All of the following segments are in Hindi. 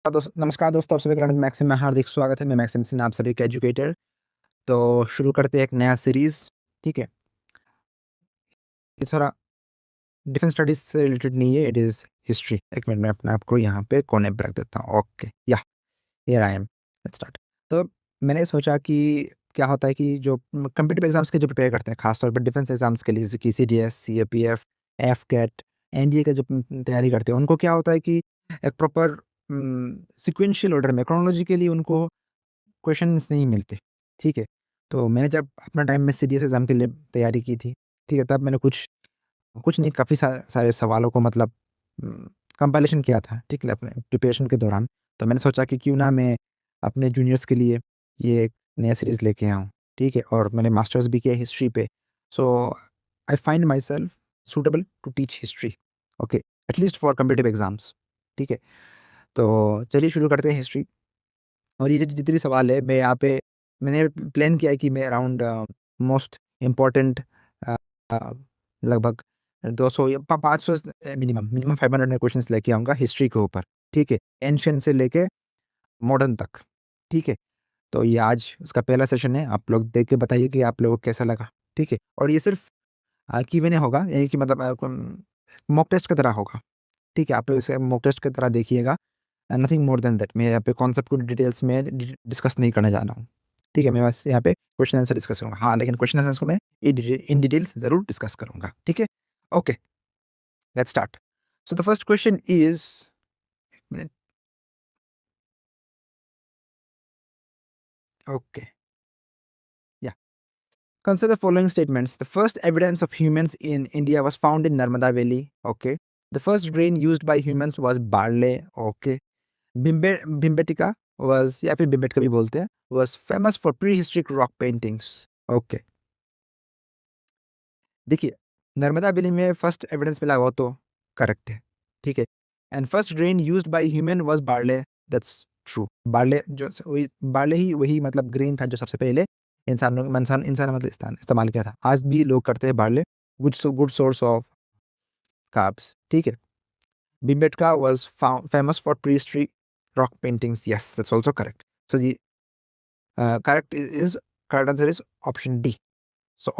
नमस्कार दोस्तों, आप सभी का गणित मैक्सिम में हार्दिक स्वागत है। मैं मैक्सिम सिन्हा, आप सभी का एजुकेटर। तो शुरू करते हैं एक नया सीरीज़, ठीक है? ये थोड़ा डिफेंस स्टडीज़ से रिलेटेड नहीं है, इट इज़ हिस्ट्री। एक मिनट, मैं अपने आप को यहाँ पे कोने पे रख देता हूँ। Okay, here I am, let's start. तो मैंने सोचा कि क्या होता है कि जो कॉम्पिटिटिव एग्ज़ाम्स के जो प्रिपेयर करते हैं, खास तौर पे डिफेंस एग्ज़ाम्स के लिए, जैसे कि सीडीएस, सीएपीएफ, एफकेट, एनडीए का जो तैयारी करते हैं, उनको क्या होता है कि एक प्रॉपर सीक्वेंशियल ऑर्डर में, क्रोनोलॉजिकली उनको क्वेश्चंस नहीं मिलते, ठीक है? तो मैंने जब अपना टाइम में सीडीएस एग्ज़ाम के लिए तैयारी की थी, ठीक है? तब मैंने कुछ कुछ नहीं, काफ़ी सारे सवालों को मतलब कंपाइलेशन किया था, ठीक है? अपने प्रिपरेशन के दौरान। तो मैंने सोचा कि क्यों ना मैं अपने जूनियर्स के लिए ये एक नया सीरीज़ लेके आऊँ, ठीक है? और मैंने मास्टर्स भी किया हिस्ट्री पे। So I find myself suitable to teach history, okay? At least for competitive exams, ठीक है? तो चलिए शुरू करते हैं हिस्ट्री। और ये जो जितने भी सवाल है, मैं यहाँ पे मैंने प्लान किया है कि मैं अराउंड मोस्ट इम्पोर्टेंट अ अ, लगभग 200 या 500 मिनिमम 500 मैं क्वेश्चंस लेके आऊँगा हिस्ट्री के ऊपर, ठीक है? एंशिएंट से लेके मॉडर्न तक, ठीक है? तो ये आज उसका पहला सेशन है, आप लोग देख के बताइए कि आप लोगों को कैसा लगा, ठीक है? और ये सिर्फ Q&A होगा, यानी कि मतलब मॉक टेस्ट की तरह होगा, ठीक है? आप लोग इसे मॉक टेस्ट की तरह देखिएगा। Nothing more than that. मैं यहाँ पे कॉन्सेप्ट को डिटेल्स में डिस्कस नहीं करने जा रहा हूँ, ठीक है? मैं बस यहाँ पे क्वेश्चन आंसर डिस्कस करूँगा। हाँ, लेकिन क्वेश्चन आंसर्स को मैं इन डिटेल्स ज़रूर डिस्कस करूँगा, ठीक है? Okay, let's start. So the first question is, एक मिनट, ओके, या consider the following statements. The first evidence of humans in India was found in Narmada valley, okay? The first grain used by humans was barley, okay? Bhimbetika was, या फिर भिम्बेटका भी बोलते हैं, was famous for prehistoric rock paintings, okay? देखिए, नर्मदा वैली में फर्स्ट एविडेंस मिला वो तो करेक्ट है, ठीक है? And first grain used by human was barley, that's true. Barley जो वही बार्ले ही वही मतलब ग्रेन था जो सबसे पहले इंसान मतलब इस्तेमाल किया था। आज भी लोग करते हैं barley, good source of carbs, ठीक है? Bhimbetka was famous for prehistoric rock paintings, yes that's also correct. So the correct answer is option D. So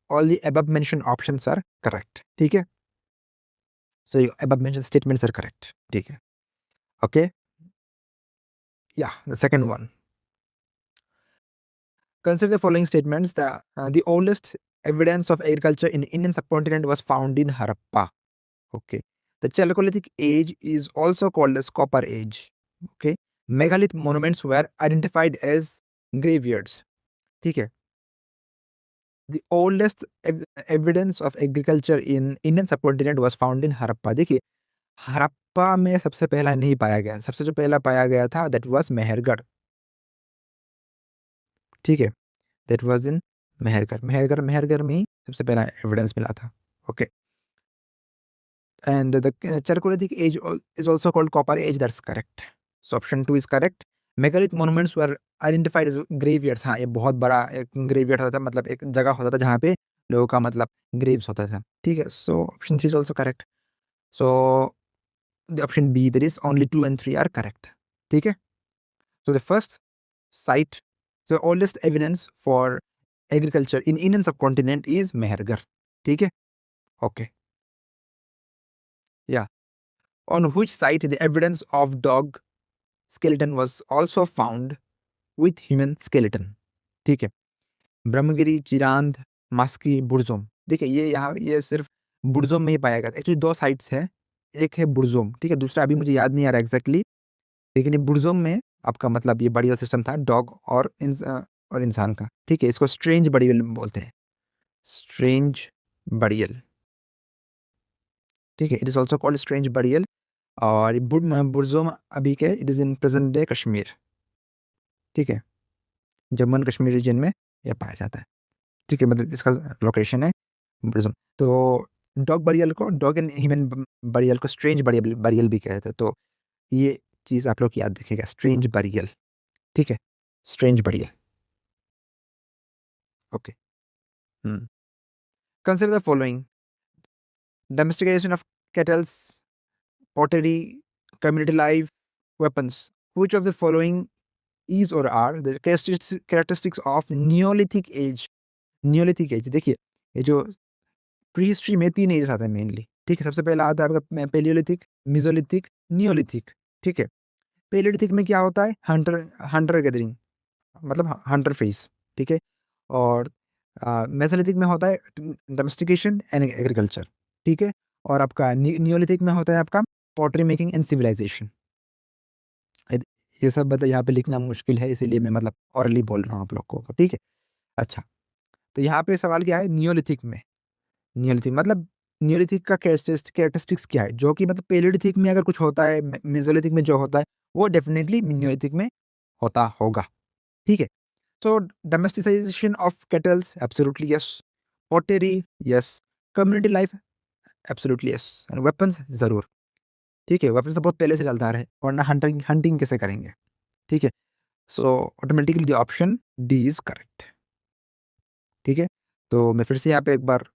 all the above mentioned options are correct, ठीक है? So your above mentioned statements are correct, ठीक है? Okay, yeah, the second one. Consider the following statements. The oldest evidence of agriculture in Indian subcontinent was found in Harappa, okay? The Chalcolithic age is also called as Copper Age, okay? Megalithic monuments were identified as graveyards, ठीक है? The oldest evidence of agriculture in Indian subcontinent was found in Harappa. देखिए, हड़प्पा में सबसे पहला नहीं पाया गया, सबसे जो पहला पाया गया था दैट वाज़ मेहरगढ़, ठीक है? दैट वाज़ इन मेहरगढ़ में ही सबसे पहला एविडेंस मिला था, okay? And the Chalcolithic age is also called copper age, that's correct. So option 2 is correct. Megalith monuments were identified as graveyards, हाँ, ये बहुत बड़ा एक ग्रेवयार्ड होता था, मतलब एक जगह होता था जहाँ पे लोगों का मतलब ग्रेव्स होता था, ठीक है? So option 3 is also correct. So the option B, that is only 2 and 3 are correct, ठीक है? So the first site, the oldest evidence for agriculture in Indian subcontinent is Mehergarh, ठीक है? Okay, yeah. On which site the evidence of dog skeleton was also found with human skeleton, ठीक है? ब्रह्मगिरी, चिरांद, मास्की, बुरज़ुम। देखिए, ये यहाँ ये सिर्फ बुरज़ुम में ही पाया गया था। एक्चुअली 2 साइट्स हैं, एक है बुरज़ुम, ठीक है? दूसरा अभी मुझे याद नहीं आ रहा एग्ज़ैक्टली, लेकिन ये बुरज़ुम में आपका मतलब ये बरियल सिस्टम था डॉग और इंसान का, ठीक है? इसको स्ट्रेंज बरियल बोलते हैं। स्ट्रेंज बरियल, ठीक है? It is also called strange burial. और बुरज़ुम अभी के it is in present day Kashmir, ठीक है? जम्मू एंड कश्मीर रीजन में ये पाया जाता है, ठीक है? मतलब इसका लोकेशन है बुरज़ुम। तो डॉग एंड ह्यूमन बरियल को स्ट्रेंज बरियल बरियल भी कहते हैं। तो ये चीज़ आप लोग याद रखिएगा, स्ट्रेंज बरियल, ठीक है? Strange burial, okay. Hmm. Consider the following: domestication of kettles, pottery, community life, weapons. Which of the following is or are the characteristics of Neolithic age? Neolithic age, देखिए ये जो प्री हिस्ट्री में 3 एजेस आते हैं मेनली, ठीक है? सबसे पहला आता है आपका पेलियोलिथिक, मेसोलिथिक, नियोलिथिक, ठीक है? पेलियोलिथिक में क्या होता है? हंटर हंटर गैदरिंग, मतलब हंटर फेज, ठीक है? और मेसोलिथिक में होता है डोमेस्टिकेशन एंड एग्रीकल्चर, ठीक है? और आपका नियोलिथिक में होता है आपका पॉटरी मेकिंग एंड सिविलाइजेशन। ये सब मतलब यहाँ पे लिखना मुश्किल है, इसीलिए मैं मतलब ऑरली बोल रहा हूँ आप लोग को, ठीक है? अच्छा, तो यहाँ पे सवाल क्या है? नियोलिथिक में, नियोलिथिक मतलब नियोलिथिक का कैरेक्टरिस्टिक्स क्या है? जो कि मतलब पेलियोलिथिक में अगर कुछ होता है, मेसोलिथिक में जो होता है, वो डेफिनिटली नियोलिथिक में होता होगा, ठीक है? So domesticization of cattles, absolutely yes. Pottery, yes. Community life, absolutely yes. And weapons, ज़रूर, ठीक है? वेपन्स तो बहुत पहले से चलता आ रहा है, वरना हंटिंग हंटिंग कैसे करेंगे, ठीक है? So automatically the option D is correct, ठीक है? तो मैं फिर से यहाँ पे एक बार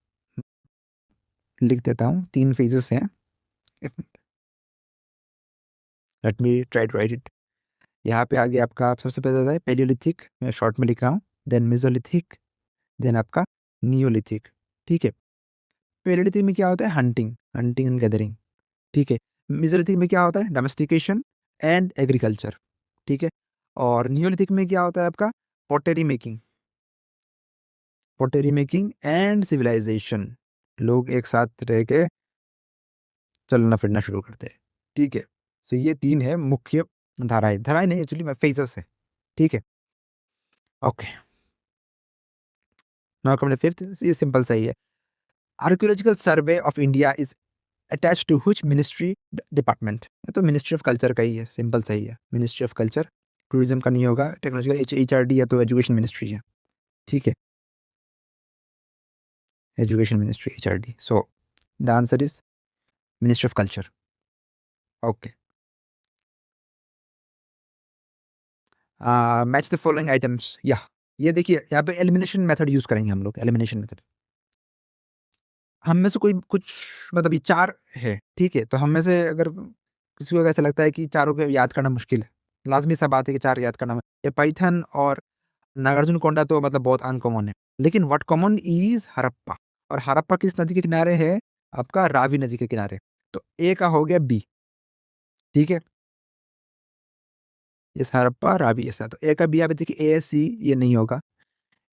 लिख देता हूँ, 3 फेजेस हैं। Let me try to write it. यहाँ पे आगे आपका सबसे पहले आता है पेलियोलिथिक, मैं शॉर्ट में लिख रहा हूँ, देन मेसोलिथिक, देन आपका नियोलिथिक, ठीक है? पेलियोलिथिक में क्या होता है? हंटिंग, हंटिंग एंड गैदरिंग, ठीक है? मेसोलिथिक में क्या होता है? डोमेस्टिकेशन एंड एग्रीकल्चर, ठीक है? और नियोलिथिक में क्या होता है आपका? Pottery making, pottery making and civilization. लोग एक साथ रह के चलना फिरना शुरू करते हैं, ठीक है? सो ये 3 है मुख्य धाराएँ, धाराएँ नहीं एक्चुअली में फेजेस है, ठीक है? Okay, now come to fifth, ये सिंपल सा ही है। Archaeological survey of India is attached to which ministry department? ये तो मिनिस्ट्री ऑफ कल्चर का ही है, सिंपल सा ही है, मिनिस्ट्री ऑफ कल्चर। टूरिज्म का नहीं होगा, टेक्नोलॉजिकल एचआरडी या तो एजुकेशन मिनिस्ट्री है, ठीक है? Education ministry, HRD. So the answer is ministry of culture. Okay, match the following items, या ये देखिए यहाँ पे एलिमिनेशन मेथड यूज करेंगे हम लोग, एलिमिनेशन मेथड। हम में से कोई कुछ मतलब ये 4 है, ठीक है? तो हम में से अगर किसी को ऐसा लगता है कि चारों को याद करना मुश्किल है, लाज़मी सा बात है कि 4 याद करना ये पाइथन और नागार्जुनकोंडा तो मतलब बहुत अनकॉमन है। लेकिन व्हाट कॉमन इज़ हड़प्पा, और हड़प्पा किस नदी के किनारे है? आपका रावी नदी के किनारे। तो ए का हो गया बी, ठीक है? यस, हड़प्पा, रावी ऐसा। तो ए का बी, आप देखिए ए, सी ये नहीं होगा,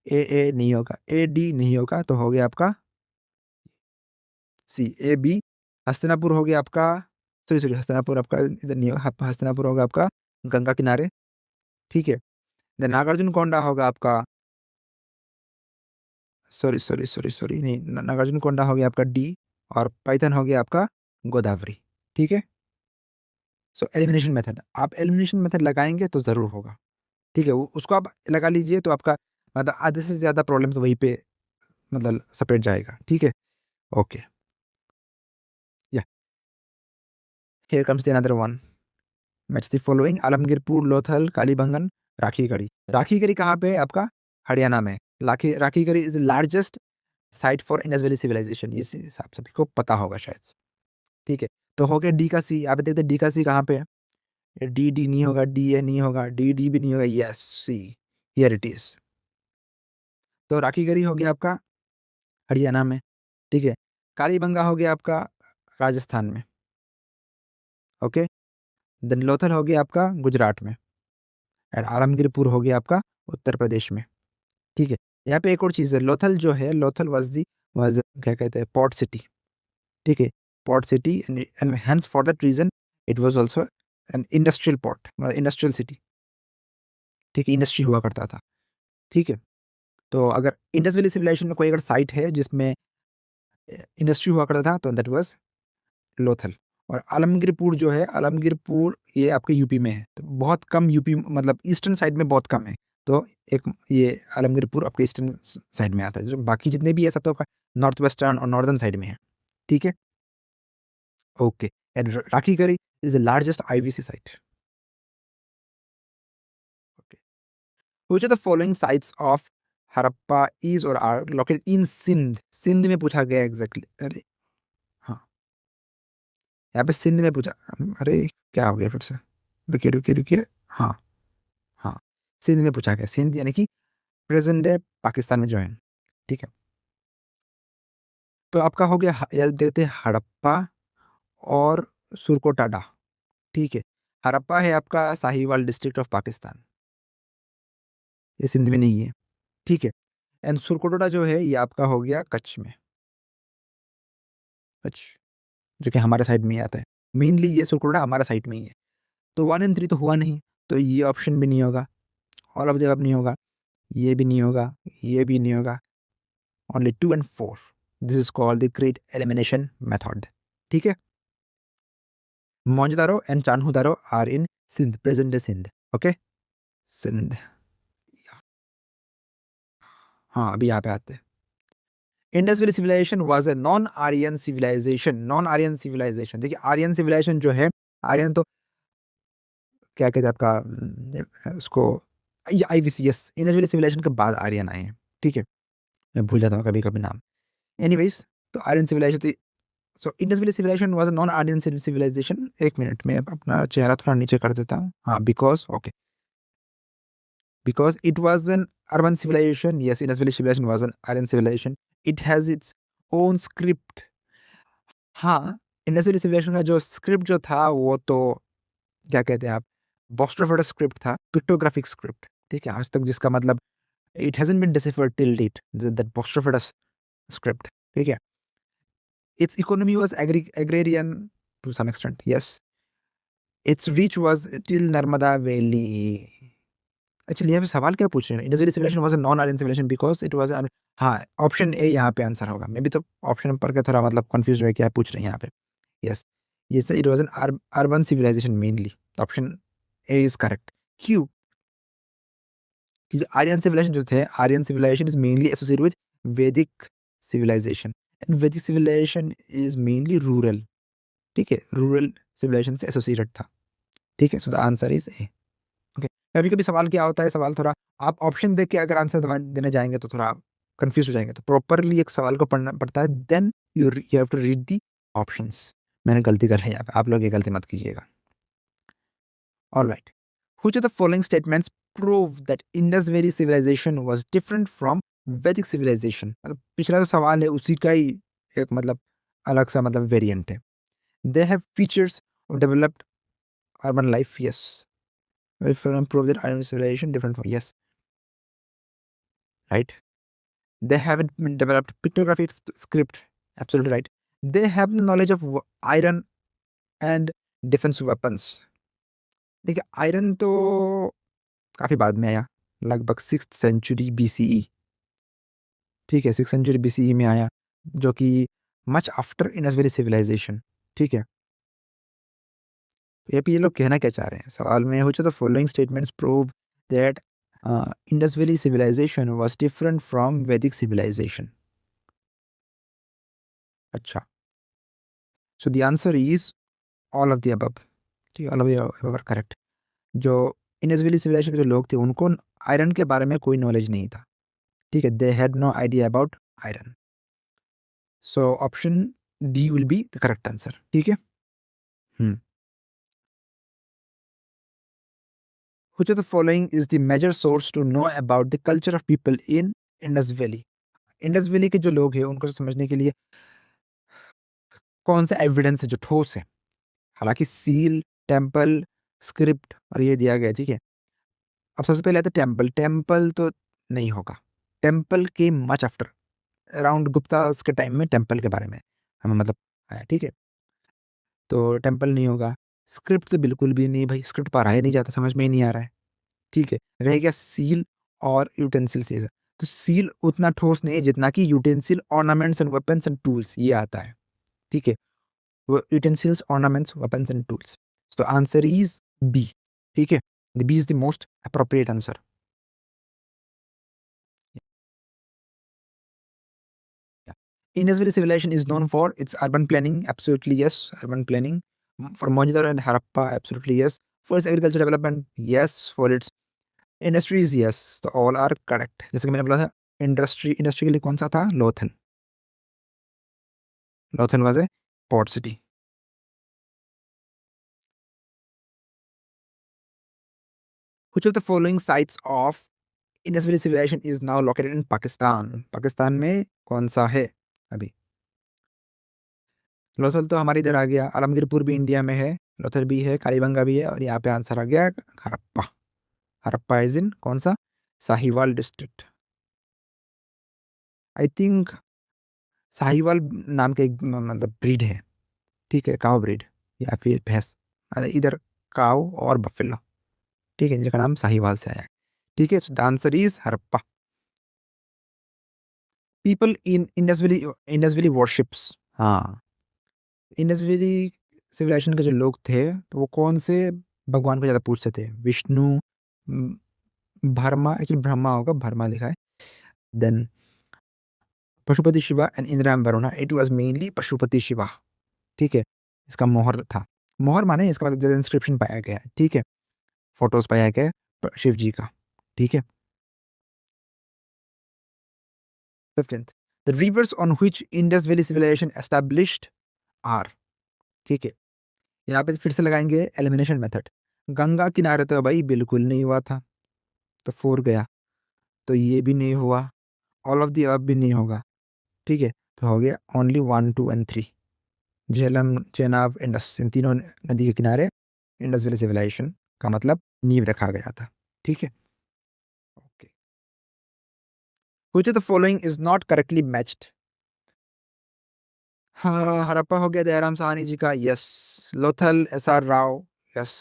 ए नहीं होगा, ए, डी नहीं होगा, तो हो गया आपका सी, ए, बी। हस्तिनापुर हो गया आपका, सॉरी हस्तिनापुर आपका इधर नहीं होगा, हस्तिनापुर होगा आपका गंगा किनारे, ठीक है? देन नागार्जुनकोंडा होगा आपका, सॉरी नहीं, नागार्जुनकोंडा हो गया आपका डी, और पाइथन हो गया आपका गोदावरी, ठीक है? सो एलिमिनेशन मेथड, आप एलिमिनेशन मेथड लगाएँगे तो ज़रूर होगा, ठीक है? वो उसको आप लगा लीजिए तो आपका मतलब आधे से ज़्यादा प्रॉब्लम्स वहीं पे मतलब सपट जाएगा, ठीक है? Okay, yeah here comes the another one. Match the following, Alamgirpur, Lothal, Kalibangan, Rakhigarhi. Rakhigarhi कहाँ पे है आपका? हरियाणा में। Rakhigarhi is the largest site for Indus valley civilization, ये आप सभी को पता होगा शायद से, ठीक है? तो हो गया डी का सी, आप देखते हैं डी का सी कहाँ पे है? डी, डी नहीं होगा, डी, ए नहीं होगा, डी, डी भी नहीं होगा, yes C, here it is. तो राखीगढ़ी हो गया आपका हरियाणा में, ठीक है? कालीबंगा हो गया आपका राजस्थान में, ओके? देन लोथल हो गया आपका गुजरात में, एंड आलमगीरपुर हो गया आपका उत्तर प्रदेश में, ठीक है? यहाँ पे एक और चीज़ है, लोथल जो है, लोथल वाज़ क्या कहते हैं, पोर्ट सिटी, ठीक है? Port city, and hence for that reason it was also an industrial port, मतलब इंडस्ट्रियल सिटी, ठीक है? इंडस्ट्री हुआ करता था, ठीक है? तो अगर इंडस वैली सिविलाइजेशन में कोई अगर साइट है जिसमें इंडस्ट्री हुआ करता था, तो दैट वाज़ लोथल। और आलमगीरपुर जो है, आलमगीरपुर ये आपके यूपी में है, तो बहुत कम यूपी मतलब ईस्टर्न साइड में बहुत कम है। तो एक ये आलमगीरपुर आपके ईस्टर्न साइड में आता है, जो बाकी जितने भी है सब तो आपका नॉर्थ वेस्टर्न और नॉर्दर्न साइड में है, ठीक है? Okay, and Rakhigarhi is the largest IVC site. Okay, which are the following sites of Harappa is और are located in Sindh? Sindh में पूछा गया एग्ज़ैक्टली, अरे! हाँ, यहाँ पे सिंध में पूछा, अरे! क्या हो गया फिर से? रुकिए। हाँ, हाँ। सिंध में पूछा गया, सिंध यानी कि प्रेज़ेंट डे पाकिस्तान में जो है, ठीक है? तो आपका हो गया या देखते हैं हड़प्पा और सुरकोटाडा, ठीक है? हड़प्पा है आपका साहिवाल डिस्ट्रिक्ट ऑफ पाकिस्तान, ये सिंध में नहीं है, ठीक है? एंड सुरकोटाडा जो है ये आपका हो गया कच्छ में, कच्छ, जो कि हमारे साइड में ही आता है। मेनली ये सुरकोटाडा हमारा साइड में ही है। तो 1 एंड 3 तो हुआ नहीं, तो ये ऑप्शन भी नहीं होगा, ऑल ऑफ द अबव नहीं होगा, ये भी नहीं होगा, ये भी नहीं होगा, only 2 and 4। This is called the great elimination method, ठीक है? Mohenjodaro and Chanhudaro are in Sindh, present day Sindh, okay? Sindh, हाँ, अभी यहाँ पे आते हैं। Indus valley civilisation was a non Aryan civilisation, non Aryan civilisation. देखिए आर्यन सिविलाइजेशन जो है, आर्यन तो क्या कहते हैं आपका उसको ये IVC, yes, Indus valley civilization के बाद आर्यन आए हैं, ठीक है? मैं भूल जाता हूँ कभी-कभी नाम। एनीवेज़ तो Aryan civilization, so Indus valley civilisation was a non Aryan civilization. 1 minute में अपना चेहरा थोड़ा नीचे कर देता हूँ। हाँ, because okay, because it was an urban civilization. Yes, Indus Valley civilization was an Aryan civilization. It has its own script. हाँ, इंडस वैली सिविलाइजेशन का जो स्क्रिप्ट जो था वो तो क्या कहते हैं आप, बोस्टरफोर्ड स्क्रिप्ट था, पिक्टोग्राफिक स्क्रिप्ट, ठीक है? आज तक जिसका मतलब it hasn't been deciphered till date, that boustrophedon script, ठीक है? Its economy was agrarian to some extent, yes. Its reach was till Narmada valley. Actually यहाँ पे सवाल क्या पूछ रहे हैं? Indus valley civilisation was a non Aryan civilisation because it was अन, हाँ, ऑप्शन ए यहाँ पे आंसर होगा। मैं भी तो ऑप्शन पढ़ के थोड़ा मतलब कन्फ्यूज़ हुआ क्या पूछ रहे हैं यहाँ पे। यस, ये sir it was an urban civilization mainly. Option A is correct. क्यों? क्योंकि आर्यन सिविलाइजेशन जो थे, Aryan civilization is mainly associated with Vedic civilization and Vedic civilization is mainly rural, ठीक है? रूरल सिविलाइजेशन से एसोसिएटेड था, ठीक है? So the answer is A. Okay, कभी-कभी सवाल क्या होता है, सवाल थोड़ा आप ऑप्शन देख के अगर आंसर देने जाएँगे तो थोड़ा कन्फ्यूज़ हो जाएँगे। तो प्रॉपरली एक सवाल को पढ़ना पड़ता है, then you have to read the options. मैंने गलती कर ली यहाँ पे, आप लोग ये गलती मत कीजिएगा। Alright, which of the following statements prove that Indus valley civilisation was different from Vedic civilization? मतलब पिछला जो सवाल है उसी का ही एक मतलब अलग सा मतलब वेरिएंट है। They have features of developed urban life, yes. If prove that Iron civilization different from, yes, right. They haven't been developed pictographic script, absolutely right. They have the knowledge of iron and defense weapons. देखिए आयरन तो काफी बाद में आया, लगभग 6th सेंचुरी बीसीई, ठीक है? 6th सेंचुरी बीसीई में आया, जो कि much after Indus valley civilization, ठीक है? ये लोग कहना क्या चाह रहे हैं सवाल में? Which of the following statements prove that Indus valley civilization was different from Vedic civilization? अच्छा, so the answer is all of the above, ठीक है? All of the above are correct. जो इंडस वैली सिविलाइजेशन के जो लोग थे उनको आयरन के बारे में कोई नॉलेज नहीं था, ठीक है? They had no idea about iron. So option D will be the correct answer, ठीक है? Hmm. Which of the following is the major source to know about the culture of people in Indus Valley? Indus valley के जो लोग हैं उनको समझने के लिए कौन सा एविडेंस है जो ठोस है? हालांकि सील, टेम्पल, स्क्रिप्ट और ये दिया गया है, ठीक है? अब सबसे पहले आता है टेम्पल। टेम्पल तो नहीं होगा। टेम्पल के मच आफ्टर, अराउंड गुप्ता के टाइम में टेम्पल के बारे में हमें मतलब आया, ठीक है? तो टेम्पल नहीं होगा। स्क्रिप्ट तो बिल्कुल भी नहीं भाई, स्क्रिप्ट पढ़ा ही नहीं जाता, समझ में ही नहीं आ रहा है, ठीक है? रह गया सील और यूटेंसिल से। तो सील उतना ठोस नहीं है जितना कि utensil, ornaments and weapons and tools ये आता है, ठीक है? वो utensils, ornaments, weapons and tools. तो आंसर इज बी, ठीक है? The B is the most appropriate answer. Indus Valley civilization is known for its urban planning, absolutely yes, urban planning. For Mohenjo-daro and Harappa, absolutely yes. For its agriculture development, yes. For its industries, yes. तो all are correct. जैसे कि मैंने बोला था, इंडस्ट्री के लिए कौन सा था? Lothal. Lothal was a port city. Which of the following sites of Indus Valley civilization is now located in Pakistan? Pakistan में कौन सा है अभी? लोथल तो हमारे इधर आ गया, आलमगीरपुर भी इंडिया में है, लोथल भी है, कालीबंगा भी है, और यहाँ पे आंसर आ गया हरप्पा। हरप्पा इज इन कौन सा? Sahiwal district. I think Sahiwal नाम का एक मतलब ब्रीड है, ठीक है, काव ब्रीड या फिर भैंस, इधर काव और बफेलो, ठीक है, जिनका नाम साहिवाल से आया है, ठीक है। So the answer is Harappa. People in Indus valley worships, हाँ, इंडस वैली सिविलाइजेशन के जो लोग थे तो वो कौन से भगवान को ज़्यादा पूजते थे? विष्णु, म, ब्रह्मा, एक्चुअली ब्रह्मा होगा, ब्रह्मा लिखा है, then Pashupati Shiva and Indra and Varuna. It was mainly Pashupati Shiva, ठीक है, इसका मोहर था। मोहर माने इसका मतलब इंस्क्रिप्शन पाया गया है, ठीक है, फोटोज पाया गया है शिव जी का, ठीक है। 15th, the rivers on which Indus Valley civilization established are, ठीक है, यहाँ पे फिर से लगाएंगे एलिमिनेशन मेथड। गंगा किनारे तो भाई बिल्कुल नहीं हुआ था, तो 4 गया, तो ये भी नहीं हुआ, ऑल ऑफ द अब भी नहीं होगा, ठीक है, तो हो गया only 1, 2 and 3। Jhelum, Chenab, Indus, इन तीनों नदी के किनारे इंडस वैली सिविलाइजेशन का मतलब नींव रखा गया था, ठीक है। Okay, which of the following is not correctly matched? हाँ, हड़प्पा हो गया दयाराम साहनी जी का, yes. Lothal S R Rao, yes.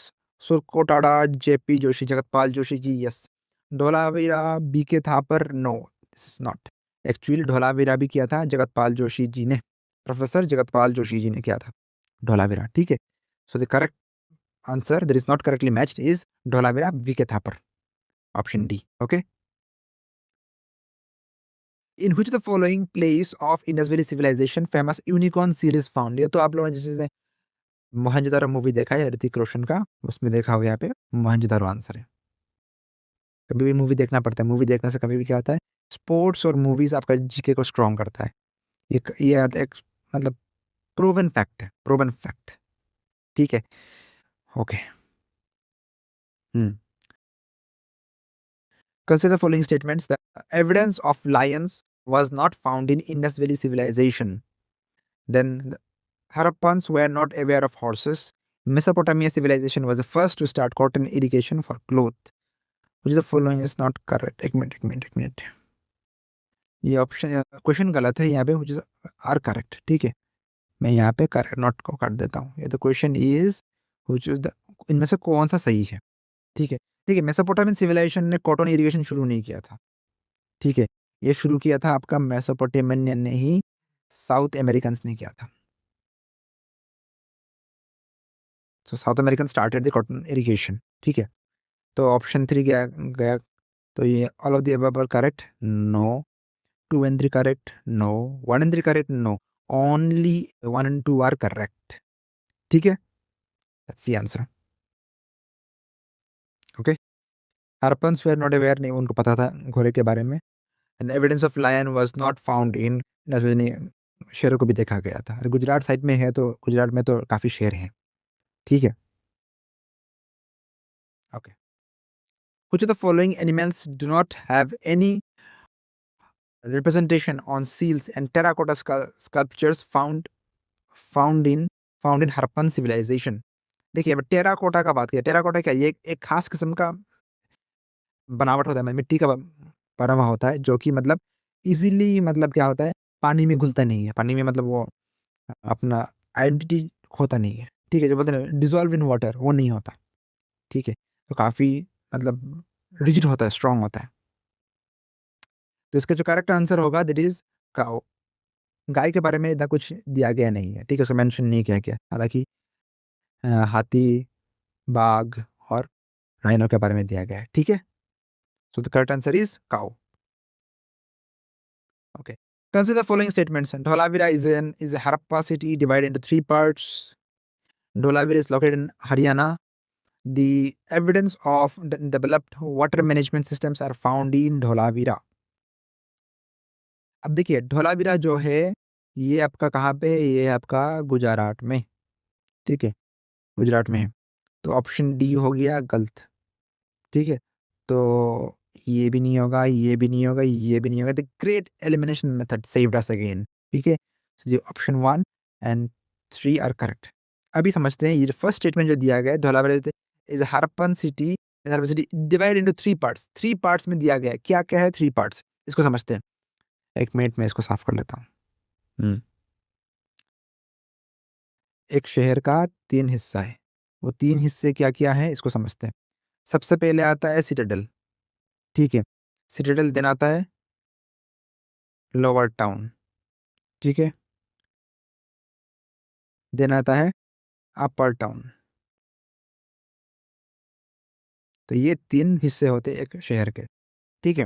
Surkotada J P Joshi, Jagatpal Joshi ji, yes. Dholavira B K Thapar, no, this is not. Actually Dholavira भी किया था जगतपाल जोशी जी ने, प्रोफेसर जगतपाल जोशी जी ने किया था धोलावीरा, ठीक है। So the correct answer that is not correctly matched is Dholavira B K Thapar, option D, okay. In which of the following place of Indus Valley civilization famous unicorn series found? ये तो आप लोगों ने जैसे मोहनजोदारो मूवी देखा है ऋतिक रोशन का, उसमें देखा होगा, यहाँ पे मोहनजोदारो आंसर है। कभी भी मूवी देखना पड़ता है, मूवी देखने से कभी भी क्या होता है, स्पोर्ट्स और मूवीज आपका जीके को स्ट्रॉन्ग करता है। ये एक मतलब प्रूवन फैक्ट है, प्रूवन फैक्ट, ठीक है, okay. Consider the following statements: the evidence of lions was not found in Indus Valley civilization. Then Harappans were not aware of horses. Mesopotamia civilization was the first to start cotton irrigation for cloth. Which of the following is not correct? एक मिनट, ये ऑप्शन क्वेश्चन गलत है यहाँ पे, which is are correct, ठीक है, मैं यहाँ पे करेक्ट नॉट को काट देता हूँ। ये तो question is which is the, इनमें से कौन सा सही है, ठीक है, ठीक है। मेसोपोटामियन सिविलाइजेशन ने कॉटन इरिगेशन शुरू नहीं किया था, ठीक है, ये शुरू किया था आपका मेसोपोटामियन ने ही, साउथ अमेरिकन ने किया था। So south American started the cotton irrigation, ठीक है। तो ऑप्शन 3 गया गया, तो ये all of the above are correct, no. 2 and 3 correct, no. 1 and 3 correct, no. Only 1 and 2 are correct, ठीक है, that's the answer, okay. Harappans were not aware, नहीं उनको पता था घोड़े के बारे में। And evidence of lion was not found in, शेरों को भी देखा गया था, अरे गुजरात साइड में है तो गुजरात में तो काफी शेर हैं, ठीक है, okay. Which of the following animals do not have any representation on seals and terracotta sculptures found in Harappan civilization? देखिए, अब टेराकोटा का बात किया, टेराकोटा क्या, ये एक खास किस्म का बनावट होता है, मिट्टी का बना हुआ होता है, जो कि मतलब इजीली मतलब क्या होता है, पानी में घुलता नहीं है, पानी में मतलब वो अपना आइडेंटिटी खोता नहीं है, ठीक है, जो बोलते हैं डिजोल्व इन वाटर, वो नहीं होता, ठीक है, तो काफी मतलब रिजिड होता है, स्ट्रांग होता है। तो इसका जो करेक्ट आंसर होगा दैट इज काऊ। गाय के बारे में इतना कुछ दिया गया नहीं है, ठीक है, उसको मेंशन नहीं किया गया, हालांकि हाथी, बाघ और राइनो के बारे में दिया गया है, ठीक है। So the correct answer is cow, okay. Consider the following statements. Dholavira is a Harappa city divided into 3 parts. Dholavira is located in Haryana. The evidence of developed water management systems are found in Dholavira. अब देखिए धोलावीरा जो है ये आपका कहाँ पे है? ये आपका गुजरात में, ठीक है, गुजरात में है। तो ऑप्शन डी हो गया गलत, ठीक है? तो ये भी नहीं होगा, ये भी नहीं होगा, ये भी नहीं होगा। The great elimination method saved us again, ठीक है? सो जो ऑप्शन 1 एंड 3 आर करेक्ट। अभी समझते हैं ये जो फर्स्ट स्टेटमेंट जो दिया गया है, Dholavira is a Harappan city divided into 3 parts. 3 parts में दिया गया है। क्या-क्या है 3 पार्ट्स? इसको समझते हैं। 1 मिनट में इसको साफ कर लेता हूँ। हुँ। एक शहर का 3 हिस्सा है। वो 3 हिस्से क्या-क्या हैं इसको समझते हैं। सबसे पहले आता है सिटाडेल, ठीक है? सिटाडेल देन आता है लोअर टाउन, ठीक है? देन आता है अपर टाउन। तो ये 3 हिस्से होते हैं एक शहर के, ठीक है?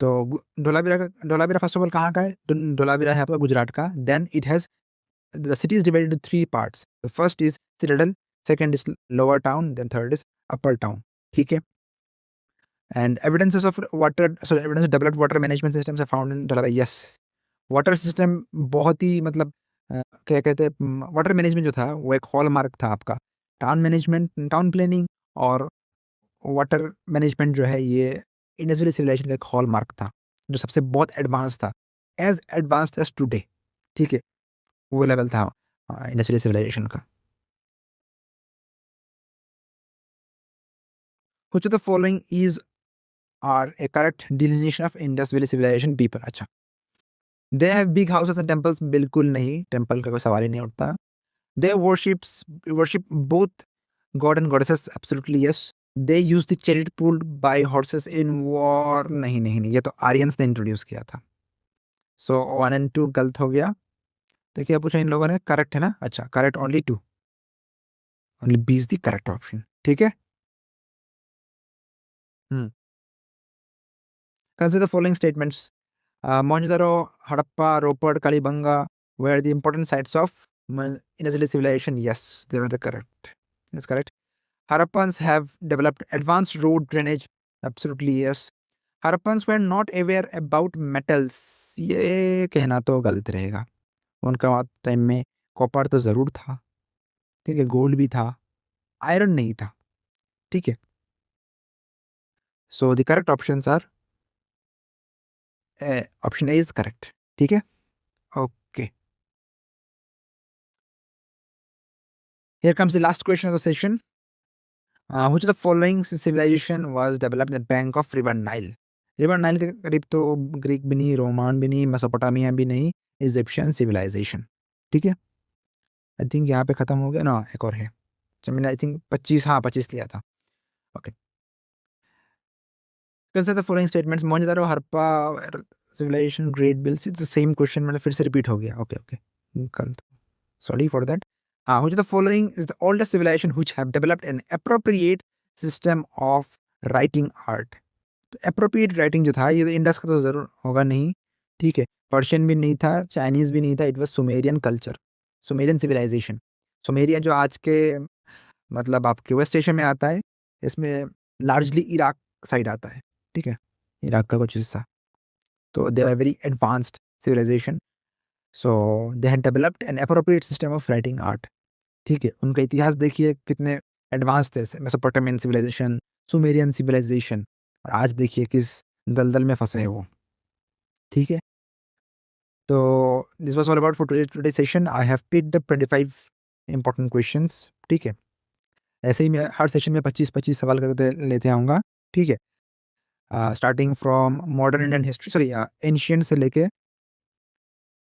तो धोलावीरा फर्स्ट ऑफ ऑल कहाँ का है? धोलावीरा है आपका गुजरात का। Then it has the city is divided into 3 parts. The first is citadel, second is lower town, then third is upper town, ठीक है? And evidences of evidence developed water management systems are found in Dholavira. Yes, water system बहुत ही मतलब क्या कहते हैं वाटर मैनेजमेंट जो था वो एक हॉलमार्क था आपका। टाउन मैनेजमेंट, टाउन प्लानिंग और वाटर मैनेजमेंट जो है ये इंडस वैली सिविलाइजेशन का एक हॉलमार्क था, जो सबसे बहुत एडवांस था। एज़ एडवांस्ड एज़ टुडे, ठीक है? वो लेवल था इंडस वैली सिविलाइजेशन का। Which of the following is are a correct delineation of Indus valley civilisation people? अच्छा, they have big houses and temples, बिल्कुल नहीं, टेम्पल का कोई सवाल ही नहीं उठता। They worship both god and goddesses, absolutely yes. They use the chariot pulled by horses in war, नहीं, नहीं, नहीं, ये तो आर्यंस ने इंट्रोड्यूस किया था। सो 1 एंड 2 गलत हो गया। तो क्या पूछा इन लोगों ने? करेक्ट है ना? अच्छा, correct only 2, only B is the correct option, ठीक है? हुँ। Consider the following statements Mohenjodaro, Harappa, Ropar, Kalibanga were the important sites of Indus Valley civilization. Yes, they were the correct. That's correct. Harappans have developed advanced road drainage. Absolutely yes. Harappans were not aware about metals. ये कहना तो गलत रहेगा। उनका टाइम में कॉपर तो ज़रूर था, ठीक है? गोल्ड भी था, आयरन नहीं था, ठीक है? So the correct options are option A is correct, ठीक है? Okay. Here comes the last question of the session. Which of the following civilization was developed at the bank of river Nile? River Nile के करीब तो ग्रीक भी नहीं, रोमान भी नहीं, मेसोपोटामिया भी नहीं, इजिप्शियन सिविलाइजेशन, ठीक है? आई थिंक यहाँ पे खत्म हो गया ना, एक और है। अच्छा, मैंने आई थिंक 25, हाँ 25 लिया था। Okay. Consider the following statements Mohenjodaro, Harappa civilisation, great bill see, तो सेम क्वेश्चन मतलब फिर से रिपीट हो गया। Okay, okay. कल Sorry for that. Which of the following is the oldest civilization which have developed an appropriate system of writing art? Appropriate writing जो था ये तो इंडस का तो ज़रूर होगा नहीं, ठीक है? पर्शियन भी नहीं था, चाइनीज़ भी नहीं था, it was Sumerian culture, Sumerian civilization. Sumeria जो आज के मतलब आपके वेस्ट एशिया में आता है, इसमें लार्जली इराक साइड आता है, ठीक है? इराक का कुछ हिस्सा। तो they are very advanced civilization. So they had developed an appropriate system of writing art, ठीक है? उनका इतिहास देखिए कितने एडवांस थे, मेसोपोटामियन सिविलाइजेशन, सुमेरियन सिविलाइजेशन, और आज देखिए किस दलदल में फँसे हैं वो, ठीक है? तो this was all about for today's session. I have picked up 25 important questions, ठीक है? ऐसे ही मैं हर सेशन में 25-25 सवाल करते लेते आऊँगा, ठीक है? Starting from modern Indian history, sorry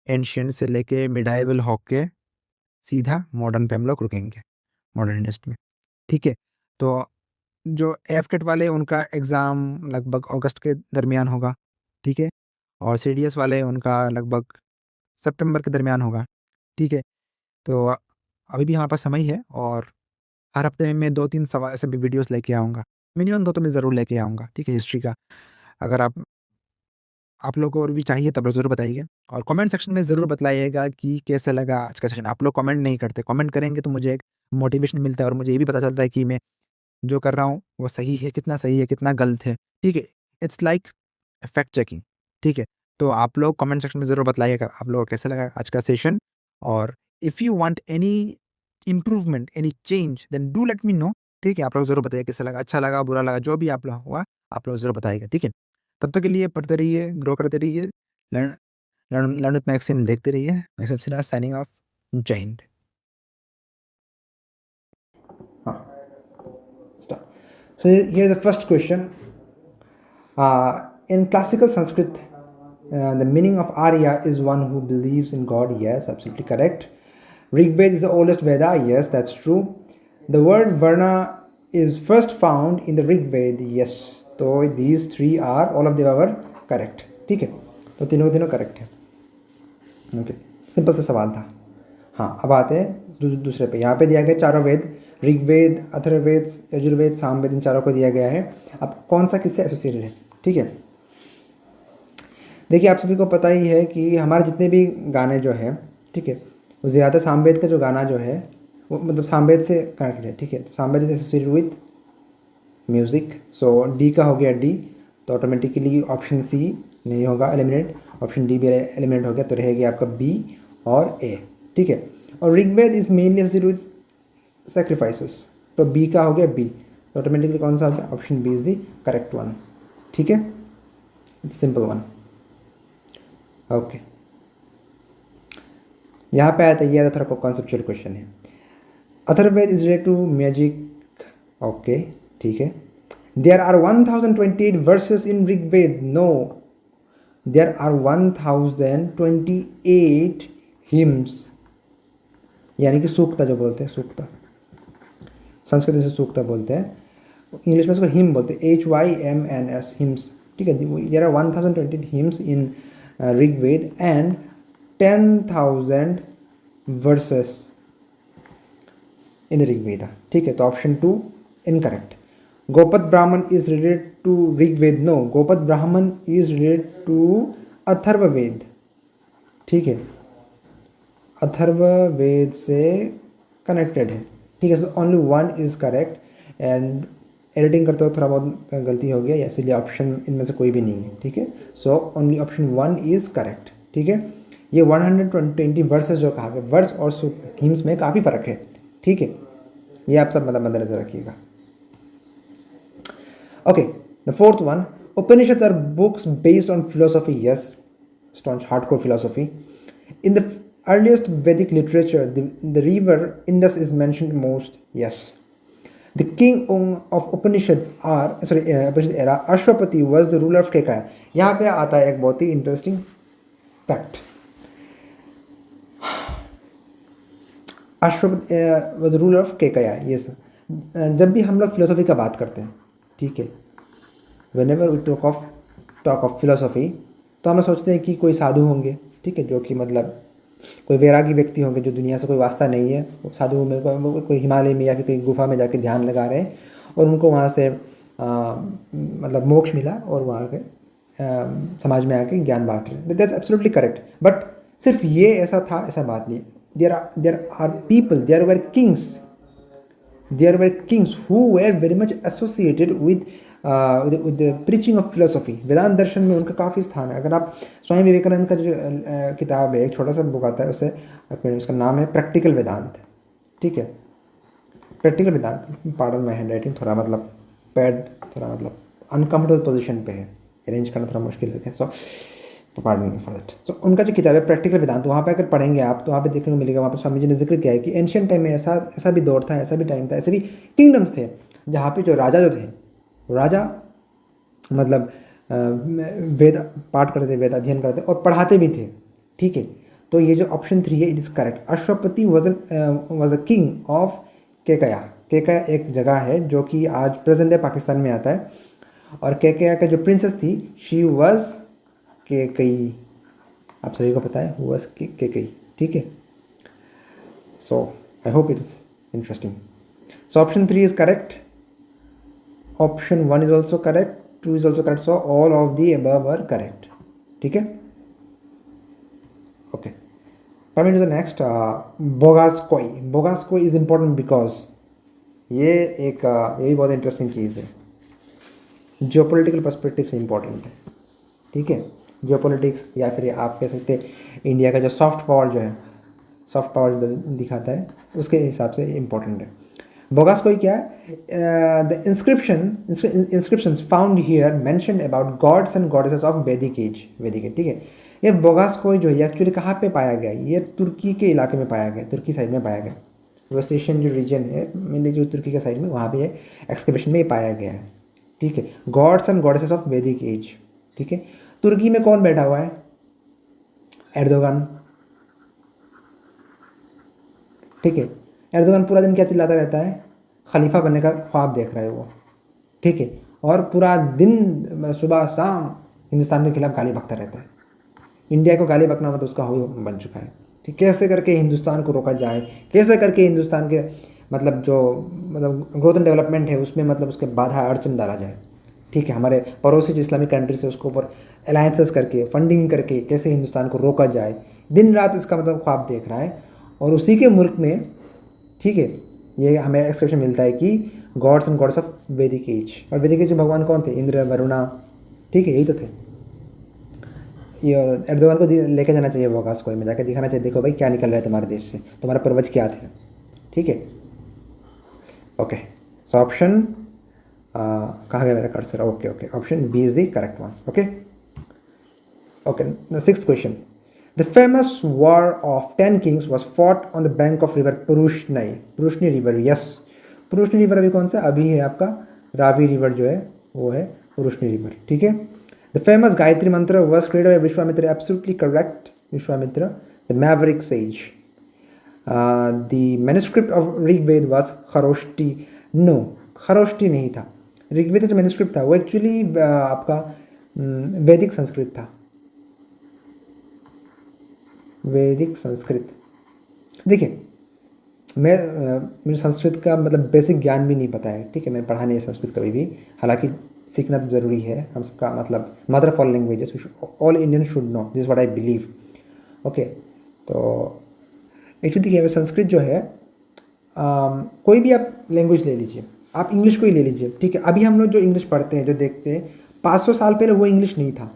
ancient से लेके मिडाइवल होके सीधा मॉडर्न पे हम लोग रुकेंगे, मॉडर्न हिस्ट्री में, ठीक है? तो जो एफकेट वाले उनका एग्ज़ाम लगभग अगस्त के दरमियान होगा, ठीक है? और सीडीएस वाले उनका लगभग सितंबर के दरमियान होगा, ठीक है? तो अभी भी हमारे पास समय है और हर हफ्ते में मैं 2-3 सवाल ऐसे भी वीडियोज़ लेके आऊँगा। मिनिमम 2 तो मैं ज़रूर लेके आऊँगा, ठीक है? हिस्ट्री का। अगर आप लोगों को और भी चाहिए तब ज़रूर बताइए और कमेंट सेक्शन में ज़रूर बतलाइएगा कि कैसा लगा आज का सेशन। आप लोग कमेंट नहीं करते, कमेंट करेंगे तो मुझे एक मोटिवेशन मिलता है और मुझे ये भी पता चलता है कि मैं जो कर रहा हूँ वो सही है, कितना गलत है, ठीक है? इट्स लाइक फैक्ट चेकिंग, ठीक है? तो आप लोग कमेंट सेक्शन में ज़रूर बताइएगा आप लोगों को कैसा लगा आज का सेशन और if you want any improvement, any change then do let me know. ठीक है, आप लोग ज़रूर बताइए कैसा लगा, अच्छा लगा, बुरा लगा, जो भी आप लोग हुआ, आप लोग ज़रूर बताइएगा, ठीक है? तब तक के लिए पढ़ते रहिए, ग्रो करते रहिए, learn learn learn with Maxim देखते रहिए। Maxim Sinha signing off. जय हिंद। हाँ, start. So here's the first question. In classical Sanskrit, the meaning of Arya is one who believes in God. Yes, absolutely correct. Rig Veda is the oldest Veda. Yes, that's true. The word Varna is first found in the Rig Veda. Yes. So these three are, all of them are correct. ठीक है, तो तीनों के तीनों करेक्ट है। ओके, सिंपल सा सवाल था। हाँ, अब आते हैं दूसरे पे। यहाँ पे दिया गया चारों वेद, ऋग्वेद, अथर्ववेद, यजुर्वेद, सामवेद, इन चारों को दिया गया है। अब कौन सा किससे एसोसिएटेड है, ठीक है। देखिए, आप सभी को पता ही है कि हमारे जितने भी गाने जो है, ठीक है, वो ज़्यादा सामवेद का जो गाना जो है वो मतलब सामवेद से कनेक्टेड है, ठीक है। तो सामवेद से associated with music. So D का हो गया डी, तो ऑटोमेटिकली ऑप्शन सी नहीं होगा एलिमिनेट, ऑप्शन डी भी एलिमिनेट हो गया, तो रहेगी आपका बी और ए, ठीक है। और Rigveda is mainly associated with sacrifices, तो बी का हो गया बी, तो ऑटोमेटिकली कौन सा हो गया, option B is the correct one, ठीक है। It's simple one. ओके, यहाँ पे आता है, ये थोड़ा कॉन्सेप्चुअल क्वेश्चन है। Atharvaveda is related to magic, okay, ठीक है। There are 1028 verses in Rigveda, no, there are 1028 hymns, यानी कि सूक्ता जो बोलते हैं, सूक्ता संस्कृत में से सूक्ता बोलते हैं, इंग्लिश में इसको हिम बोलते हैं, HYMNS, हिम्स, ठीक है। There are 1028 hymns in Rigveda and 10,000 verses in Rigveda, ठीक है। तो option 2 incorrect. Gopatha Brahmana is related to Rigveda, no, Gopatha Brahmana is related to Atharvaveda, ठीक है, अथर्ववेद से कनेक्टेड है, ठीक है। So only one is correct and editing करते हुए थोड़ा बहुत गलती हो गया, इसीलिए ऑप्शन इनमें से कोई भी नहीं है, ठीक है। So only option 1 is correct, ठीक है। ये 120 वर्सेस जो कहा गया, वर्स और हिम्स में काफ़ी फ़र्क है, ठीक है, ये आप सब मतलब मद्देनजर रखिएगा। Okay, the fourth one, Upanishads are books based on philosophy. Yes, staunch hardcore philosophy. In the earliest Vedic literature, the river Indus is mentioned most. Yes. The king of Upanishads Upanishad era, Ashwapati was the ruler of Kekaya. यहाँ पे आता है एक बहुत ही interesting fact. Ashwapati was ruler of Kekaya. ये जब भी हम लोग फिलोसॉफी का बात करते हैं, ठीक है, whenever we talk of philosophy, तो हम लोग सोचते हैं कि कोई साधु होंगे, ठीक है, जो कि मतलब कोई वैरागी व्यक्ति होंगे, जो दुनिया से कोई वास्ता नहीं है, साधु में कोई हिमालय में या फिर कोई गुफा में जाके ध्यान लगा रहे हैं और उनको वहाँ से मतलब मोक्ष मिला और वहाँ के समाज में आके ज्ञान बांट रहे। दैट्स एब्सोल्युटली करेक्ट, बट सिर्फ ये ऐसा था ऐसा बात नहीं। there are people, there were kings who were very much associated with the preaching of philosophy. वेदांत दर्शन में उनका काफ़ी स्थान है। अगर आप स्वामी विवेकानंद का जो किताब है, एक छोटा सा बुक आता है, उसे उसका नाम है प्रैक्टिकल वेदांत, ठीक है, practical Vedanta. Pardon my handwriting, थोड़ा मतलब पैड थोड़ा मतलब अनकम्फर्टेबल पोजीशन पे है, अरेंज करना थोड़ा मुश्किल है, सो पार्डन फॉर दैट। सो उनका जो किताब है प्रैक्टिकल वेदांत, वहाँ पे अगर पढ़ेंगे आप तो वहाँ पे देखने को मिलेगा, वहाँ पे स्वामी जी ने जिक्र किया है कि एंशियंट टाइम में ऐसा भी दौर था, ऐसा भी टाइम था, ऐसे भी किंगडम्स थे जहाँ पे जो राजा जो थे, राजा मतलब वेद पाठ करते, वेद अध्ययन करते और पढ़ाते भी थे, ठीक है। तो ये जो ऑप्शन 3 है, it is correct. Ashwapati was a king of Kekaya. Kekaya एक जगह है जो कि आज प्रेजेंट डे पाकिस्तान में आता है, और केकया का जो प्रिंसेस थी, शी वॉज केकई, आप सभी को पता है, वॉज केकई, ठीक है। So I hope it is interesting. So option 3 is correct, option 1 is also correct, 2 is also correct, so all of the above are correct, ठीक है। Okay, coming to the next, Boghazkoi. Boghazkoi is important because ये एक यही बहुत इंटरेस्टिंग चीज़ है, जियोपॉलिटिकल पर्सपेक्टिव से इंपॉर्टेंट है, ठीक है। जियोपॉलिटिक्स या फिर आप कह सकते हैं इंडिया का जो सॉफ्ट पावर जो है, सॉफ्ट पावर दिखाता है, उसके हिसाब से इम्पोर्टेंट है। बोगासकोई क्या है? The inscriptions found here mentioned about gods and goddesses of वैदिक एज, वैदिक एज, ठीक है। ये बोगासकोई जो है एक्चुअली कहाँ पे पाया गया? ये तुर्की के इलाके में पाया गया, तुर्की साइड में पाया गया। वेस्ट एशियन जो रीजन है मेनली जो तुर्की के साइड में, वहाँ पे एक्सकवेशन में पाया गया है, ठीक है। गॉड्स एंड गॉडेसेस ऑफ वैदिक एज, ठीक है। तुर्की में कौन बैठा हुआ है? एर्दोगन, ठीक है। एर्दोगन पूरा दिन क्या चिल्लाता रहता है? खलीफा बनने का ख्वाब देख रहा है वो, ठीक है। और पूरा दिन सुबह शाम हिंदुस्तान के खिलाफ गाली बकता रहता है। इंडिया को गाली बकना मतलब उसका हॉबी बन चुका है, ठीक। कैसे करके हिंदुस्तान को रोका जाए, कैसे करके हिंदुस्तान के मतलब जो मतलब ग्रोथ एंड डेवलपमेंट है उसमें मतलब उसके बाधा अड़चन डाला जाए, ठीक है। हमारे पड़ोसी जो इस्लामिक कंट्रीज है उसके ऊपर अलायंसेस करके फंडिंग करके कैसे हिंदुस्तान को रोका जाए, दिन रात इसका मतलब ख्वाब देख रहा है। और उसी के मुल्क में, ठीक है, ये हमें एक्सप्रेशन मिलता है कि गॉड्स एंड गॉड्स ऑफ वैदिक एज। और वैदिक एज भगवान कौन थे? इंद्र, वरुणा, ठीक है, यही तो थे। ये एर्दोगन को लेके जाना चाहिए बोगासकोई में, जाके दिखाना चाहिए, देखो भाई क्या निकल रहा है तुम्हारे देश से, तुम्हारा पूर्वज क्या थे, ठीक है। ओके, सो ऑप्शन कहाँ गया मेरा cursor? Okay okay, option B is the correct one. Okay okay, sixth question. The famous war of 10 kings was fought on the bank of river Parushni, Parushni river, yes. Parushni river अभी कौन सा? अभी है आपका रावी रिवर जो है वो है पुरुषनी रिवर, ठीक है। The famous Gayatri mantra was created by Vishwamitra, absolutely correct, Vishwamitra, the maverick sage. The manuscript of Rigveda was Kharoshthi, no, Kharoshthi नहीं था। ऋग्वेद जो मैन्युस्क्रिप्ट था वो एक्चुअली आपका वैदिक संस्कृत था, वैदिक संस्कृत। देखिए मुझे संस्कृत का मतलब बेसिक ज्ञान भी नहीं पता है, ठीक है, मैंने पढ़ा नहीं है संस्कृत कभी भी, हालांकि सीखना तो ज़रूरी है, हम सबका मतलब mother of all languages, all Indian should know, this what I believe. Okay, तो एक्चुअली देखिए संस्कृत जो है कोई भी आप लैंग्वेज ले लीजिए, आप इंग्लिश को ही ले लीजिए, ठीक है। अभी हम लोग जो इंग्लिश पढ़ते हैं, जो देखते हैं, 500 साल पहले वो इंग्लिश नहीं था,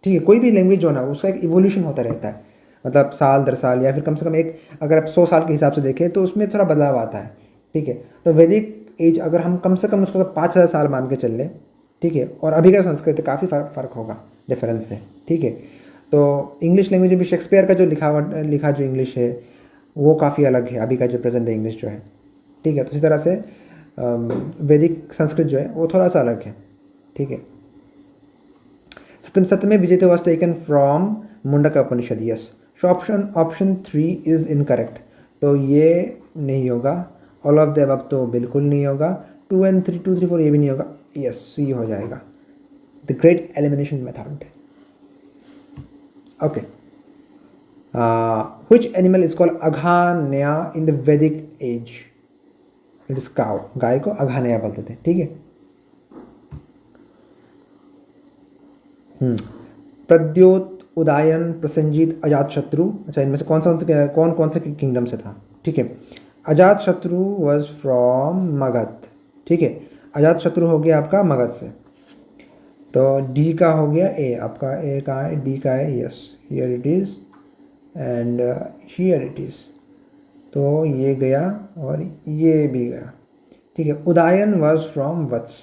ठीक है। कोई भी लैंग्वेज जो ना उसका एक इवोल्यूशन होता रहता है, मतलब साल दर साल या फिर कम से कम एक, अगर आप 100 साल के हिसाब से देखें तो उसमें थोड़ा बदलाव आता है, ठीक है। तो वैदिक एज अगर हम कम से कम उसको 5000 साल मान के चल लें, ठीक है, और अभी का संस्कृत काफ़ी फ़र्क होगा, डिफरेंस है, ठीक है। तो इंग्लिश लैंग्वेज में भी शेक्सपियर का जो लिखा जो इंग्लिश है वो काफ़ी अलग है अभी का जो प्रेजेंट डे इंग्लिश जो है, ठीक है। तो इसी तरह से वैदिक संस्कृत जो है वो थोड़ा सा अलग है, ठीक है। सत्यमेव विजयते was taken from Mundka Upanishad, yes. So option 3 is incorrect, तो ये नहीं होगा। ऑल ऑफ द अबव तो बिल्कुल नहीं होगा, 2 and 3, 2, 3, 4 ये भी नहीं होगा, यस, सी हो जाएगा, the great elimination method. Okay, which animal is called अघान्या in the Vedic age? It is cow, गाय को अघान्या बोलते थे, ठीक है। प्रद्योत, उदयन, प्रसेनजीत, अजातशत्रु, अच्छा इनमें से कौन कौन से किंगडम से था, ठीक है। अजातशत्रु वॉज फ्रॉम मगध, ठीक है। अजातशत्रु हो गया आपका मगध से, तो डी का हो गया ए, आपका ए कहाँ है? डी का है, yes, here it is and here it is, तो ये गया और ये भी गया, ठीक है। उदयन वॉज फ्रॉम वत्स,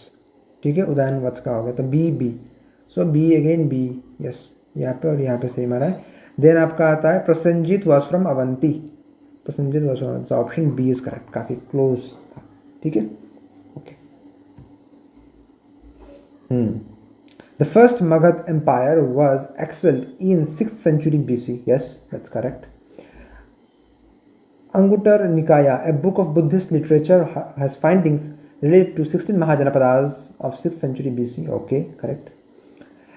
ठीक है, उदयन वत्स का हो गया, तो B, so be again B, yes, यहाँ पे और यहाँ पे सही मारा है। देन आपका आता है Prasenjit was from Avanti, Prasenjit was from, so option B is correct, काफ़ी क्लोज था, ठीक है। Okay, the first Magadha empire was excelled in 6th century BC, yes, that's correct. Anguttara Nikaya, a book of Buddhist literature, has findings related to 16 Mahajanapadas of 6th century BC. Okay, correct.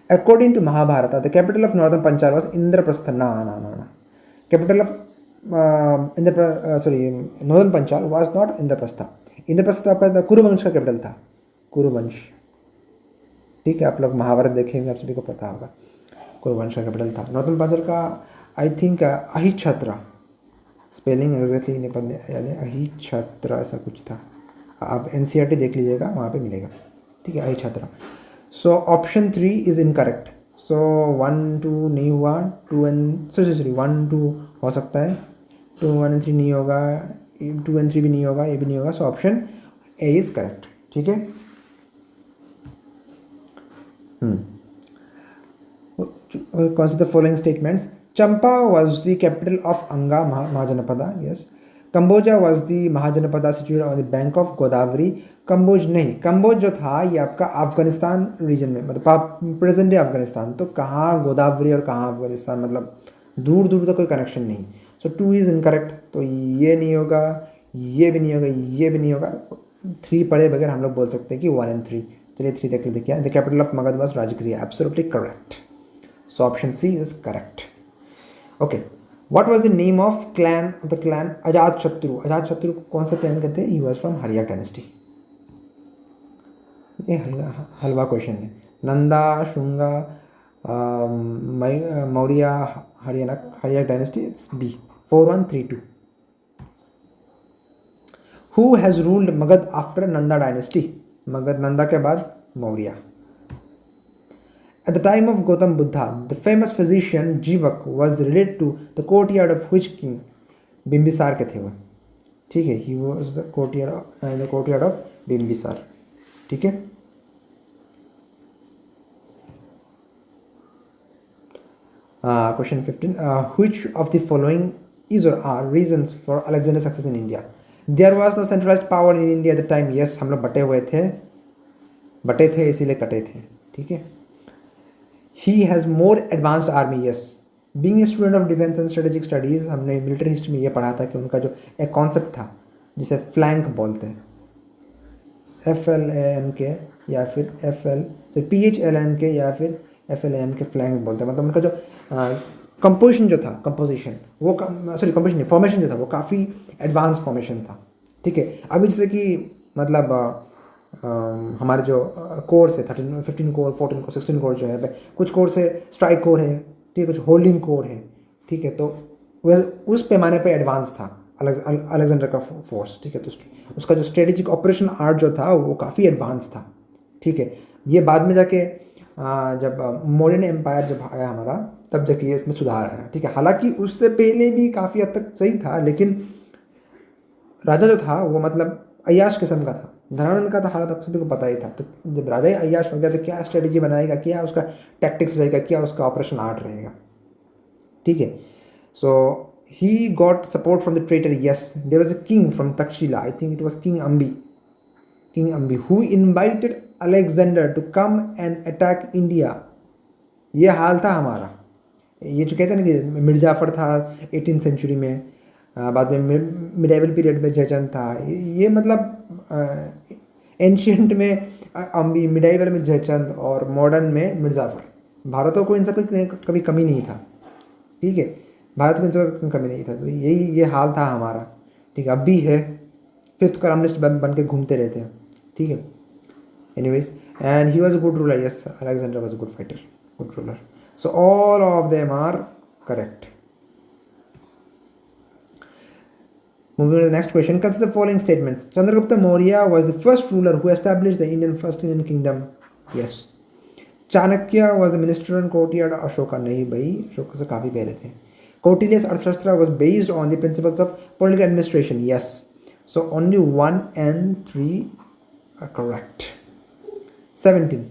According to Mahabharata, the capital of northern Panchal was Indraprastha. No. Capital of northern Panchal was not Indraprastha. Indraprastha आपका कुरुवंश का कैपिटल था, कुरुवंश, ठीक है। आप लोग महाभारत देखेंगे, आप सभी को पता होगा, कुरुवंश का कैपिटल था। नॉर्दर्न पंजाब का I think Ahichchhatra, spelling exactly नहीं पता याद है, अहिच्छत्र ऐसा कुछ था, आप NCERT देख लीजिएगा, वहाँ पे मिलेगा, ठीक है, Ahichhatra. So option 3 is incorrect, so 1, 2 नहीं हुआ, 2 and 1, 2 हो सकता है, 2, 1 and 3 नहीं होगा, 2 and 3 भी नहीं होगा, ये भी नहीं होगा, so option A is correct. ठीक है। Consider the following statements. Champa was the capital of Anga Mahajanapada. Yes. Cambodia was the Mahajanapada situated on the bank of Godavari. Kamboj नहीं, कम्बोज जो था ये आपका अफगानिस्तान रीजन में, मतलब प्रेजेंट डे अफगानिस्तान। तो कहाँ गोदावरी और कहाँ अफगानिस्तान, मतलब दूर दूर तक कोई कनेक्शन नहीं। सो 2 इज़ इनकरेक्ट। तो ये नहीं होगा, ये भी नहीं होगा, ये भी नहीं होगा। 3 पढ़े बगैर हम लोग बोल सकते हैं कि 1 and 3। चलिए 3 देख लेते क्या। The capital of Magadh was Rajagiri, absolutely correct. So option C is correct. Okay. What was the name of the clan Ajatshotru? Ajatshotru को कौन सा clan कहते हैं? He was from Haryak dynasty. ये हलवा क्वेश्चन है। Nanda, Shunga, Maurya, Haryanka dynasty. It's B. 4132. Who has ruled Magad after Nanda dynasty? Magadha Nanda के बाद Maurya. At the time of Gautam Buddha, the famous physician Jivak was related to the courtyard of which king? Bimbisara के थे वो। ठीक है, he was the courtyard of Bimbisara. ठीक है। Question 15. Which of the following is or are reasons for Alexander's success in India? There was no centralized power in India at the time. Yes, हम लोग बटे थे इसीलिए कटे थे। ठीक है। He has more advanced army. Yes. Being a student of defense and strategic studies, हमने मिलिट्री हिस्ट्री में ये पढ़ा था कि उनका जो एक कॉन्सेप्ट था जिसे फ्लैंक बोलते हैं, FLANK या फिर PHLNK या फिर FLANK, फ्लैंक बोलते हैं। मतलब उनका जो कंपोजिशन जो था, फॉर्मेशन जो था वो काफ़ी एडवांस फॉर्मेशन था। ठीक है। अभी जैसे कि मतलब हमारे जो कोर्स है 15 कोर, 14 कोर, 16 कोर जो है, कुछ कोर से स्ट्राइक कोर है, ठीक है, कुछ होल्डिंग कोर है। ठीक है। तो वह उस पैमाने पे एडवांस था अलेक्जेंडर का फोर्स। ठीक है। तो उसका जो स्ट्रेटेजिक ऑपरेशन आर्ट जो था वो काफ़ी एडवांस था। ठीक है। ये बाद में जाके जब मौर्यन एम्पायर जब आया हमारा, तब जाके ये इसमें सुधार आया। ठीक है। हालांकि उससे पहले भी काफ़ी हद तक सही था, लेकिन राजा जो था वो मतलब अय्याश किस्म का था। धनानंद का तो हालत आप सभी को पता ही था। तो जब राजा ही अय्याश हो गया तो क्या स्ट्रेटेजी बनाएगा, क्या उसका टैक्टिक्स रहेगा, क्या उसका ऑपरेशन आर्ट रहेगा। ठीक है। So he got support from the traitor. Yes, there was a king from Takshashila, I think it was king Ambhi who invited Alexander to come and attack India. ये हाल था हमारा। ये जो कहते हैं ना कि मिर्जाफर था 18th सेंचुरी में, बाद में मिडाइवल पीरियड में जयचंद था। ये मतलब एंशियंट में अम्बी, मिडाइवल में जयचंद और मॉडर्न में मिर्जाफर। भारतों को इन सब की कभी कमी नहीं था। ठीक है। भारत को इन सब की कमी नहीं था। तो ये हाल था हमारा। ठीक है। अब भी है, 5th कॉलमनिस्ट बन के घूमते रहते हैं। ठीक है। Anyways, and he was a good ruler. Yes, Alexander was a good fighter, good ruler. So all of them are correct. Moving to the next question, consider the following statements. Chandragupta Maurya was the first ruler who established the first Indian kingdom. Yes. Chanakya was the minister and courtier. Ashoka नहीं भाई, अशोका से काफ़ी पहले थे। Kautilya's Arthashastra was based on the principles of political administration. Yes. So only 1 and 3 are correct. 17.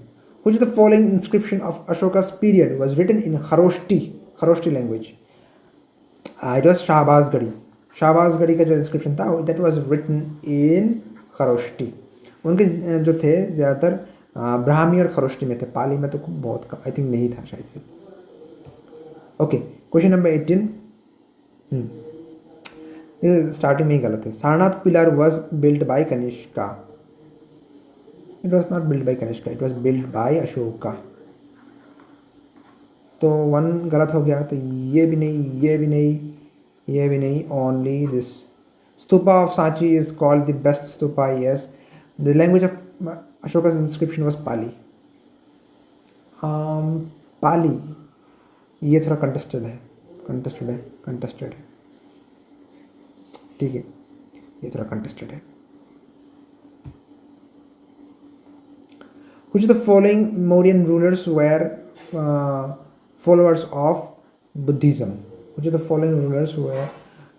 Which of the following inscription of Ashoka's period was written in Kharoshti language? It was Shahbazgarhi का जो इंस्क्रिप्शन था that was written in Kharoshthi. उनके जो थे ज़्यादातर ब्राह्मी और खरोष्टी में थे, पाली में तो बहुत आई थिंक नहीं था शायद से। ओके। Question number 18। स्टार्टिंग में ही गलत है। Sarnath pillar was built by Kanishka. It was not built by Kanishka, it was built by Ashoka. तो 1 गलत हो गया। तो ये भी नहीं, ये भी नहीं, ये भी नहीं, only this. Stupa of Sanchi is called the best stupa. Yes. The language of Ashoka's inscription was Pali. Pali ये थोड़ा कंटेस्टेड है। ठीक है, ये थोड़ा कंटेस्टेड है। Which of the following Mauryan rulers were followers of Buddhism? Which of the following rulers were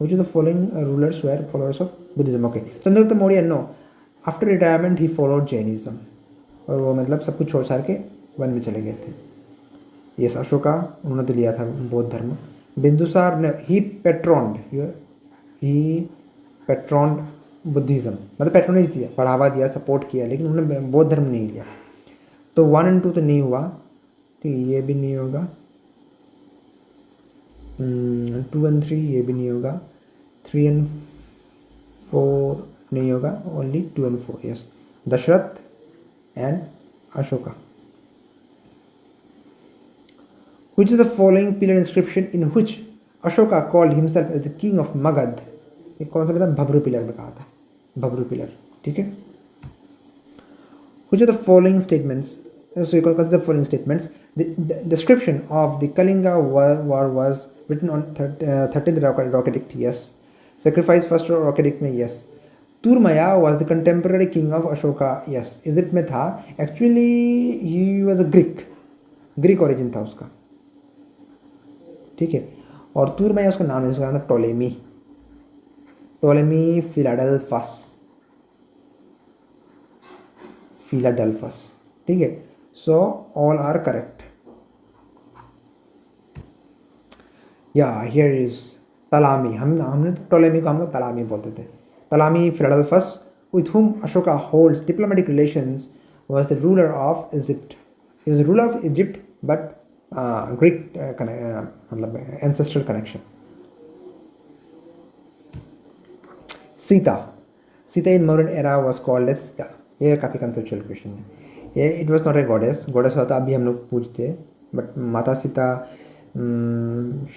Which of the following rulers were followers of Buddhism? Okay, Chandragupta Maurya, no. After retirement he followed Jainism. और वो मतलब सब कुछ छोड़ छाड़ के वन में चले गए थे. यस, अशोका उन्होंने तो लिया था बौद्ध धर्म. बिंदुसार ने ही पेट्रोन्ड बुद्धिज़्म, मतलब पेट्रोनेज दिया, बढ़ावा दिया, सपोर्ट किया, लेकिन उन्होंने बौद्ध धर्म नहीं लिया. तो 1 और 2 तो नहीं हुआ, ठीक, ये भी नहीं होगा. 2 और 3 ये भी नहीं होगा. 3 और 4 नहीं होगा, ओनली 2 और 4. Yes, Dasharatha and Ashoka. Which is the following pillar inscription in which Ashoka called himself as the king of Magad? ये कौन सा मतलब भब्रू पिलर में कहा था, भब्रू पिलर, ठीक है. Which of the following statements, so you can consider the following statements. The description of the Kalinga war was written on 13th Rocket Edict, yes. Sacrifice first Rocket Edict में, yes. Turmaya was the contemporary king of Ashoka, yes. Egypt में था, actually he was a Greek origin था उसका, ठीक है. और तुर्मया उसका नाम है, उसका नाम है टोलेमी फिलाडेल्फस, ठीक है. So all are correct. Yeah here is Ptolemy. हमने टोलेमी को हम लोग तलामी बोलते थे. Ptolemy Philadelphus, with whom Ashoka holds diplomatic relations, was the ruler of Egypt. He was the ruler of Egypt, but Greek मतलब ancestral connection. Sita in Mauryan era was called as Sita. ये काफ़ी conceptual question है. ये it was not a goddess होता अभी हम लोग पूछते हैं, but माता Sita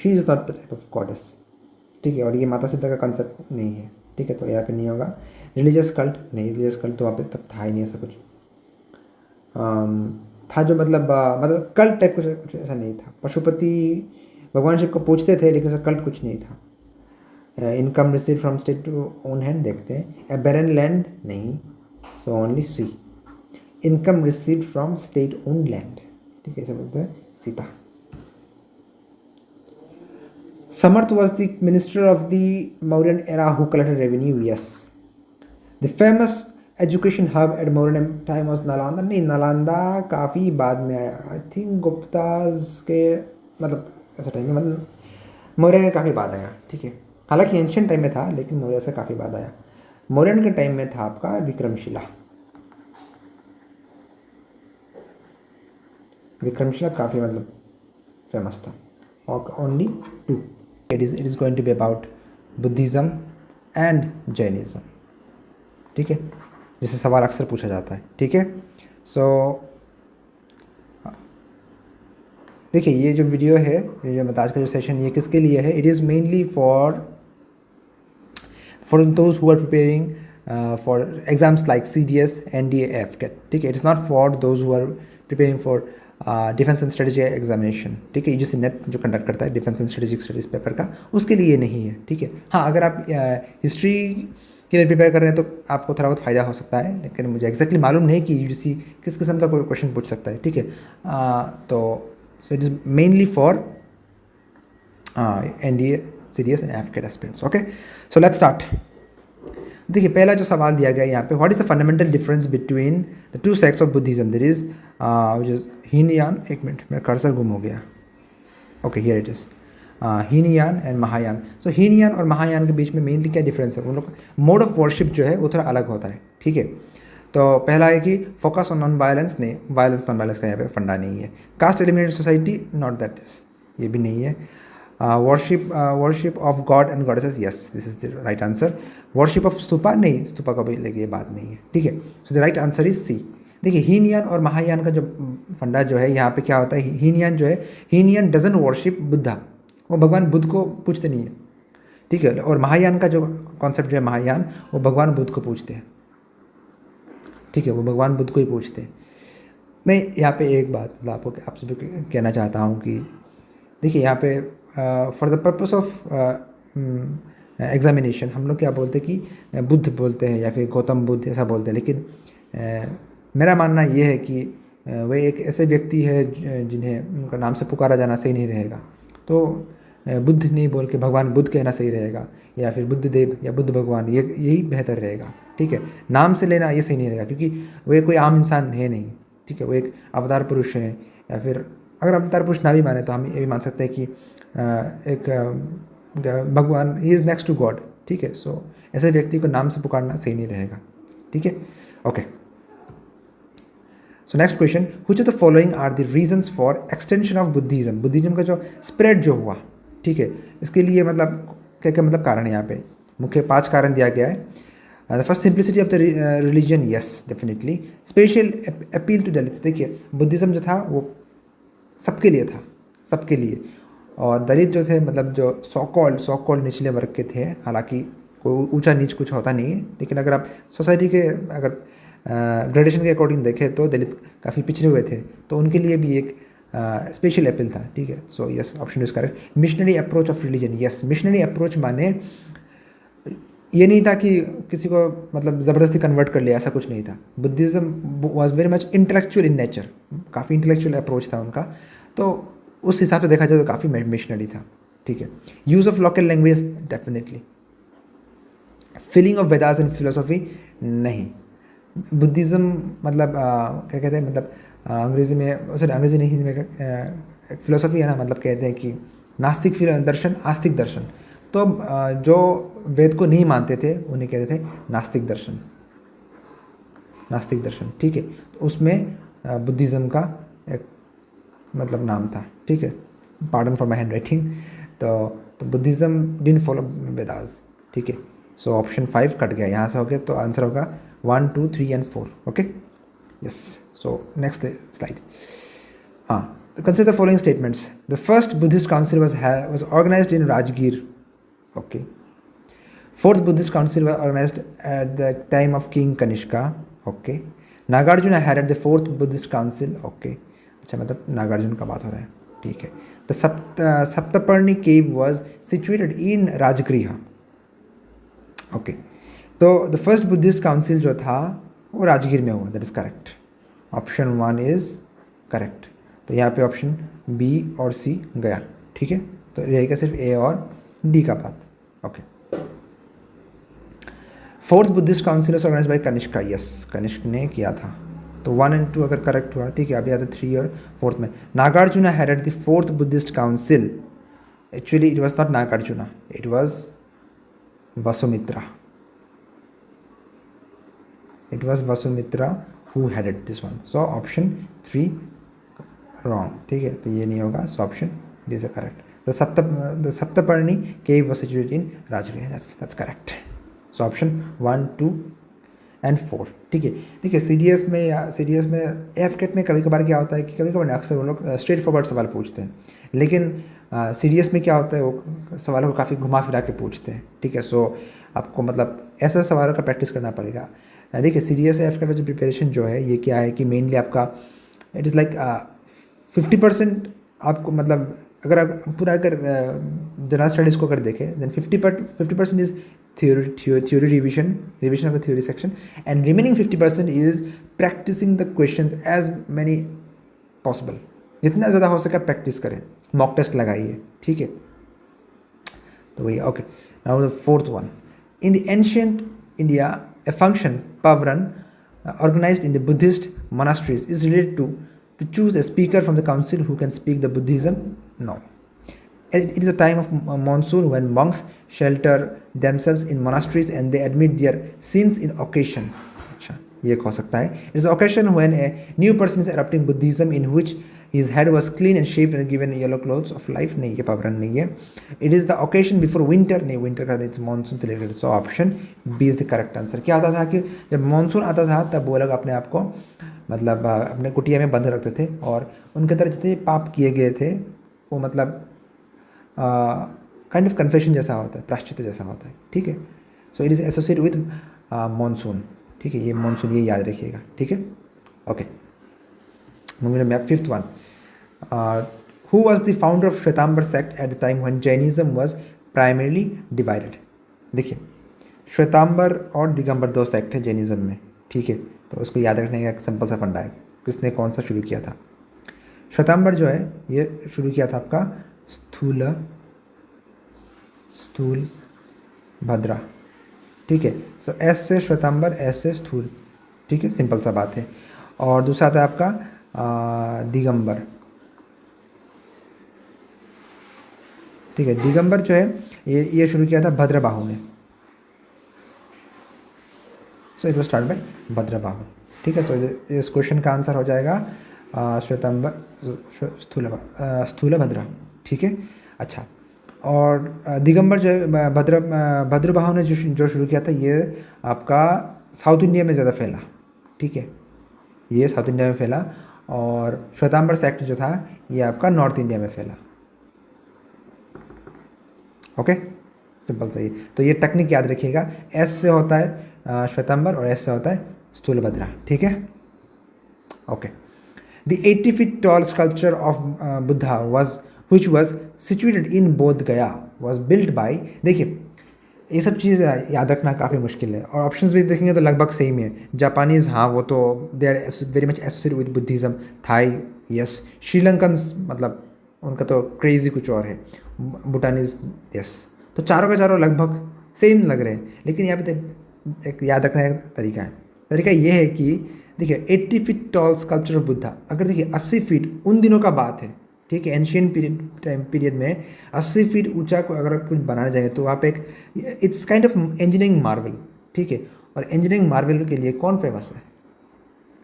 she is not the type of goddess, ठीक है. और ये माता सीता का concept नहीं है, ठीक है, तो यहाँ पे नहीं होगा. Religious cult नहीं, religious cult तो वहाँ पे तब था ही नहीं ऐसा कुछ. था जो मतलब कल्ट टाइप कुछ ऐसा नहीं था. पशुपति भगवान शिव को पूछते थे, लेकिन ऐसा कल्ट कुछ नहीं था. Income receive from state to own hand देखते हैं. ए बैरन लैंड नहीं, so only C. Income receive from state own land, ठीक है, ऐसे बोलते हैं Sita. Samaharta was the minister of the Mauryan era who collected revenue, yes. The famous education hub at Mauryan time was Nalanda, नहीं, नालंदा काफ़ी बाद में आया. आई थिंक गुप्ताज के मतलब ऐसा टाइम में, मतलब मौर्य के काफ़ी बाद आया, ठीक है. हालांकि एंशियंट टाइम में था, लेकिन मौर्य से काफ़ी बाद आया. मौर्यन के टाइम में था आपका विक्रमशिला. विक्रमशिला काफ़ी मतलब फेमस था. और only 2. It is going to be about Buddhism and Jainism, ठीक है, जिससे सवाल अक्सर पूछा जाता है, ठीक है. सो देखिए, ये जो वीडियो है, ये मतलब आज का जो सेशन, ये किसके लिए है? It is mainly for those who are preparing for exams like CDS, NDA, AFCAT, ठीक है. It is not for those who are preparing for defence and strategy examination, ठीक है. UGC नेट जो कंडक्ट करता है defence and strategic studies paper का, उसके लिए नहीं है, ठीक है. हाँ, अगर आप हिस्ट्री के लिए प्रिपेयर कर रहे हैं तो आपको थोड़ा बहुत फ़ायदा हो सकता है, लेकिन मुझे एग्जैक्टली मालूम नहीं कि UGC किस किस्म का कोई क्वेश्चन पूछ सकता है, ठीक है. तो so it is mainly for NDA, CDS and AFCAT aspirants, okay. So let's start. देखिए, पहला जो सवाल दिया गया है यहाँ पे, what is the fundamental difference between the 2 sects of Buddhism? There is Hinayana. एक मिनट, मेरा कर्सर गुम हो गया. Okay, here it is. Hinayana and Mahayana. So Hinayana और महायान के बीच में मेनली क्या डिफरेंस है? उन लोग मोड ऑफ वर्शिप जो है वो थोड़ा अलग होता है, ठीक है. तो पहला है कि फोकस ऑन नॉन वायलेंस. नहीं, वायलेंस नॉन वायलेंस का यहाँ पे फंडा नहीं है. Caste eliminated society, not that is, ये भी नहीं है. Worship of god and goddesses, yes, this is the right answer. Worship of stupa, नहीं, स्तूपा का भी लेकिन ये बात नहीं है, ठीक है. So the right answer is C. देखिए, हीनयान और महायान का जो फंडा जो है यहाँ पे क्या होता है, हीनयान जो है, हीनयान डजन वर्शिप बुद्धा, वो भगवान बुद्ध को पूछते नहीं है, ठीक है. और महायान का जो कॉन्सेप्ट जो है महायान, वो भगवान बुद्ध को पूछते हैं, ठीक है, वो भगवान बुद्ध को ही पूछते हैं. मैं यहाँ पे एक बात मतलब आपको आपसे भी कहना चाहता हूँ कि देखिए, यहाँ पे for the purpose of examination हम लोग क्या बोलते हैं कि बुद्ध बोलते हैं या फिर गौतम बुद्ध ऐसा बोलते हैं, लेकिन मेरा मानना ये है कि वह एक ऐसे व्यक्ति है जिन्हें उनका नाम से पुकारा जाना सही नहीं रहेगा. तो बुद्ध नहीं बोल के भगवान बुद्ध कहना सही रहेगा, या फिर बुद्ध देव या बुद्ध भगवान, ये यही बेहतर रहेगा। ठीक है, नाम से लेना ये सही नहीं रहेगा, क्योंकि वो कोई आम इंसान है नहीं। ठीक है, वो एक अवतार पुरुष है, या फिर अगर अवतार पुरुष ना भी माने तो हम ये भी मान सकते हैं कि एक भगवान, he is next to god. ठीक है, सो ऐसे व्यक्ति को नाम से पुकारना सही नहीं रहेगा। ठीक है, okay. So next question, which of the following are the reasons for extension of Buddhism? Buddhism का जो स्प्रेड जो हुआ, ठीक है, इसके लिए मतलब क्या क्या मतलब कारण है यहाँ पे? मुख्य 5 कारण दिया गया है। The first, simplicity of the religion, yes definitely. Special appeal to Dalits, देखिए बुद्धिज्म जो था वो सबके लिए था, सबके लिए। और दलित जो थे मतलब जो सो कॉल्ड निचले वर्ग के थे, हालांकि कोई ऊंचा नीच कुछ होता नहीं है, लेकिन अगर आप सोसाइटी के अगर ग्रेडेशन के अकॉर्डिंग देखें तो दलित काफ़ी पिछड़े हुए थे, तो उनके लिए भी एक स्पेशल अपील था। ठीक है, so yes, option is correct. Missionary approach of religion, yes, missionary approach माने ये नहीं था कि किसी को मतलब ज़बरदस्ती कन्वर्ट कर लिया, ऐसा कुछ नहीं था। Buddhism was very much intellectual in nature, काफ़ी इंटेलेक्चुअल अप्रोच था उनका, तो उस हिसाब से देखा जाए तो काफ़ी मिशनरी था। ठीक है, use of local language, definitely. Feeling of Vedas and philosophy, नहीं। बुद्धिज़्म मतलब क्या कहते हैं, मतलब अंग्रेज़ी में, सॉरी अंग्रेज़ी नहीं, हिंदी में फिलोसॉफी है ना, मतलब कहते हैं कि नास्तिक दर्शन, आस्तिक दर्शन। तो जो वेद को नहीं मानते थे उन्हें कहते थे नास्तिक दर्शन, नास्तिक दर्शन। ठीक है, तो उसमें बुद्धिज़्म का एक मतलब नाम था। ठीक है, pardon for my hand writing. तो बुद्धिज़्म डिडंट फॉलो वेदास। ठीक है, सो ऑप्शन 5 कट गया यहाँ से, हो गया, तो आंसर होगा 1, 2, 3 and 4। Okay, yes. So next slide. हाँ, consider the following statements. The first Buddhist council was organized in Rajgir. Okay. Fourth Buddhist council was organized at the time of King Kanishka. Okay. Nagarjuna headed the fourth Buddhist council. Okay. अच्छा, मतलब नागार्जुन का बात हो रहा है। ठीक है। The Saptaparni cave was situated in Rajgriha. Okay. तो the first Buddhist council जो था वो राजगीर में हुआ, that is correct. Option 1 is correct. तो यहाँ पे ऑप्शन बी और सी गया। ठीक है, तो रहेगा सिर्फ ए और डी का बात। Okay. Fourth Buddhist council organise by Kanishka, yes, Kanishka ने किया था। तो 1 और 2 अगर करेक्ट हुआ, ठीक है, अभी आता 3 और 4 में। Nagarjuna headed the fourth Buddhist council. Actually it was not Nagarjuna, it was Vasumitra. It was Vasumitra who headed this one. So option 3 wrong. ठीक है, तो ये नहीं होगा, so option D is correct. The Saptaparni cave was situated in Rajagriha, that's correct. So option 1, 2 and 4। ठीक है, देखिए सीडीएस में एफकेट में कभी कभार क्या होता है कि कभी कभार अक्सर वो लोग स्ट्रेट फॉरवर्ड सवाल पूछते हैं, लेकिन सीडीएस में क्या होता है वो सवालों को काफ़ी घुमा फिरा के पूछते हैं। ठीक है, सो आपको मतलब ऐसे सवालों का प्रैक्टिस करना पड़ेगा। देखिए सीडीएस एफकेट का जो प्रिपरेशन जो है ये क्या है कि मेनली आपका इट इज़ लाइक 50% आपको मतलब अगर आप पूरा अगर जनरल स्टडीज़ को अगर देखें then 50% is theory revision of the theory section, and remaining 50% is practicing the questions as many possible. जितना ज़्यादा हो सके प्रैक्टिस करें, मॉक टेस्ट लगाइए। ठीक है, तो वही। Okay, now the fourth one. In the ancient India a function pavran organized in the Buddhist monasteries is related to choose a speaker from the council who can speak the Buddhism. No, it is a time of monsoon when monks shelter themselves in monasteries and they admit their sins in occasion. अच्छा, ये हो सकता है। It is the occasion when a new person is adopting Buddhism in which his head was clean and shaved and given yellow clothes of life. नहीं, ये पावरन नहीं है। It is the occasion before winter. नहीं, winter का it's monsoon से related. So option B is the correct answer. क्या होता था कि जब मानसून आता था तब वो लोग अपने आप को मतलब अपने कुटिया में बंद रखते थे और उनके तरह जितने पाप किए गए थे वो मतलब काइंड ऑफ कन्फेशन जैसा होता है, प्राश्चित्य जैसा होता है। ठीक है, so it is associate with monsoon. ठीक है, ये मानसून ये याद रखिएगा। ठीक है, okay. Moving on, fifth one. Who was the founder of Shvetambara sect at the time when Jainism was primarily divided? देखिए, श्वेतांबर और दिगंबर 2 सेक्ट है जैनिज्म में। ठीक है, तो उसको याद रखने का एक सिंपल सा फंडा है, किसने कौन सा शुरू किया था। श्वेतांबर जो है ये शुरू किया था आपका स्थूल स्थूल भद्रा, ठीक है। सो एस से श्वेतांबर, एस से स्थूल, ठीक है, सिंपल सा बात है। और दूसरा आता है आपका दिगंबर, ठीक है। दिगंबर जो है ये शुरू किया था भद्रबाहु ने, so it was start by Bhadrabahu, ठीक है। सो इस क्वेश्चन का आंसर हो जाएगा श्वेतांबर स्थूलभद्रा, ठीक है। अच्छा, और दिगंबर जो है भद्रबाहु ने जो शुरू किया था, ये आपका साउथ इंडिया में ज़्यादा फैला, ठीक है, ये साउथ इंडिया में फैला। और श्वेतांबर सेक्ट जो था ये आपका नॉर्थ इंडिया में फैला, ओके, सिंपल सही। तो ये टेक्निक याद रखिएगा, एस से होता है श्वेतांबर और एस से होता है स्थूलभद्रा, ठीक है, okay. The 80 feet tall sculpture of Buddha which was situated in Bodh Gaya was built by, देखिए ये सब चीज़ याद रखना काफ़ी मुश्किल है, और ऑप्शंस भी देखेंगे तो लगभग सेम है। जापानीज़, हाँ वो तो they are very much associated with Buddhism. Thai, yes. Sri Lankan, मतलब उनका तो क्रेज़ी कुछ और है। Bhutanese, yes. तो चारों के चारों लगभग सेम लग रहे हैं, लेकिन यहाँ पे एक याद रखने का तरीका है। तरीका ये है कि देखिए 80 feet tall sculpture of Buddha, अगर देखिए 80 फीट उन दिनों का बात है, ठीक है, एंशियंट पीरियड में 80 फीट ऊंचा को अगर कुछ बनाना चाहिए तो वहाँ पे एक, it's kind of engineering Marvel, ठीक है। और इंजीनियरिंग मार्वल के लिए कौन फेमस है?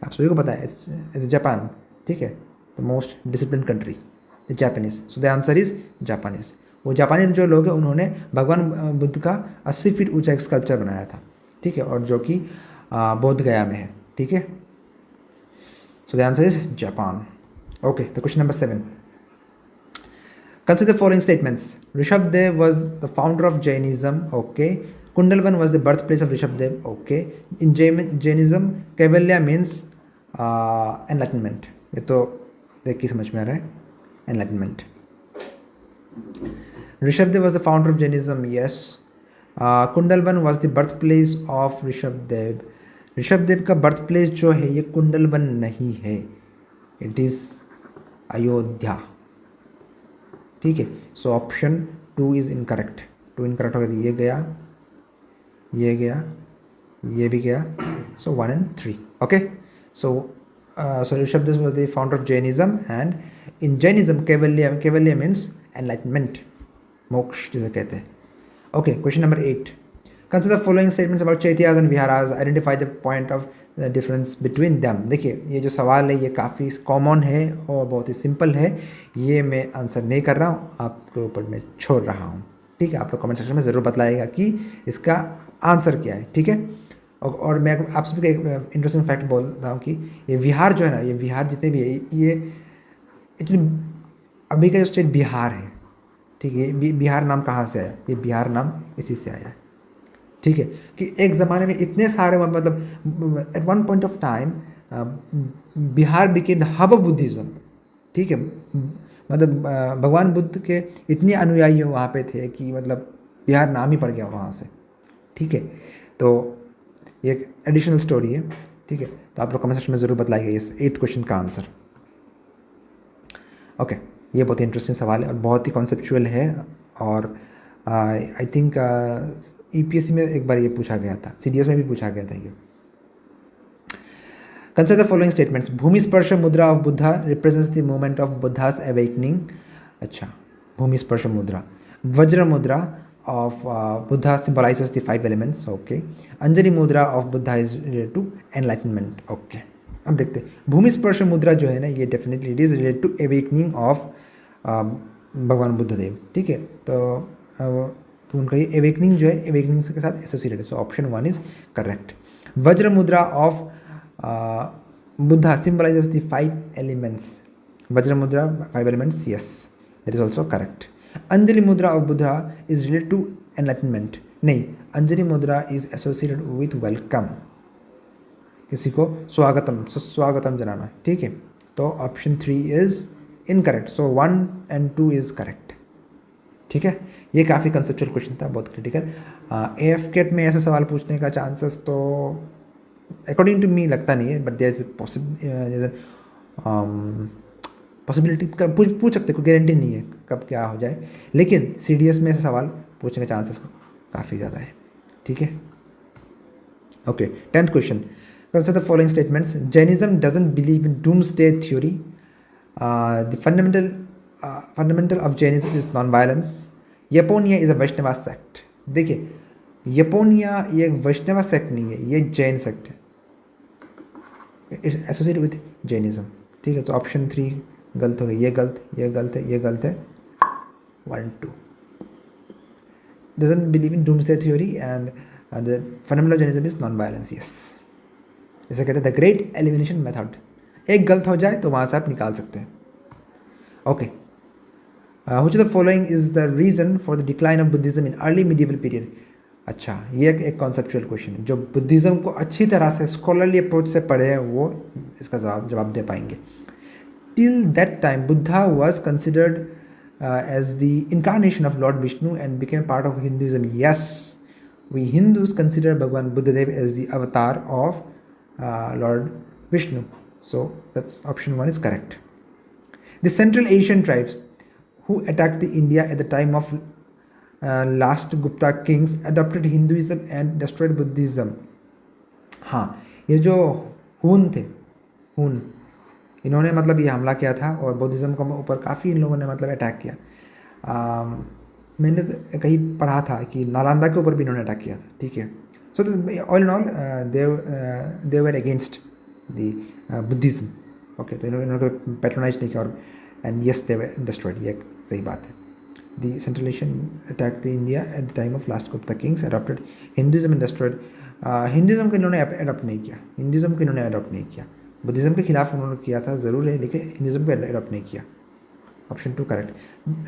आप सभी को पता है, इट्स जापान, ठीक है, the most discipline country, the Japanese. So the answer is Japanese. वो जापानी जो लोग हैं उन्होंने भगवान बुद्ध का 80 फीट ऊंचा एक स्कल्पचर बनाया था, ठीक है, और जो कि बोध गया में है, ठीक है। So the answer is Japan, okay. तो question number 7, consider the following statements. Rishabdev was the founder of Jainism, okay. Kundalvan was the birthplace of Rishabdev, okay. In Jainism, Kaivalya means enlightenment. ये तो देख के समझ में आ रहा है, enlightenment. Rishabdev was the founder of Jainism, yes. Kundalvan was the birthplace of Rishabdev. Rishabhdev का बर्थ प्लेस जो है ये कुंडलवन नहीं है, इट इज़ अयोध्या, ठीक है। So option 2 is incorrect. 2 incorrect हो गया, ये गया, ये गया, ये भी गया। सो 1 and 3, okay. So Rishabhdev was the founder of Jainism, and in Jainism Kaivalya means enlightenment, मोक्ष जिसे कहते हैं, okay. Question number 8, consider following statements about चैत्यास and विहारास, identify the point of difference between them. देखिए ये जो सवाल है ये काफ़ी कॉमन है और बहुत ही सिंपल है, ये मैं आंसर नहीं कर रहा हूँ, आपके ऊपर मैं छोड़ रहा हूँ, ठीक है। आप लोग कमेंट सेक्शन में ज़रूर बताइएगा कि इसका आंसर क्या है, ठीक है। और मैं आप सभी को एक इंटरेस्टिंग फैक्ट बोल रहा हूँ कि ये विहार जो है ना, ये विहार जितने भी है, ये एक्चुअली अभी का जो स्टेट बिहार है, ठीक है, बिहार नाम कहाँ से आया? ये बिहार नाम इसी से आया है, ठीक है। कि एक ज़माने में इतने सारे, मतलब at one point of time Bihar became the hub of Buddhism, ठीक है। मतलब भगवान बुद्ध के इतने अनुयायी वहाँ पे थे कि मतलब बिहार नाम ही पड़ गया वहाँ से, ठीक है। तो ये एक एडिशनल स्टोरी है, ठीक है। तो आप लोग कमेंट सेक्शन में ज़रूर बताइएगा इस 8th क्वेश्चन का आंसर, ओके। ये बहुत ही इंटरेस्टिंग सवाल है और बहुत ही कॉन्सेप्चुअल है, और आई थिंक ईपीएससी में एक बार ये पूछा गया था, सीडीएस में भी पूछा गया था ये। Consider the following statements. Bhumi sparsha mudra of Buddha represents the moment of Buddha's awakening, अच्छा, Bhumi sparsha mudra. Vajra mudra of Buddha symbolises the 5 elements, okay. Anjali mudra of Buddha is related to enlightenment, okay. अब देखते हैं भूमि स्पर्श मुद्रा जो है ना, ये definitely it is related to awakening of भगवान बुद्धदेव, ठीक है। तो उनका ये अवेकनिंग जो है, अवेकनिंग के साथ एसोसिएटेड है, so option 1 is correct. Vajra mudra of Buddha symbolises the 5 elements, Vajra mudra 5 elements, yes, that is also correct. Anjali mudra of Buddha is related to enlightenment, नहीं, अंजलि मुद्रा इज एसोसिएटेड विथ वेलकम, किसी को स्वागतम, स्वागतम जनाना, ठीक है। तो option 3 is incorrect, so 1 and 2 is correct, ठीक है। ये काफ़ी कंसेप्चुअल क्वेश्चन था, बहुत क्रिटिकल। AF-CAT में ऐसे सवाल पूछने का चांसेस तो अकॉर्डिंग टू मी लगता नहीं है, बट देयर इज पॉसिबिलिटी, पूछ सकते, कोई गारंटी नहीं है कब क्या हो जाए, लेकिन CDS में ऐसे सवाल पूछने के चांसेस काफ़ी ज़्यादा है, ठीक है। Okay, 10th question, consider the following statements. Jainism doesn't believe in doomsday theory, the fundamental of Jainism is non violence, Yapaniya is a Vaishnava sect. देखिए, यपोनिया ये एक वैष्णवा सेक्ट नहीं है, ये जैन सेक्ट है, इट्स एसोसिएटेड विथ जैनिज्म, ठीक है। तो ऑप्शन 3 गलत हो गई, ये गलत, ये गलत है, ये गलत है। 1 2 doesn't believe in doomsday theory and the fundamental of Jainism is non-violence, yes। इसे कहते हैं द ग्रेट एलिमिनेशन मेथड। एक गलत हो जाए तो वहाँ से आप निकाल सकते हैं। Okay, which of the following is the reason for the decline of Buddhism in early medieval period? अच्छा, ये एक कॉन्सेप्चुअल क्वेश्चन है। जो बुद्धिज़्म को अच्छी तरह से स्कॉलरली अप्रोच से पढ़े हैं वो इसका जवाब दे पाएंगे। Till that time Buddha was considered as the incarnation of Lord Vishnu and became part of Hinduism. Yes, we Hindus consider Bhagwan Buddhadev as the avatar of Lord Vishnu. So that's option 1 is correct. The Central Asian tribes who attacked the India at the time of last Gupta kings adopted Hinduism and destroyed Buddhism. हाँ, ये जो हून थे, हून, इन्होंने मतलब ये हमला किया था और बुद्धिज़्म के ऊपर काफ़ी इन लोगों ने मतलब अटैक किया। मैंने कहीं पढ़ा था कि नालंदा के ऊपर भी इन्होंने अटैक किया था, ठीक है। So all in all they were against the Buddhism, okay. तो इन्होंने पैट्रोनाइज नहीं किया और and yes they were destroyed, ये सही बात है। The central Asian attack the India at the time of last Gupta Kings adopted Hinduism and destroyed. Hinduism को इन्होंने अडॉप्ट नहीं किया, हिंदुइज्म को इन्होंने अडॉप्ट नहीं किया। बुद्धिज़्म के खिलाफ उन्होंने किया था ज़रूर है, लेकिन हिंदुइज्म को अडॉप्ट नहीं किया। Option 2 correct,